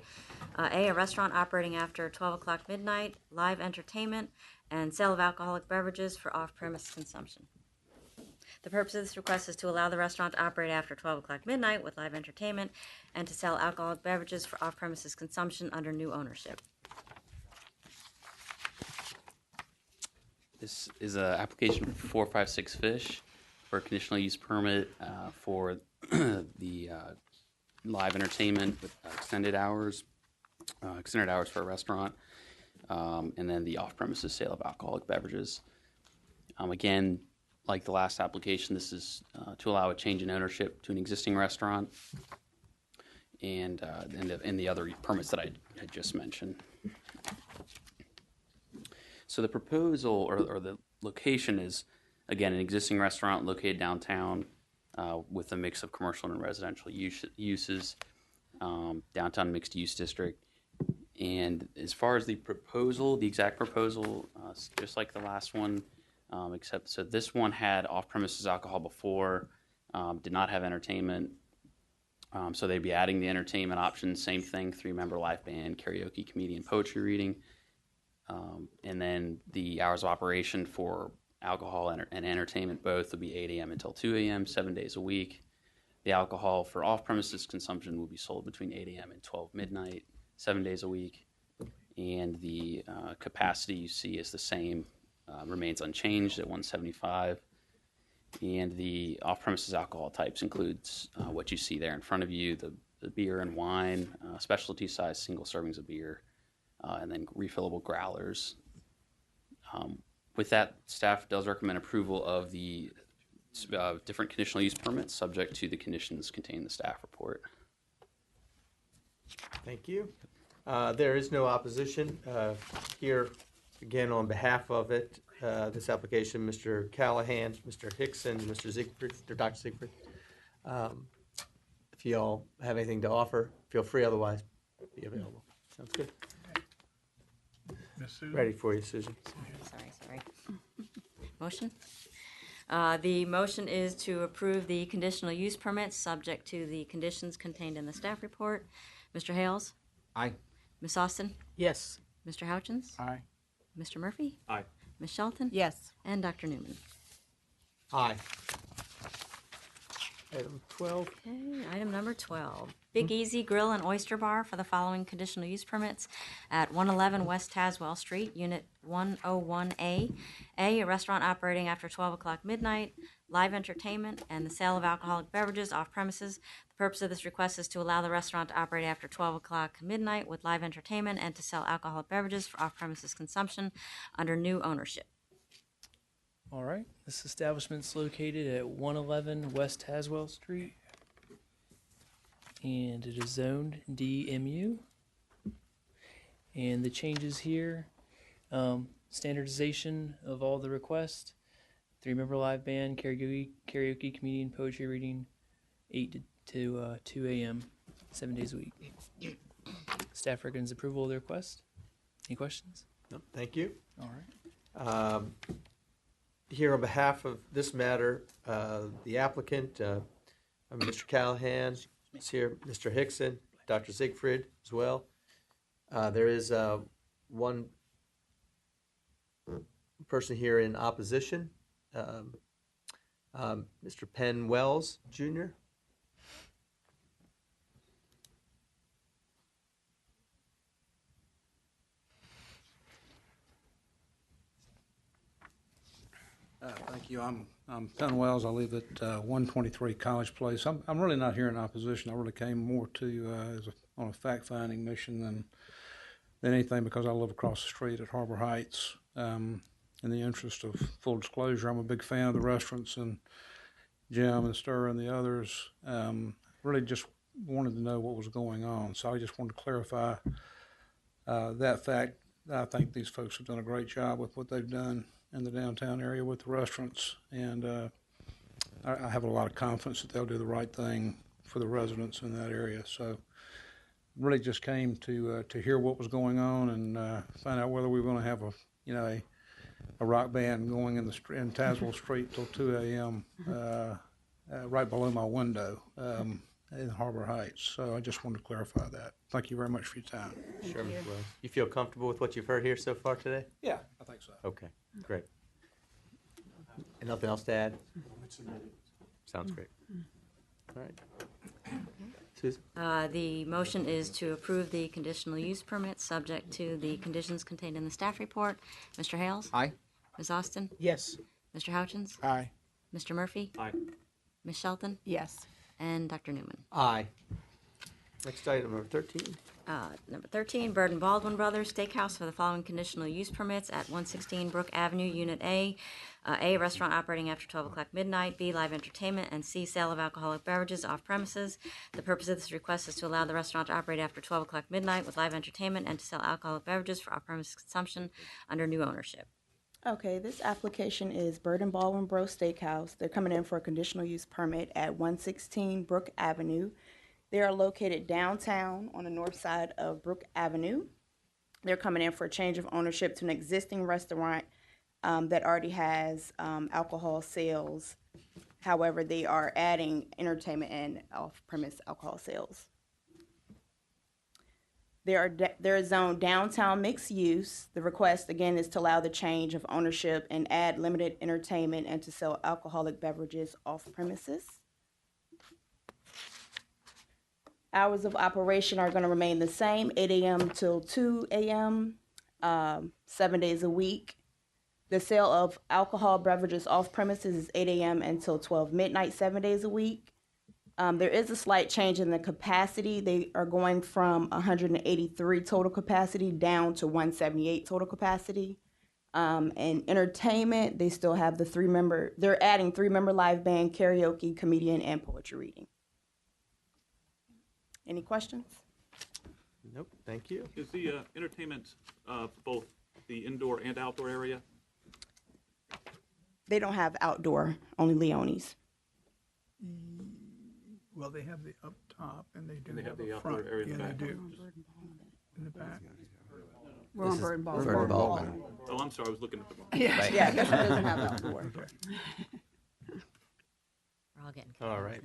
A restaurant operating after 12 o'clock midnight, live entertainment, and sale of alcoholic beverages for off-premise consumption. The purpose of this request is to allow the restaurant to operate after 12 o'clock midnight with live entertainment and to sell alcoholic beverages for off-premises consumption under new ownership.
This is an application for 456 Fish for a conditional use permit for the live entertainment with extended hours for a restaurant, and then the off-premises sale of alcoholic beverages. Again, like the last application, this is to allow a change in ownership to an existing restaurant, and the other permits that I had just mentioned. So the proposal or the location is, again, an existing restaurant located downtown with a mix of commercial and residential uses, downtown mixed use district. And as far as the proposal, the exact proposal, just like the last one, except so this one had off-premises alcohol before, did not have entertainment. So they'd be adding the entertainment options, same thing, 3-member live band, karaoke, comedian, poetry reading. And then the hours of operation for alcohol and entertainment both would be 8 a.m. until 2 a.m., 7 days a week. The alcohol for off-premises consumption will be sold between 8 a.m. and 12 midnight, 7 days a week. And the capacity you see is the same, remains unchanged at 175. And the off-premises alcohol types includes what you see there in front of you, the beer and wine, specialty size single servings of beer, and then refillable growlers. With that, staff does recommend approval of the different conditional use permits subject to the conditions contained in the staff report.
Thank you. There is no opposition. Here, again, on behalf of it, this application, Mr. Callahan, Mr. Hickson, Mr. Siegfried, Dr. Siegfried. If you all have anything to offer, feel free, otherwise be available. Sounds good. Ready for you, Susan.
Sorry. Motion? The motion is to approve the conditional use permit subject to the conditions contained in the staff report. Mr. Hales?
Aye.
Ms. Austin?
Yes.
Mr. Houchins?
Aye.
Mr. Murphy?
Aye.
Ms. Shelton?
Yes.
And Dr. Newman.
Aye. Item 12.
Okay, item number 12. Big Easy Grill and Oyster Bar for the following conditional use permits at 111 West Tazewell Street, Unit 101A. A restaurant operating after 12 o'clock midnight, live entertainment, and the sale of alcoholic beverages off premises. The purpose of this request is to allow the restaurant to operate after 12 o'clock midnight with live entertainment and to sell alcoholic beverages for off-premises consumption under new ownership.
All right. This establishment's located at 111 West Tazewell Street, and it is zoned DMU. And the changes here, standardization of all the requests, 3-member live band, karaoke, comedian, poetry reading, 8 to 2 a.m., 7 days a week. Staff recommends approval of the request. Any questions?
No, thank you.
All right.
Here on behalf of this matter, the applicant, Mr. Callahan is here, Mr. Hickson, Dr. Siegfried as well. There is one person here in opposition, Mr. Penn Wells, Jr.
Thank you. I'm Penn Wells. I live at 123 College Place. I'm really not here in opposition. I really came more to on a fact-finding mission than anything, because I live across the street at Harbor Heights. In the interest of full disclosure, I'm a big fan of the restaurants, and Jim and Stir and the others, really just wanted to know what was going on. So I just wanted to clarify that fact. I think these folks have done a great job with what they've done in the downtown area with the restaurants, and I have a lot of confidence that they'll do the right thing for the residents in that area. So really just came to hear what was going on and find out whether we were going to have a rock band going in Tazewell Street till 2 a.m. Right below my window in Harbor Heights. So I just wanted to clarify that. Thank you very much for your time.
Sure, Mr. Wells. You feel comfortable with what you've heard here so far today?
Yeah, I think so.
Okay, great. And nothing else to add? Sounds great. All right. Susan?
The motion is to approve the conditional use permit, subject to the conditions contained in the staff report. Mr. Hales?
Aye.
Ms. Austin?
Yes.
Mr. Houchins?
Aye.
Mr. Murphy?
Aye.
Ms. Shelton?
Yes.
And Dr. Newman.
Aye. Next item, number 13.
Number 13, Bird and Baldwin Brothers Steakhouse for the following conditional use permits at 116 Brook Avenue, Unit A. A, restaurant operating after 12 o'clock midnight. B, live entertainment. And C, sale of alcoholic beverages off premises. The purpose of this request is to allow the restaurant to operate after 12 o'clock midnight with live entertainment and to sell alcoholic beverages for off-premise consumption under new ownership.
Okay, this application is Bird and Baldwin Bros Steakhouse. They're coming in for a conditional use permit at 116 Brook Avenue. They are located downtown on the north side of Brook Avenue. They're coming in for a change of ownership to an existing restaurant that already has alcohol sales. However, they are adding entertainment and off-premise alcohol sales. They're zoned downtown mixed use. The request, again, is to allow the change of ownership and add limited entertainment and to sell alcoholic beverages off premises. Hours of operation are going to remain the same, 8 a.m. till 2 a.m., 7 days a week. The sale of alcohol beverages off premises is 8 a.m. until 12 midnight, 7 days a week. There is a slight change in the capacity. They are going from 183 total capacity down to 178 total capacity. And entertainment, they still have they're adding 3-member live band, karaoke, comedian, and poetry reading. Any questions?
Nope, thank you.
Is the entertainment both the indoor and outdoor area?
They don't have outdoor, only Leone's.
Well, they have the up top and they do
And they have
have
the
a
outdoor
front.
area in the
Yeah,
back.
they do. In the back.
We're on Bird and Baldwin.
Bird and Baldwin.
Oh, I'm sorry, I was looking at the wrong.
Yeah,
Yeah, this one doesn't have outdoor.
We're all getting
All right.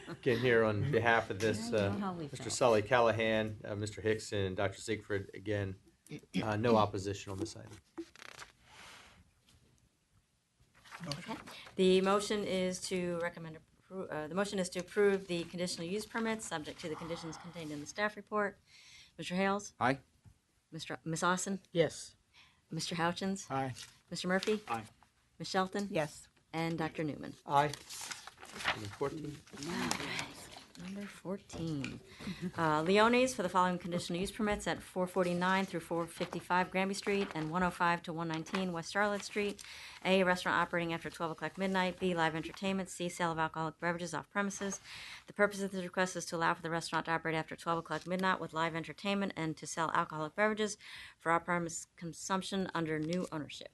Again, here on behalf of this, Mr. Sully Callahan, Mr. Hickson, and Dr. Siegfried, again, no opposition on this item.
Okay. The motion is to recommend, the motion is to approve the conditional use permits, subject to the conditions contained in the staff report. Mr. Hales?
Aye.
Ms. Austin?
Yes.
Mr. Houchins?
Aye.
Mr. Murphy?
Aye.
Ms. Shelton?
Yes.
And Dr. Newman.
Aye. Item 14.
Number 14. Leone's for the following conditional use permits at 449 through 455 Granby Street and 105 to 119 West Charlotte Street. A, restaurant operating after 12 o'clock midnight. B, live entertainment. C, sale of alcoholic beverages off premises. The purpose of this request is to allow for the restaurant to operate after 12 o'clock midnight with live entertainment and to sell alcoholic beverages for off-premise consumption under new ownership.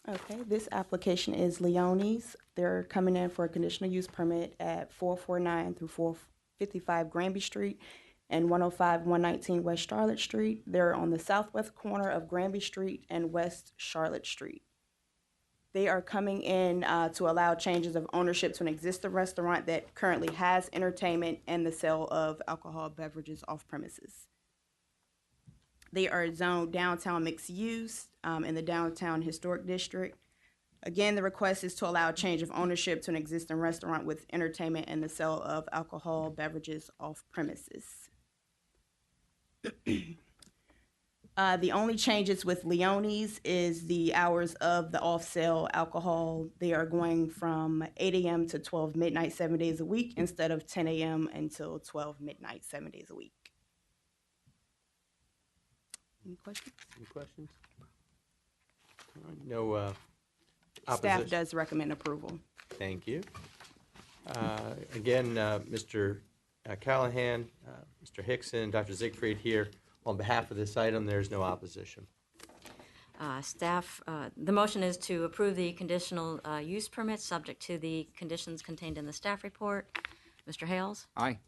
Okay, this application is Leone's. They're coming in for a conditional use permit at 449 through 455 Granby Street and 105, 119 West Charlotte Street. They're on the southwest corner of Granby Street and West Charlotte Street. They are coming in to allow changes of ownership to an existing restaurant that currently has entertainment and the sale of alcohol beverages off premises. They are zoned downtown mixed use in the downtown historic district. Again, the request is to allow a change of ownership to an existing restaurant with entertainment and the sale of alcohol beverages off premises. The only changes with Leone's is the hours of the off-sale alcohol. They are going from 8 a.m. to 12 midnight, 7 days a week, instead of 10 a.m. until 12 midnight, 7 days a week. Any questions?
Any questions? All right, no
Staff
opposition.
does recommend approval.
Thank you. Again, Mr. Callahan, Mr. Hickson, Dr. Siegfried here. On behalf of this item, there's no opposition.
Staff, the motion is to approve the conditional use permit subject to the conditions contained in the staff report. Mr. Hales?
Aye.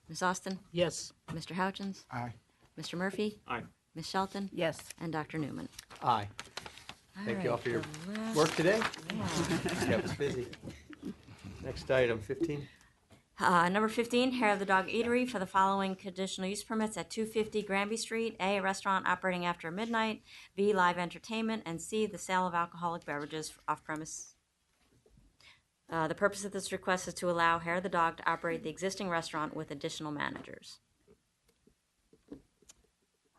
Ms. Austin?
Yes.
Mr. Houchins?
Aye.
Mr. Murphy?
Aye.
Ms. Shelton?
Yes.
And Dr. Newman?
Aye. Thank you all for your work today. Kept us busy. Next item, 15.
Number 15, Hair of the Dog Eatery for the following conditional use permits at 250 Granby Street. A, a restaurant operating after midnight. B, live entertainment. And C, the sale of alcoholic beverages off-premise. The purpose of this request is to allow Hair of the Dog to operate the existing restaurant with additional managers.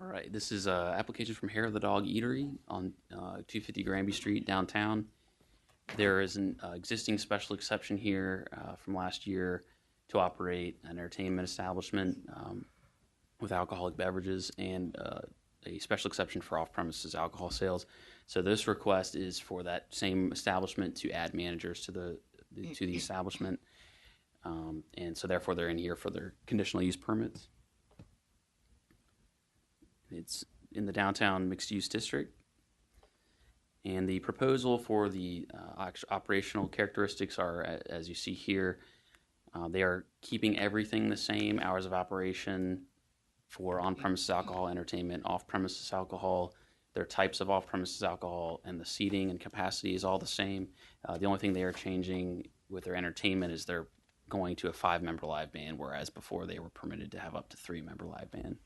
All right, this is an application from Hair of the Dog Eatery on 250 Granby Street downtown. There is an existing special exception here from last year to operate an entertainment establishment with alcoholic beverages and a special exception for off-premises alcohol sales. So this request is for that same establishment to add managers to the establishment, and so therefore they're in here for their conditional use permits. It's in the downtown mixed-use district. And the proposal for the operational characteristics are, as you see here, they are keeping everything the same, hours of operation for on-premises alcohol, entertainment, off-premises alcohol, their types of off-premises alcohol, and the seating and capacity is all the same. The only thing they are changing with their entertainment is they're going to a 5-member live band, whereas before they were permitted to have up to 3-member live band.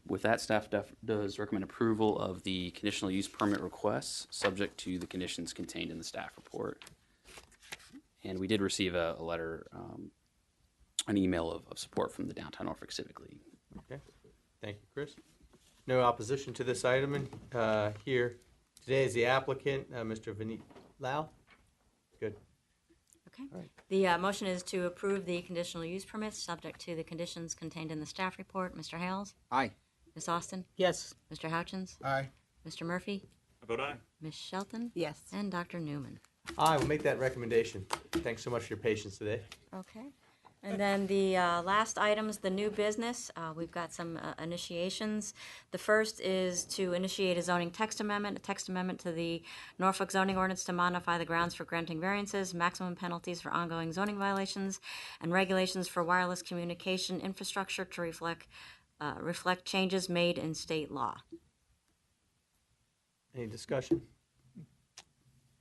With that, staff does recommend approval of the conditional use permit requests, subject to the conditions contained in the staff report. And we did receive a letter, an email of support from the Downtown Norfolk Civic League.
Okay, thank you, Chris. No opposition to this item, and here today is the applicant, Mr. Vineet Lau. Good.
Okay. The motion is to approve the conditional use permits subject to the conditions contained in the staff report. Mr. Hales?
Aye.
Ms. Austin?
Yes.
Mr. Houchins?
Aye.
Mr. Murphy?
I vote aye.
Ms. Shelton?
Yes.
And Dr. Newman?
I will make that recommendation. Thanks so much for your patience today.
Okay. And then the last items, the new business, we've got some initiations. The first is to initiate a zoning text amendment, to the Norfolk zoning ordinance to modify the grounds for granting variances, maximum penalties for ongoing zoning violations, and regulations for wireless communication infrastructure to reflect changes made in state law.
Any discussion?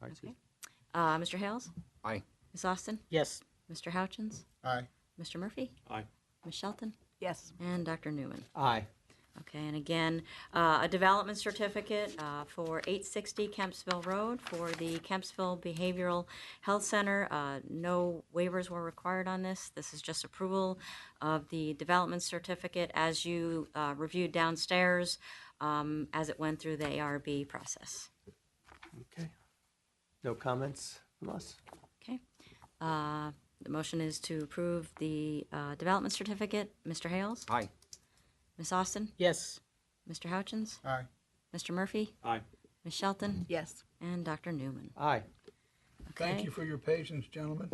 All right,
Okay. Mr. Hales?
Aye.
Ms. Austin?
Yes.
Mr. Houchins?
Aye.
Mr. Murphy?
Aye.
Ms. Shelton?
Yes.
And Dr. Newman?
Aye.
Okay, and again, a development certificate for 860 Kempsville Road for the Kempsville Behavioral Health Center. No waivers were required on this. This is just approval of the development certificate as you reviewed downstairs as it went through the ARB process.
Okay. No comments from us?
Okay. The motion is to approve the development certificate. Mr. Hales?
Aye.
Ms. Austin?
Yes.
Mr. Houchins?
Aye.
Mr. Murphy?
Aye.
Ms. Shelton?
Yes.
And Dr. Newman?
Aye.
Okay.
Thank you for your patience, gentlemen.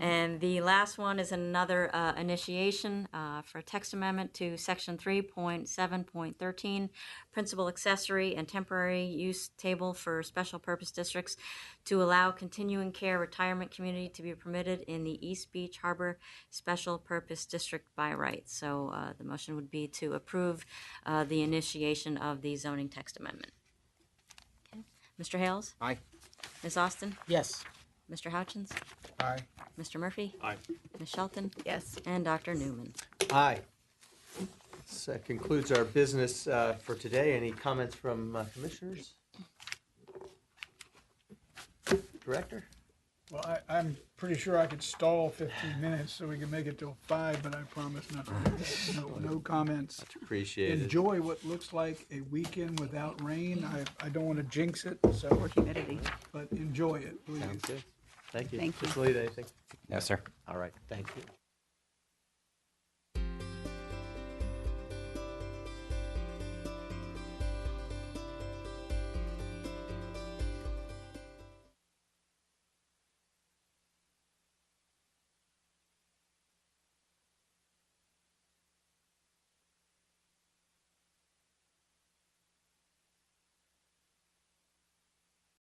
And the last one is another initiation for a text amendment to Section 3.7.13, Principal Accessory and Temporary Use Table for Special Purpose Districts to allow continuing care retirement community to be permitted in the East Beach Harbor Special Purpose District by right. So the motion would be to approve the initiation of the zoning text amendment. Okay. Mr. Hales?
Aye.
Ms. Austin?
Yes.
Mr. Houchins?
Aye.
Mr. Murphy?
Aye.
Ms. Shelton?
Yes.
And Dr. Newman?
Aye. This concludes our business for today. Any comments from commissioners? Director?
Well, I'm pretty sure I could stall 15 minutes so we can make it till 5, but I promise not to do that. No comments.
Much appreciated.
Enjoy what looks like a weekend without rain. I don't want to jinx it, so.
Or humidity.
But enjoy it, please.
Sounds good. Thank you.
Thank you.
Mr. Lita, anything?
No, sir.
All right, thank you.